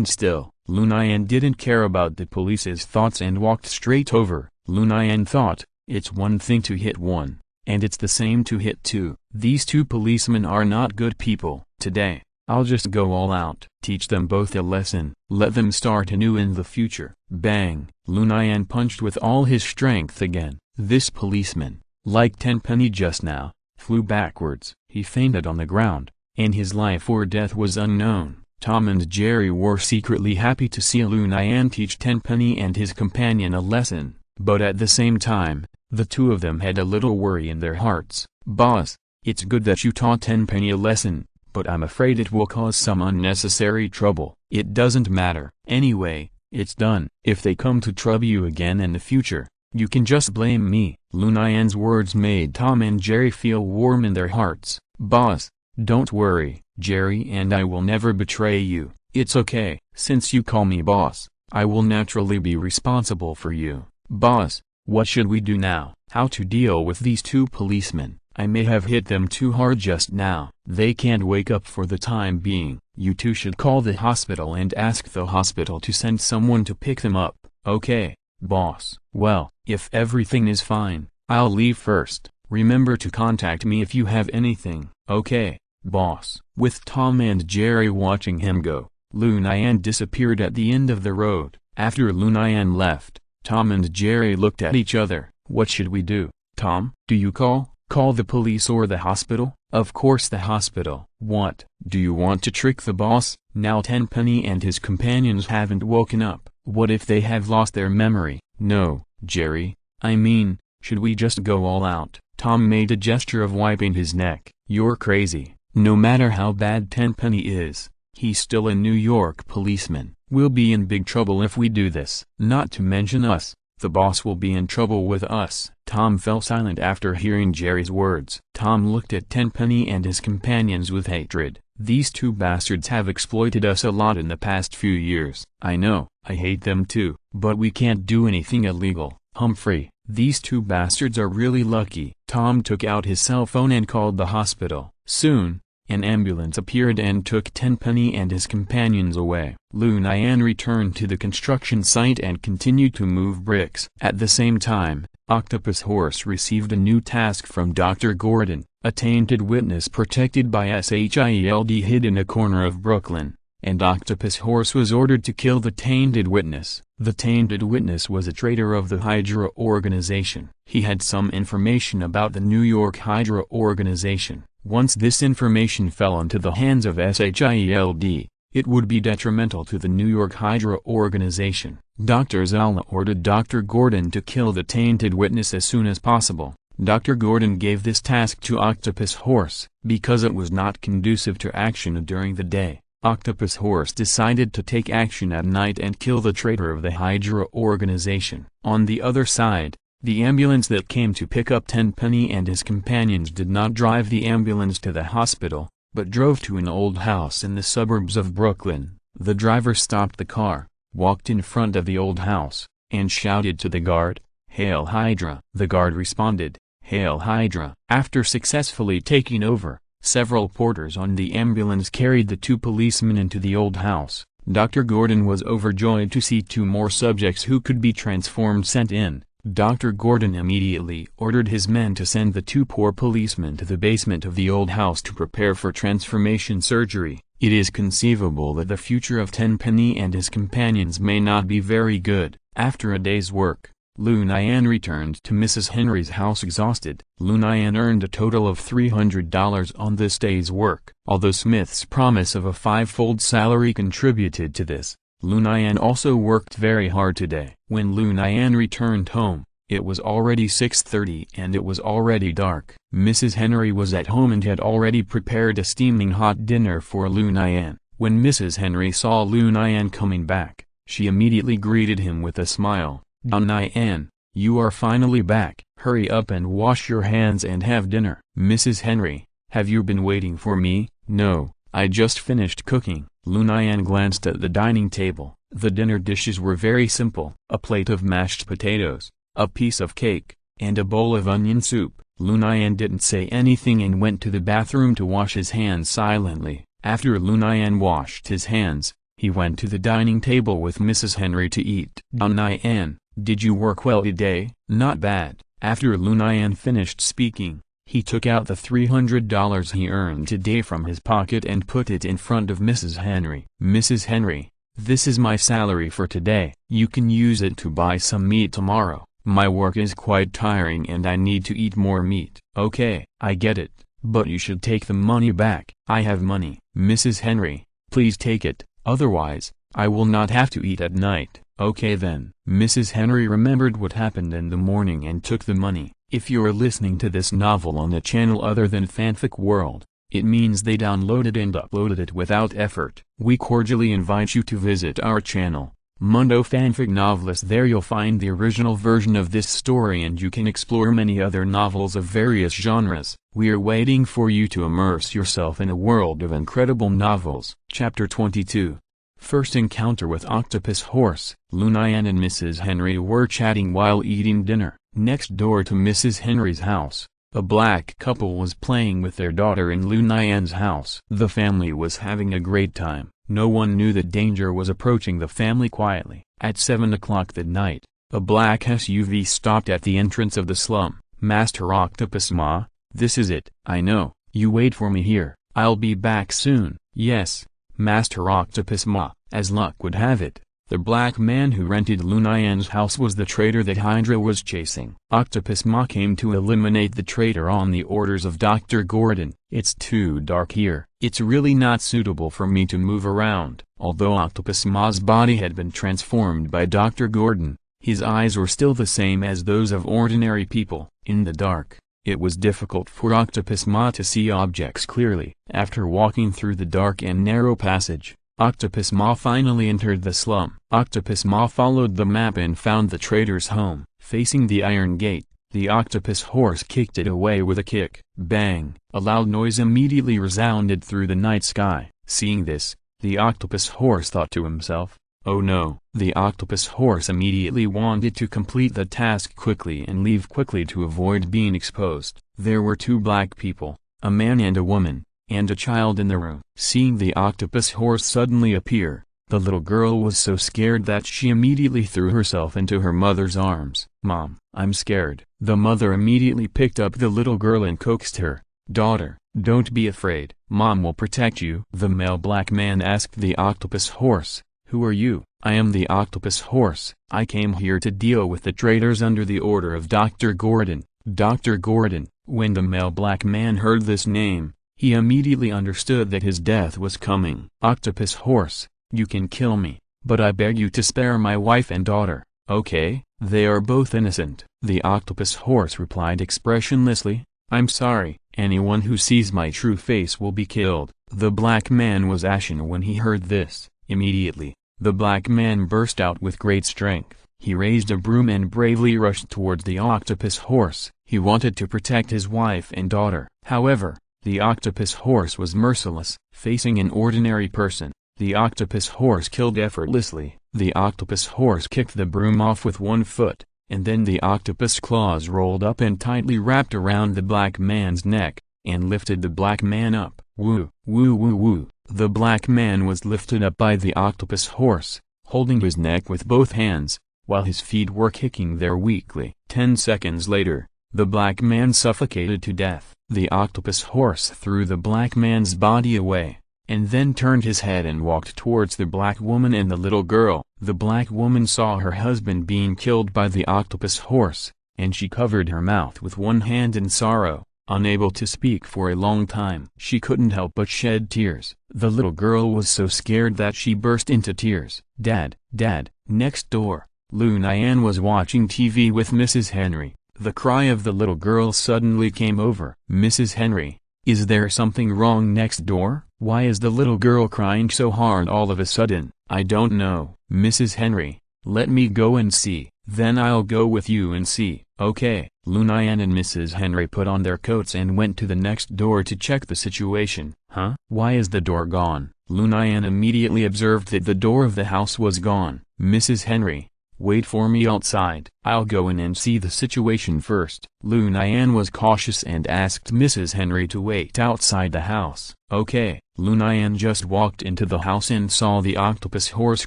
still. Lu Nian didn't care about the police's thoughts and walked straight over. Lu Nian thought, it's one thing to hit one, and it's the same to hit two. These two policemen are not good people. Today, I'll just go all out. Teach them both a lesson. Let them start anew in the future. Bang! Lu Nian punched with all his strength again. This policeman, like Tenpenny just now, flew backwards. He fainted on the ground, and his life or death was unknown. Tom and Jerry were secretly happy to see Lu Nian teach Tenpenny and his companion a lesson, but at the same time, the two of them had a little worry in their hearts. "Boss, it's good that you taught Tenpenny a lesson, but I'm afraid it will cause some unnecessary trouble." "It doesn't matter. Anyway, it's done. If they come to trouble you again in the future, you can just blame me." Lu Nian's words made Tom and Jerry feel warm in their hearts. "Boss, don't worry. Jerry and I will never betray you. It's okay. Since you call me boss, I will naturally be responsible for you." "Boss, what should we do now?" "How to deal with these two policemen? I may have hit them too hard just now. They can't wake up for the time being. You two should call the hospital and ask the hospital to send someone to pick them up." "Okay, boss." "Well, if everything is fine, I'll leave first. Remember to contact me if you have anything." "Okay, boss." With Tom and Jerry watching him go, Lu Nian disappeared at the end of the road. After Lu Nian left, Tom and Jerry looked at each other. "What should we do, Tom? Do you call the police or the hospital?" "Of course the hospital." "What? Do you want to trick the boss?" Now Tenpenny and his companions haven't woken up. What if they have lost their memory? "No, Jerry, I mean, should we just go all out?" Tom made a gesture of wiping his neck. "You're crazy. No matter how bad Tenpenny is, he's still a New York policeman. We'll be in big trouble if we do this. Not to mention us, the boss will be in trouble with us." Tom fell silent after hearing Jerry's words. Tom looked at Tenpenny and his companions with hatred. "These two bastards have exploited us a lot in the past few years." "I know, I hate them too, but we can't do anything illegal." "Humphrey, these two bastards are really lucky." Tom took out his cell phone and called the hospital. Soon, an ambulance appeared and took Tenpenny and his companions away. Lu Nian returned to the construction site and continued to move bricks. At the same time, Octopus Horse received a new task from Dr. Gordon, a tainted witness protected by SHIELD hid in a corner of Brooklyn, and Octopus Horse was ordered to kill the tainted witness. The tainted witness was a traitor of the Hydra organization. He had some information about the New York Hydra organization. Once this information fell into the hands of SHIELD, it would be detrimental to the New York Hydra organization. Dr. Zala ordered Dr. Gordon to kill the tainted witness as soon as possible. Dr. Gordon gave this task to Octopus Horse. Because it was not conducive to action during the day, Octopus Horse decided to take action at night and kill the traitor of the Hydra organization. On the other side, the ambulance that came to pick up Tenpenny and his companions did not drive the ambulance to the hospital, but drove to an old house in the suburbs of Brooklyn. The driver stopped the car, walked in front of the old house, and shouted to the guard, "Hail Hydra!" The guard responded, "Hail Hydra!" After successfully taking over, several porters on the ambulance carried the two policemen into the old house. Dr. Gordon was overjoyed to see two more subjects who could be transformed sent in. Dr. Gordon immediately ordered his men to send the two poor policemen to the basement of the old house to prepare for transformation surgery. It is conceivable that the future of Tenpenny and his companions may not be very good. After a day's work, Lu Nian returned to Mrs. Henry's house exhausted. Lu Nian earned a total of $300 on this day's work. Although Smith's promise of a five-fold salary contributed to this, Lu Nian also worked very hard today. When Lu Nian returned home, it was already 6:30 and it was already dark. Mrs. Henry was at home and had already prepared a steaming hot dinner for Lu Nian. When Mrs. Henry saw Lu Nian coming back, she immediately greeted him with a smile. "Nian, you are finally back. Hurry up and wash your hands and have dinner." "Mrs. Henry, have you been waiting for me?" "No, I just finished cooking." Lu Nian glanced at the dining table. The dinner dishes were very simple. A plate of mashed potatoes, a piece of cake, and a bowl of onion soup. Lu Nian didn't say anything and went to the bathroom to wash his hands silently. After Lu Nian washed his hands, he went to the dining table with Mrs. Henry to eat. "Nian, did you work well today?" "Not bad." After Lu Nian finished speaking, he took out the $300 he earned today from his pocket and put it in front of Mrs. Henry. "Mrs. Henry, this is my salary for today. You can use it to buy some meat tomorrow. My work is quite tiring and I need to eat more meat." "Okay, I get it, but you should take the money back." "I have money." "Mrs. Henry, please take it, otherwise, I will not have to eat at night." "Okay then." Mrs. Henry remembered what happened in the morning and took the money. If you're listening to this novel on a channel other than Fanfic World, it means they downloaded and uploaded it without effort. We cordially invite you to visit our channel, Mundo Fanfic Novelist. There you'll find the original version of this story and you can explore many other novels of various genres. We are waiting for you to immerse yourself in a world of incredible novels. Chapter 22. First encounter with Octopus Horse. Lu Nian and Mrs. Henry were chatting while eating dinner. Next door to Mrs. Henry's house, a black couple was playing with their daughter in Lu Nian's house. The family was having a great time. No one knew that danger was approaching the family quietly. At 7 o'clock that night, a black SUV stopped at the entrance of the slum. "Master Octopus Ma, this is it." "I know, you wait for me here, I'll be back soon." "Yes, Master Octopus Ma." As luck would have it, the black man who rented Lu Nian's house was the traitor that Hydra was chasing. Octopus Ma came to eliminate the traitor on the orders of Dr. Gordon. "It's too dark here. It's really not suitable for me to move around." Although Octopus Ma's body had been transformed by Dr. Gordon, his eyes were still the same as those of ordinary people. In the dark, it was difficult for Octopus Ma to see objects clearly. After walking through the dark and narrow passage, Octopus Ma finally entered the slum. Octopus Ma followed the map and found the traitor's home. Facing the iron gate, the octopus horse kicked it away with a kick. Bang! A loud noise immediately resounded through the night sky. Seeing this, the octopus horse thought to himself, "Oh no." The octopus horse immediately wanted to complete the task quickly and leave quickly to avoid being exposed. There were two black people, a man and a woman, and a child in the room. Seeing the octopus horse suddenly appear, the little girl was so scared that she immediately threw herself into her mother's arms. "Mom, I'm scared." The mother immediately picked up the little girl and coaxed her. "Daughter, don't be afraid. Mom will protect you." The male black man asked the octopus horse, "Who are you?" "I am the octopus horse. I came here to deal with the traitors under the order of Dr. Gordon." Dr. Gordon. When the male black man heard this name, he immediately understood that his death was coming. "Octopus horse, you can kill me, but I beg you to spare my wife and daughter." "Okay, they are both innocent." The octopus horse replied expressionlessly, "I'm sorry, anyone who sees my true face will be killed." The black man was ashen when he heard this. Immediately, the black man burst out with great strength. He raised a broom and bravely rushed towards the octopus horse. He wanted to protect his wife and daughter. However, the octopus horse was merciless. Facing an ordinary person, the octopus horse killed effortlessly. The octopus horse kicked the broom off with one foot, and then the octopus claws rolled up and tightly wrapped around the black man's neck, and lifted the black man up. Woo, woo, woo, woo. The black man was lifted up by the octopus horse, holding his neck with both hands, while his feet were kicking there weakly. 10 seconds later, the black man suffocated to death. The octopus horse threw the black man's body away, and then turned his head and walked towards the black woman and the little girl. The black woman saw her husband being killed by the octopus horse, and she covered her mouth with one hand in sorrow, unable to speak for a long time. She couldn't help but shed tears. The little girl was so scared that she burst into tears. "Dad, Dad!" Next door, Lu Nian was watching TV with Mrs. Henry. The cry of the little girl suddenly came over. "Mrs. Henry, is there something wrong next door? Why is the little girl crying so hard all of a sudden?" "I don't know, Mrs. Henry. Let me go and see, then I'll go with you and see." "Okay." Lu Nian and Mrs. Henry put on their coats and went to the next door to check the situation. "Huh? Why is the door gone?" Lu Nian immediately observed that the door of the house was gone. "Mrs. Henry, wait for me outside. I'll go in and see the situation first." Lu Nian was cautious and asked Mrs. Henry to wait outside the house. "Okay." Lu Nian just walked into the house and saw the octopus horse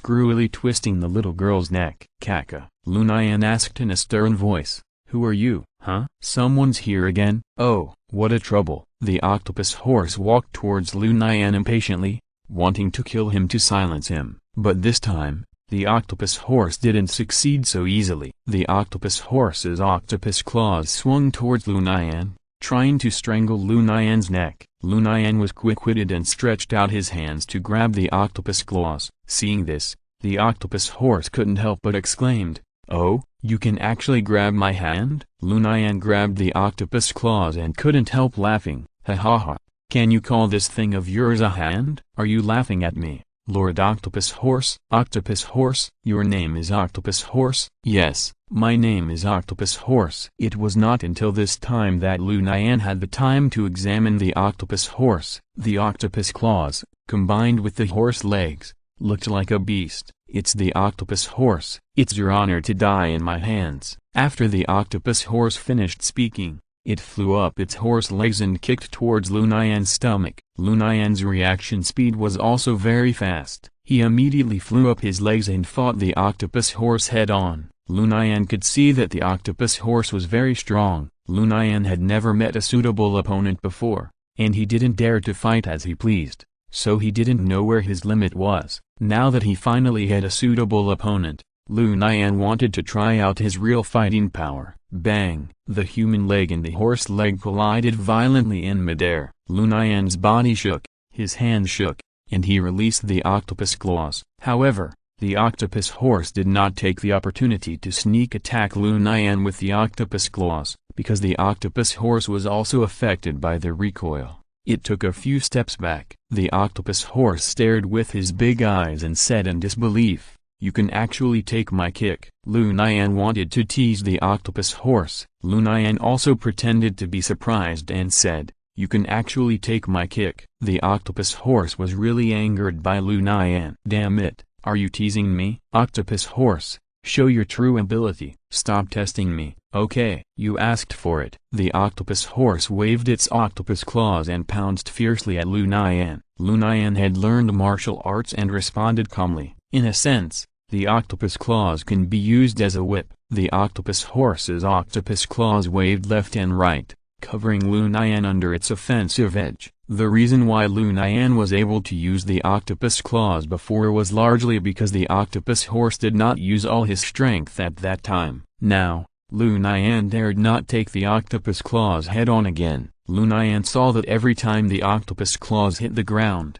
cruelly twisting the little girl's neck. "Kaka," Lu Nian asked in a stern voice, "who are you, huh? Someone's here again? Oh, what a trouble." The octopus horse walked towards Lu Nian impatiently, wanting to kill him to silence him, but this time, the octopus horse didn't succeed so easily. The octopus horse's octopus claws swung towards Lu Nian, trying to strangle Lu Nian's neck. Lu Nian was quick-witted and stretched out his hands to grab the octopus claws. Seeing this, the octopus horse couldn't help but exclaimed, "Oh, you can actually grab my hand?" Lu Nian grabbed the octopus claws and couldn't help laughing. "Ha ha ha, can you call this thing of yours a hand? Are you laughing at me, Lord Octopus Horse?" "Octopus Horse? Your name is Octopus Horse?" "Yes, my name is Octopus Horse." It was not until this time that Lu Nian had the time to examine the octopus horse. The octopus claws, combined with the horse legs, looked like a beast. "It's the octopus horse. It's your honor to die in my hands." After the octopus horse finished speaking, it flew up its horse legs and kicked towards Lu Nian's stomach. Lu Nian's reaction speed was also very fast. He immediately flew up his legs and fought the octopus horse head-on. Lu Nian could see that the octopus horse was very strong. Lu Nian had never met a suitable opponent before, and he didn't dare to fight as he pleased, so he didn't know where his limit was. Now that he finally had a suitable opponent, Lu Nian wanted to try out his real fighting power. Bang! The human leg and the horse leg collided violently in midair. Lu Nian's body shook, his hand shook, and he released the octopus claws. However, the octopus horse did not take the opportunity to sneak attack Lu Nian with the octopus claws, because the octopus horse was also affected by the recoil. It took a few steps back. The octopus horse stared with his big eyes and said in disbelief, "You can actually take my kick." Lu Nian wanted to tease the octopus horse. Lu Nian also pretended to be surprised and said, "You can actually take my kick." The octopus horse was really angered by Lu Nian. "Damn it, are you teasing me? Octopus horse, show your true ability. Stop testing me." "Okay, you asked for it." The octopus horse waved its octopus claws and pounced fiercely at Lu Nian. Lu Nian had learned martial arts and responded calmly. In a sense, the octopus claws can be used as a whip. The octopus horse's octopus claws waved left and right, covering Lu Nian under its offensive edge. The reason why Lu Nian was able to use the octopus claws before was largely because the octopus horse did not use all his strength at that time. Now, Lu Nian dared not take the octopus claws head-on again. Lu Nian saw that every time the octopus claws hit the ground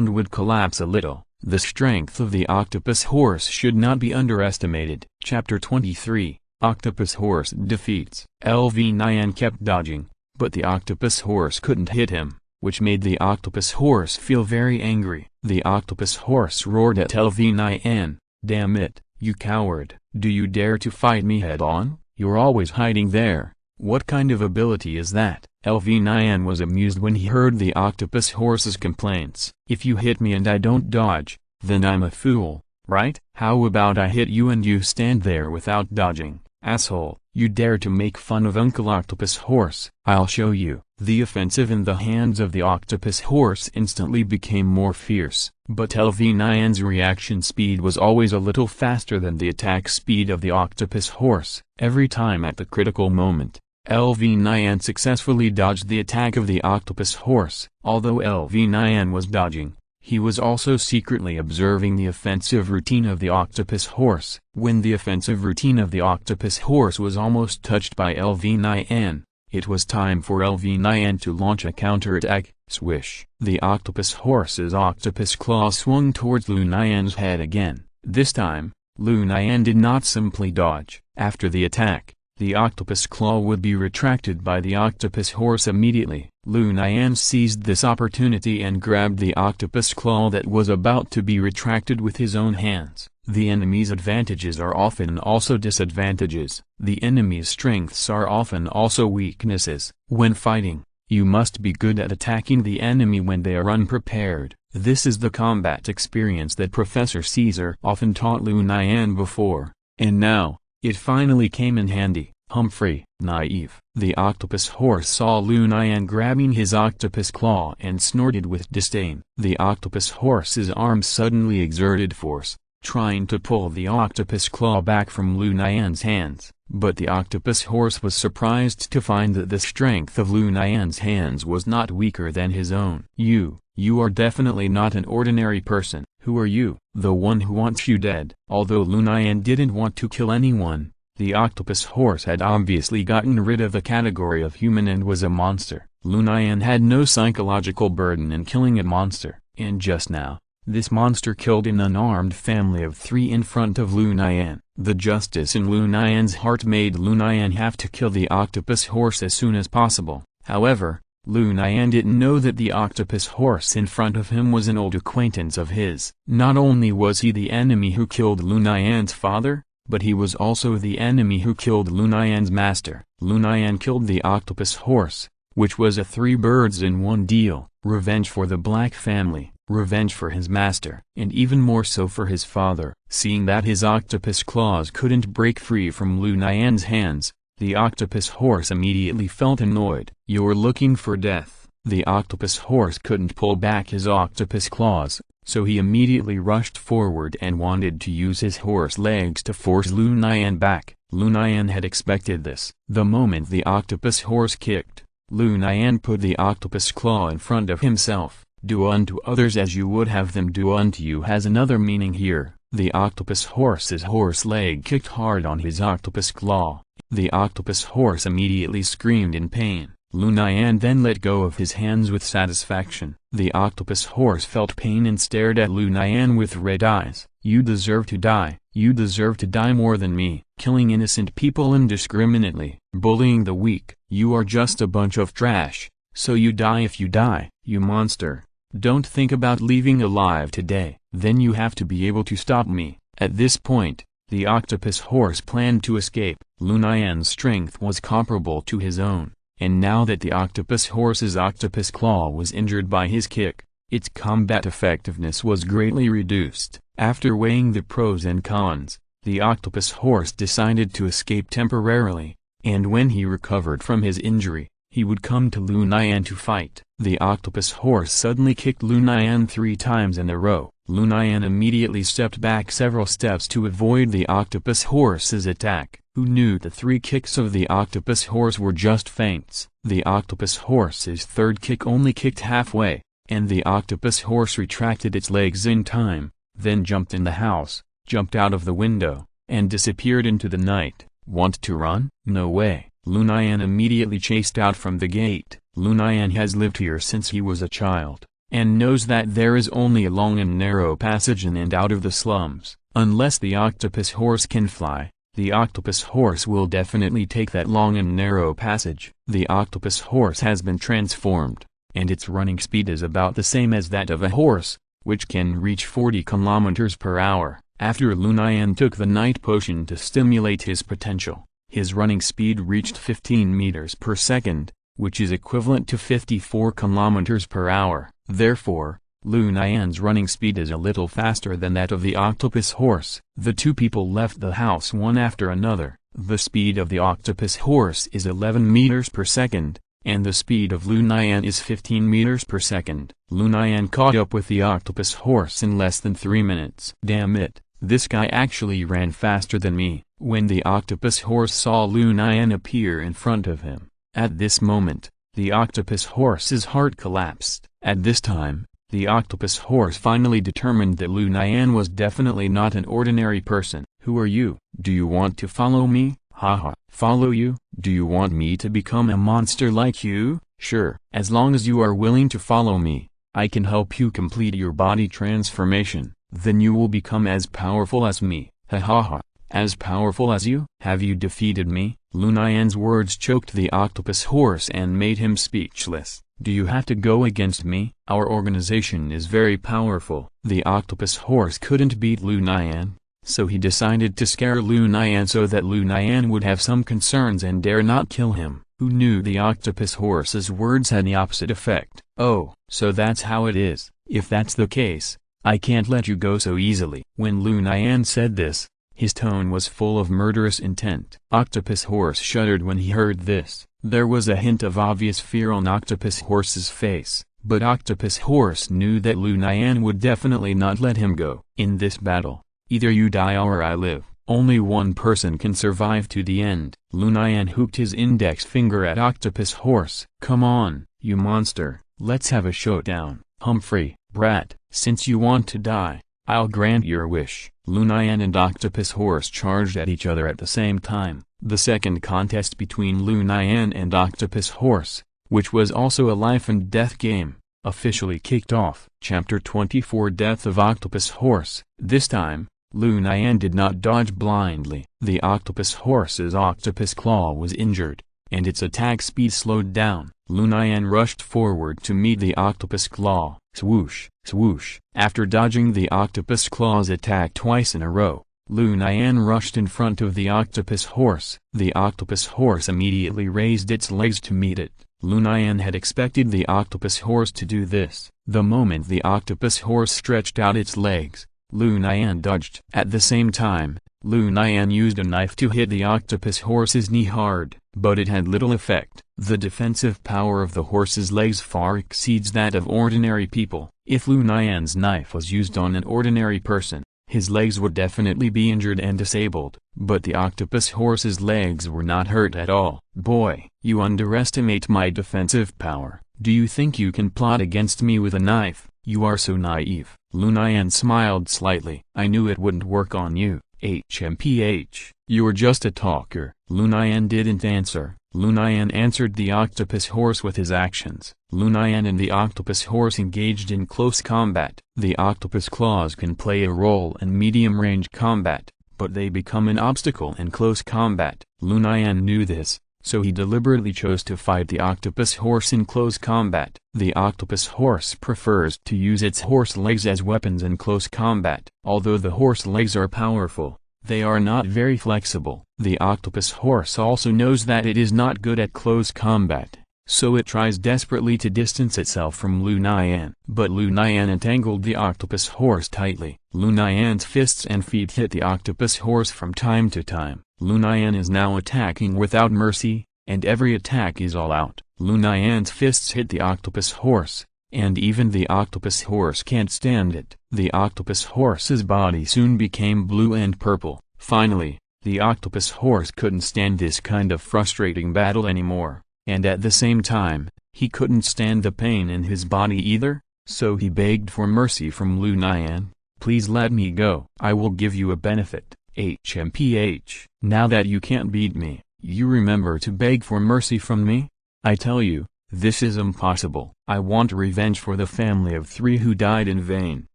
would collapse a little. The strength of the octopus horse should not be underestimated. Chapter 23, Octopus Horse Defeats. LV Nian kept dodging, but the octopus horse couldn't hit him, which made the octopus horse feel very angry. The octopus horse roared at LV Nian, "Damn it, you coward! Do you dare to fight me head-on? You're always hiding there. What kind of ability is that?" LV Nian was amused when he heard the octopus horse's complaints. "If you hit me and I don't dodge, then I'm a fool, right? How about I hit you and you stand there without dodging? Asshole, you dare to make fun of Uncle Octopus Horse? I'll show you." The offensive in the hands of the octopus horse instantly became more fierce, but LV Nian's reaction speed was always a little faster than the attack speed of the octopus horse. Every time at the critical moment, Lu Nian successfully dodged the attack of the octopus horse. Although Lu Nian was dodging, he was also secretly observing the offensive routine of the octopus horse. When the offensive routine of the octopus horse was almost touched by Lu Nian, it was time for Lu Nian to launch a counterattack. Swish! The octopus horse's octopus claw swung towards Lu Nian's head again. This time, Lu Nian did not simply dodge. After the attack, the octopus claw would be retracted by the octopus horse immediately. Lu Nian seized this opportunity and grabbed the octopus claw that was about to be retracted with his own hands. The enemy's advantages are often also disadvantages. The enemy's strengths are often also weaknesses. When fighting, you must be good at attacking the enemy when they are unprepared. This is the combat experience that Professor Caesar often taught Lu Nian before, and now, it finally came in handy. Humphrey, naive. The octopus horse saw Lu Nian grabbing his octopus claw and snorted with disdain. The octopus horse's arms suddenly exerted force, trying to pull the octopus claw back from Lu Nian's hands. But the octopus horse was surprised to find that the strength of Lu Nian's hands was not weaker than his own. You are definitely not an ordinary person. Who are you? The one who wants you dead. Although Lu Nian didn't want to kill anyone, the octopus horse had obviously gotten rid of the category of human and was a monster. Lu Nian had no psychological burden in killing a monster, and just now, this monster killed an unarmed family of 3 in front of Lu Nian. The justice in Lu Nian's heart made Lu Nian have to kill the octopus horse as soon as possible. However, Lu Nian didn't know that the octopus horse in front of him was an old acquaintance of his. Not only was he the enemy who killed Lu Nian's father, but he was also the enemy who killed Lu Nian's master. Lu Nian killed the octopus horse, which was a 3 birds in one deal. Revenge for the black family, revenge for his master, and even more so for his father. Seeing that his octopus claws couldn't break free from Lu Nian's hands, the octopus horse immediately felt annoyed. You're looking for death. The octopus horse couldn't pull back his octopus claws, so he immediately rushed forward and wanted to use his horse legs to force Lu Nian back. Lu Nian had expected this. The moment the octopus horse kicked, Lu Nian put the octopus claw in front of himself. Do unto others as you would have them do unto you has another meaning here. The octopus horse's horse leg kicked hard on his octopus claw. The octopus horse immediately screamed in pain. Lu Nian then let go of his hands with satisfaction. The octopus horse felt pain and stared at Lu Nian with red eyes. You deserve to die. You deserve to die more than me. Killing innocent people indiscriminately. Bullying the weak. You are just a bunch of trash. So you die if you die, you monster. Don't think about leaving alive today. Then you have to be able to stop me. At this point, the octopus horse planned to escape. Lu Nian's strength was comparable to his own, and now that the octopus horse's octopus claw was injured by his kick, its combat effectiveness was greatly reduced. After weighing the pros and cons, the octopus horse decided to escape temporarily, and when he recovered from his injury, he would come to Lu Nian to fight. The octopus horse suddenly kicked Lu Nian 3 times in a row. Lu Nian immediately stepped back several steps to avoid the octopus horse's attack. Who knew the 3 kicks of the octopus horse were just feints? The octopus horse's 3rd kick only kicked halfway, and the octopus horse retracted its legs in time, then jumped in the house, jumped out of the window, and disappeared into the night. Want to run? No way. Lu Nian immediately chased out from the gate. Lu Nian has lived here since he was a child, and knows that there is only a long and narrow passage in and out of the slums. Unless the octopus horse can fly, the octopus horse will definitely take that long and narrow passage. The octopus horse has been transformed, and its running speed is about the same as that of a horse, which can reach 40 kilometers per hour. After Lu Nian took the night potion to stimulate his potential, his running speed reached 15 meters per second, which is equivalent to 54 kilometers per hour. Therefore, Lu Nian's running speed is a little faster than that of the octopus horse. The 2 people left the house one after another. The speed of the octopus horse is 11 meters per second, and the speed of Lu Nian is 15 meters per second. Lu Nian caught up with the octopus horse in less than 3 minutes. Damn it, This guy actually ran faster than me. When the octopus horse saw Lu Nian appear in front of him, at this moment, the octopus horse's heart collapsed. At this time, the octopus horse finally determined that Lu Nian was definitely not an ordinary person. Who are you? Do you want to follow me? Haha, follow you? Do you want me to become a monster like you? Sure. As long as you are willing to follow me, I can help you complete your body transformation. Then you will become as powerful as me. Ha ha ha. As powerful as you? Have you defeated me? Lu Nian's words choked the octopus horse and made him speechless. Do you have to go against me? Our organization is very powerful. The octopus horse couldn't beat Lu Nian, so he decided to scare Lu Nian so that Lu Nian would have some concerns and dare not kill him. Who knew the octopus horse's words had the opposite effect? Oh, so that's how it is. If that's the case, I can't let you go so easily. When Lu Nian said this, his tone was full of murderous intent. Octopus horse shuddered when he heard this. There was a hint of obvious fear on octopus horse's face, but octopus horse knew that Lu Nian would definitely not let him go. In this battle, either you die or I live. Only one person can survive to the end. Lu Nian hooked his index finger at octopus horse. Come on, you monster, let's have a showdown. Humphrey, brat, since you want to die, I'll grant your wish. Lu Nian and octopus horse charged at each other at the same time. The second contest between Lu Nian and octopus horse, which was also a life and death game, officially kicked off. Chapter 24 Death of Octopus Horse. This time, Lu Nian did not dodge blindly. The octopus horse's octopus claw was injured, and its attack speed slowed down. Lu Nian rushed forward to meet the octopus claw. Swoosh, swoosh. After dodging the octopus claw's attack twice in a row, Lu Nian rushed in front of the octopus horse. The octopus horse immediately raised its legs to meet it. Lu Nian had expected the octopus horse to do this. The moment the octopus horse stretched out its legs, Lu Nian dodged. At the same time, Lu Nian used a knife to hit the octopus horse's knee hard, but it had little effect. The defensive power of the horse's legs far exceeds that of ordinary people. If Lu Nian's knife was used on an ordinary person, his legs would definitely be injured and disabled, but the octopus horse's legs were not hurt at all. Boy, you underestimate my defensive power. Do you think you can plot against me with a knife? You are so naive. Lu Nian smiled slightly. I knew it wouldn't work on you. HMPH. You're just a talker. Lu Nian didn't answer. Lu Nian answered the octopus horse with his actions. Lu Nian and the octopus horse engaged in close combat. The octopus claws can play a role in medium-range combat, but they become an obstacle in close combat. Lu Nian knew this, so he deliberately chose to fight the octopus horse in close combat. The octopus horse prefers to use its horse legs as weapons in close combat. Although the horse legs are powerful, they are not very flexible. The octopus horse also knows that it is not good at close combat, so it tries desperately to distance itself from Lu Nian. But Lu Nian entangled the octopus horse tightly. Lu Nian's fists and feet hit the octopus horse from time to time. Lu Nian is now attacking without mercy, and every attack is all out. Lu Nian's fists hit the octopus horse, and even the octopus horse can't stand it. The octopus horse's body soon became blue and purple. Finally, the octopus horse couldn't stand this kind of frustrating battle anymore, and at the same time, he couldn't stand the pain in his body either, so he begged for mercy from Lu Nian. Please let me go. I will give you a benefit. HMPH. Now that you can't beat me, you remember to beg for mercy from me? I tell you, this is impossible. I want revenge for the family of 3 who died in vain.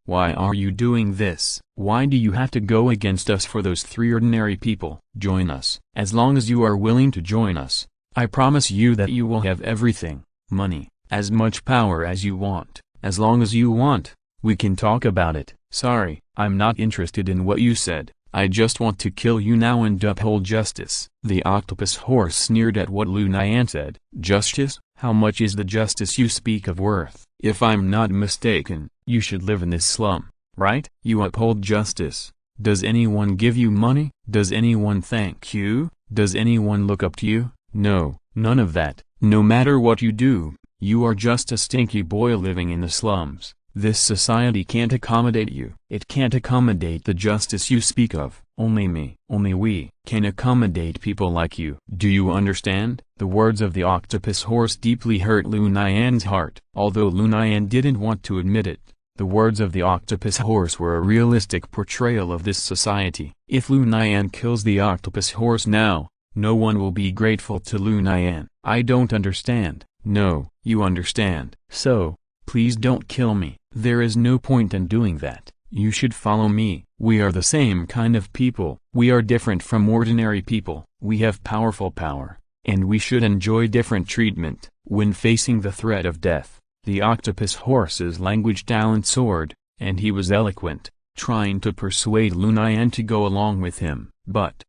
Why are you doing this? Why do you have to go against us for those 3 ordinary people? Join us. As long as you are willing to join us, I promise you that you will have everything. Money, as much power as you want. As long as you want, we can talk about it. Sorry, I'm not interested in what you said. I just want to kill you now and uphold justice. The octopus horse sneered at what Lu Nian said. Justice? How much is the justice you speak of worth? If I'm not mistaken, you should live in this slum, right? You uphold justice. Does anyone give you money? Does anyone thank you? Does anyone look up to you? No, none of that. No matter what you do, you are just a stinky boy living in the slums. This society can't accommodate you. It can't accommodate the justice you speak of. Only me, only we, can accommodate people like you. Do you understand? The words of the octopus horse deeply hurt Lu Nian's heart. Although Lu Nian didn't want to admit it, the words of the octopus horse were a realistic portrayal of this society. If Lu Nian kills the octopus horse now, no one will be grateful to Lu Nian. I don't understand. No, you understand. So, please don't kill me. There is no point in doing that. You should follow me. We are the same kind of people. We are different from ordinary people. We have powerful power, and we should enjoy different treatment. When facing the threat of death, the octopus horse's language talent soared, and he was eloquent, trying to persuade Lu Nian to go along with him. But,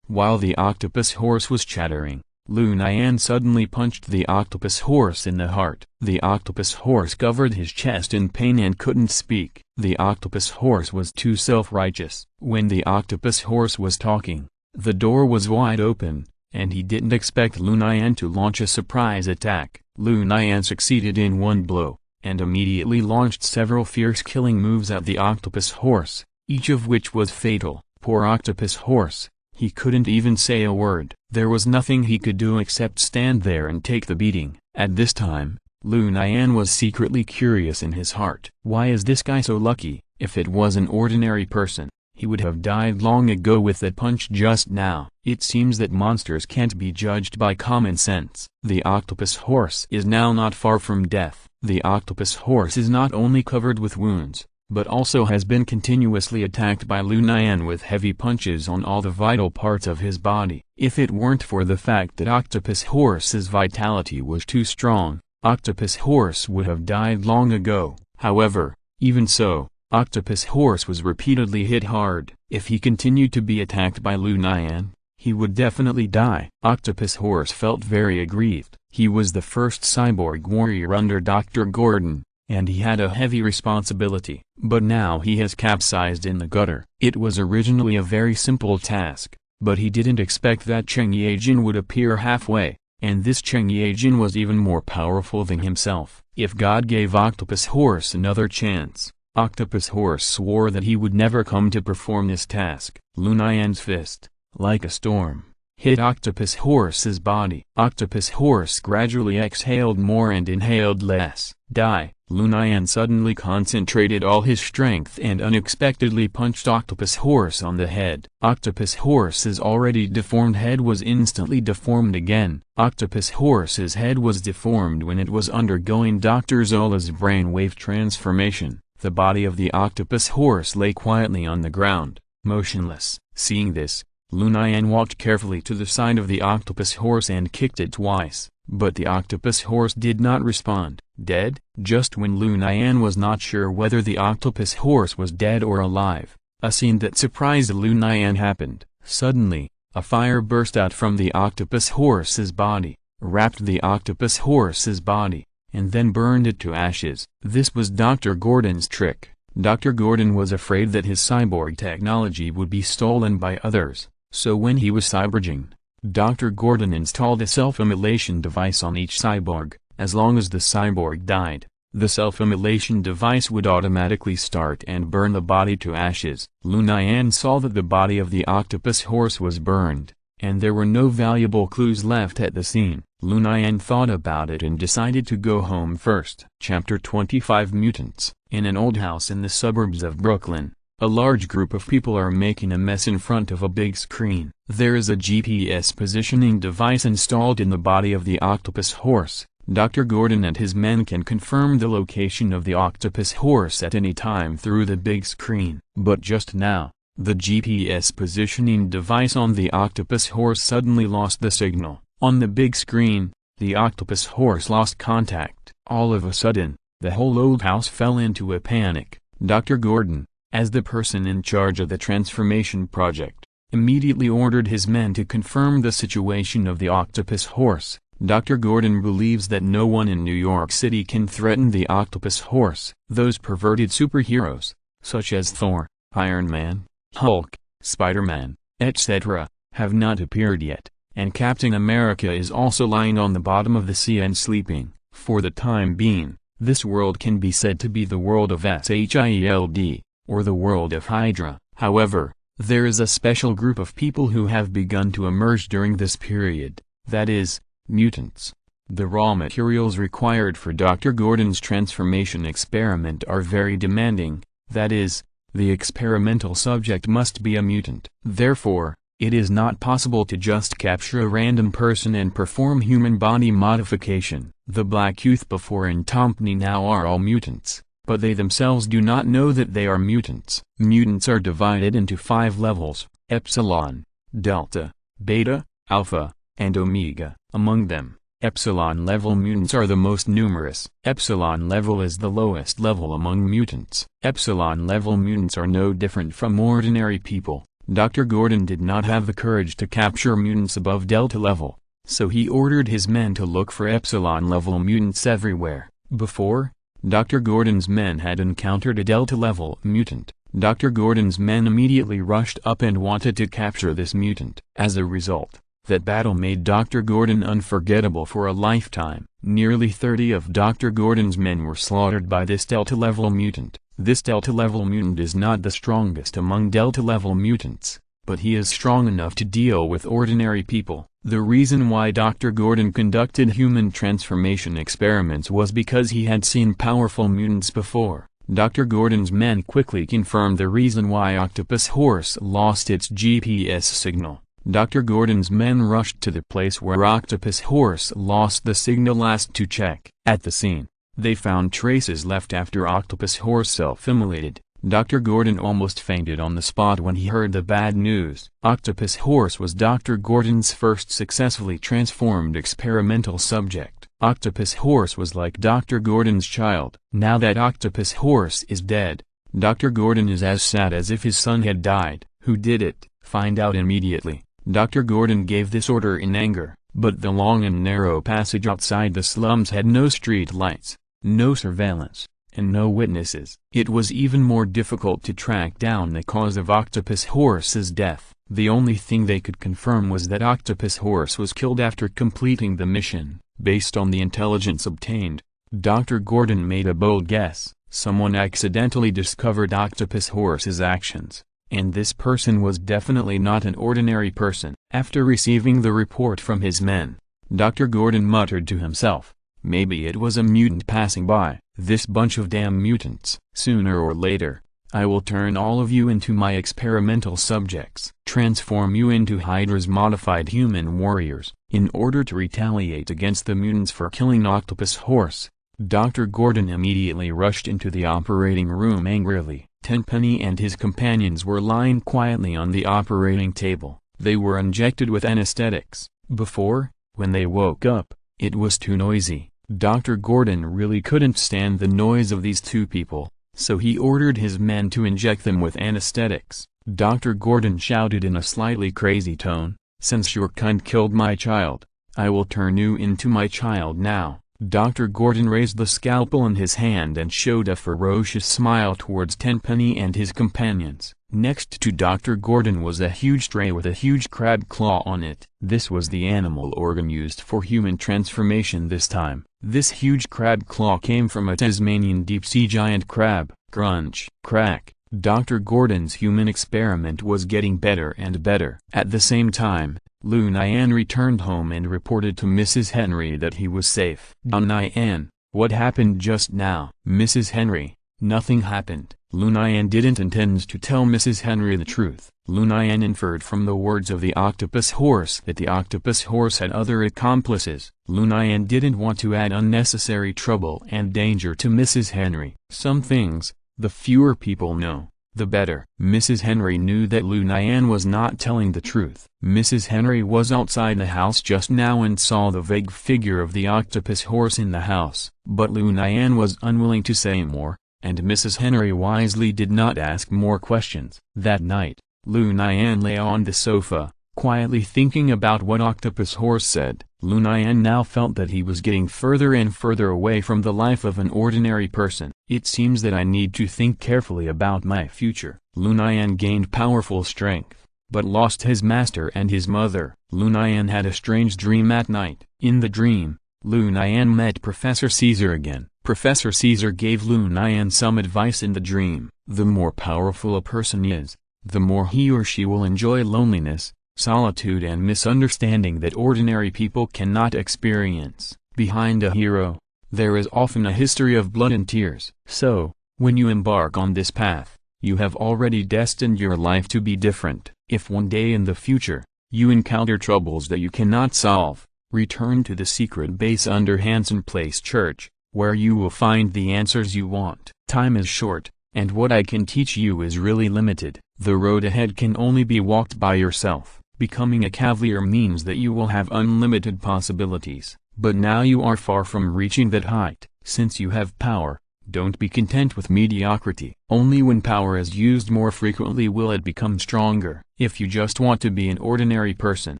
while the octopus horse was chattering, Lu Nian suddenly punched the octopus horse in the heart. The octopus horse covered his chest in pain and couldn't speak. The octopus horse was too self-righteous. When the octopus horse was talking, the door was wide open, and he didn't expect Lu Nian to launch a surprise attack. Lu Nian succeeded in one blow, and immediately launched several fierce killing moves at the octopus horse, each of which was fatal. Poor octopus horse. He couldn't even say a word. There was nothing he could do except stand there and take the beating. At this time, Lu Nian was secretly curious in his heart. Why is this guy so lucky? If it was an ordinary person, he would have died long ago with that punch just now. It seems that monsters can't be judged by common sense. The octopus horse is now not far from death. The octopus horse is not only covered with wounds, but also has been continuously attacked by Lu Nian with heavy punches on all the vital parts of his body. If it weren't for the fact that octopus horse's vitality was too strong, octopus horse would have died long ago. However, even so, octopus horse was repeatedly hit hard. If he continued to be attacked by Lu Nian, he would definitely die. Octopus horse felt very aggrieved. He was the first cyborg warrior under Dr. Gordon, and he had a heavy responsibility. But now he has capsized in the gutter. It was originally a very simple task, but he didn't expect that Cheng Yejin would appear halfway, and this Cheng Yejin was even more powerful than himself. If God gave Octopus Horse another chance, Octopus Horse swore that he would never come to perform this task. Lu Nian's fist, like a storm, hit Octopus Horse's body. Octopus Horse gradually exhaled more and inhaled less. Die. Lu Nian suddenly concentrated all his strength and unexpectedly punched Octopus Horse on the head. Octopus Horse's already deformed head was instantly deformed again. Octopus Horse's head was deformed when it was undergoing Dr. Zola's brainwave transformation. The body of the Octopus Horse lay quietly on the ground, motionless. Seeing this, Lu Nian walked carefully to the side of the Octopus Horse and kicked it twice, but the Octopus Horse did not respond. Dead? Just when Lu Nian was not sure whether the Octopus Horse was dead or alive, a scene that surprised Lu Nian happened. Suddenly, a fire burst out from the Octopus Horse's body, wrapped the Octopus Horse's body, and then burned it to ashes. This was Dr. Gordon's trick. Dr. Gordon was afraid that his cyborg technology would be stolen by others, so when he was cyborging, Dr. Gordon installed a self-immolation device on each cyborg. As long as the cyborg died, the self-immolation device would automatically start and burn the body to ashes. Lu Nian saw that the body of the Octopus Horse was burned, and there were no valuable clues left at the scene. Lu Nian thought about it and decided to go home first. Chapter 25 Mutants. In an old house in the suburbs of Brooklyn, a large group of people are making a mess in front of a big screen. There is a GPS positioning device installed in the body of the Octopus Horse. Dr. Gordon and his men can confirm the location of the Octopus Horse at any time through the big screen. But just now, the GPS positioning device on the Octopus Horse suddenly lost the signal. On the big screen, the Octopus Horse lost contact. All of a sudden, the whole old house fell into a panic. Dr. Gordon, as the person in charge of the transformation project, immediately ordered his men to confirm the situation of the Octopus Horse. Dr. Gordon believes that no one in New York City can threaten the Octopus Horse. Those perverted superheroes, such as Thor, Iron Man, Hulk, Spider-Man, etc., have not appeared yet, and Captain America is also lying on the bottom of the sea and sleeping. For the time being, This world can be said to be the world of SHIELD, or the world of Hydra. However, there is a special group of people who have begun to emerge during this period, that is, mutants. The raw materials required for Dr. Gordon's transformation experiment are very demanding, that is, the experimental subject must be a mutant. Therefore, it is not possible to just capture a random person and perform human body modification. The Black Youth before and Company now are all mutants, but they themselves do not know that they are mutants. Mutants are divided into 5 levels: Epsilon, Delta, Beta, Alpha, and Omega. Among them, Epsilon level mutants are the most numerous. Epsilon level is the lowest level among mutants. Epsilon level mutants are no different from ordinary people. Dr. Gordon did not have the courage to capture mutants above Delta level, so he ordered his men to look for Epsilon level mutants everywhere. Before, Dr. Gordon's men had encountered a Delta level mutant. Dr. Gordon's men immediately rushed up and wanted to capture this mutant. As a result, that battle made Dr. Gordon unforgettable for a lifetime. Nearly 30 of Dr. Gordon's men were slaughtered by this Delta-level mutant. This Delta-level mutant is not the strongest among Delta-level mutants, but he is strong enough to deal with ordinary people. The reason why Dr. Gordon conducted human transformation experiments was because he had seen powerful mutants before. Dr. Gordon's men quickly confirmed the reason why Octopus Horse lost its GPS signal. Dr. Gordon's men rushed to the place where Octopus Horse lost the signal last to check. At the scene, they found traces left after Octopus Horse self-immolated. Dr. Gordon almost fainted on the spot when he heard the bad news. Octopus Horse was Dr. Gordon's first successfully transformed experimental subject. Octopus Horse was like Dr. Gordon's child. Now that Octopus Horse is dead, Dr. Gordon is as sad as if his son had died. Who did it? Find out immediately. Dr. Gordon gave this order in anger, but the long and narrow passage outside the slums had no street lights, no surveillance, and no witnesses. It was even more difficult to track down the cause of Octopus Horse's death. The only thing they could confirm was that Octopus Horse was killed after completing the mission. Based on the intelligence obtained, Dr. Gordon made a bold guess. Someone accidentally discovered Octopus Horse's actions, and this person was definitely not an ordinary person. After receiving the report from his men, Dr. Gordon muttered to himself, maybe it was a mutant passing by. This bunch of damn mutants. Sooner or later, I will turn all of you into my experimental subjects. Transform you into Hydra's modified human warriors. In order to retaliate against the mutants for killing Octopus Horse, Dr. Gordon immediately rushed into the operating room angrily. Tenpenny and his companions were lying quietly on the operating table. They were injected with anesthetics. Before, when they woke up, it was too noisy. Dr. Gordon really couldn't stand the noise of these two people, so he ordered his men to inject them with anesthetics. Dr. Gordon shouted in a slightly crazy tone, "Since your kind killed my child, I will turn you into my child now." Dr. Gordon raised the scalpel in his hand and showed a ferocious smile towards Tenpenny and his companions. Next to Dr. Gordon was a huge tray with a huge crab claw on it. This was the animal organ used for human transformation this time. This huge crab claw came from a Tasmanian deep-sea giant crab. Crunch, crack. Dr. Gordon's human experiment was getting better and better. At the same time, Lu Nian returned home and reported to Mrs. Henry that he was safe. Nian, what happened just now? Mrs. Henry, nothing happened. Lu Nian didn't intend to tell Mrs. Henry the truth. Lu Nian inferred from the words of the Octopus Horse that the Octopus Horse had other accomplices. Lu Nian didn't want to add unnecessary trouble and danger to Mrs. Henry. Some things, the fewer people know, the better. Mrs. Henry knew that Lu Nian was not telling the truth. Mrs. Henry was outside the house just now and saw the vague figure of the Octopus Horse in the house. But Lu Nian was unwilling to say more, and Mrs. Henry wisely did not ask more questions. That night, Lu Nian lay on the sofa, quietly thinking about what Octopus Horse said. Lu Nian now felt that he was getting further and further away from the life of an ordinary person. It seems that I need to think carefully about my future. Lu Nian gained powerful strength, but lost his master and his mother. Lu Nian had a strange dream at night. In the dream, Lu Nian met Professor Caesar again. Professor Caesar gave Lu Nian some advice in the dream. The more powerful a person is, the more he or she will enjoy loneliness, solitude and misunderstanding that ordinary people cannot experience. Behind a hero, there is often a history of blood and tears. So, when you embark on this path, you have already destined your life to be different. If one day in the future, you encounter troubles that you cannot solve, return to the secret base under Hanson Place Church, where you will find the answers you want. Time is short, and what I can teach you is really limited. The road ahead can only be walked by yourself. Becoming a cavalier means that you will have unlimited possibilities, but now you are far from reaching that height. Since you have power, don't be content with mediocrity. Only when power is used more frequently will it become stronger. If you just want to be an ordinary person,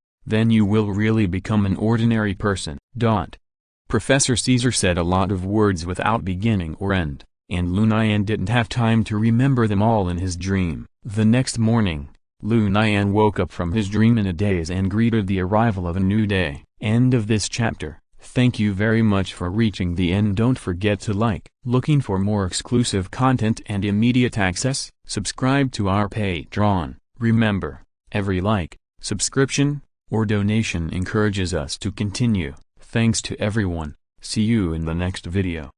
then you will really become an ordinary person. Professor Caesar said a lot of words without beginning or end, and Lu Nian didn't have time to remember them all in his dream. The next morning, Lu Nian woke up from his dream in a daze and greeted the arrival of a new day. End of this chapter. Thank you very much for reaching the end. Don't forget to like. Looking for more exclusive content and immediate access? Subscribe to our Patreon. Remember, every like, subscription, or donation encourages us to continue. Thanks to everyone. See you in the next video.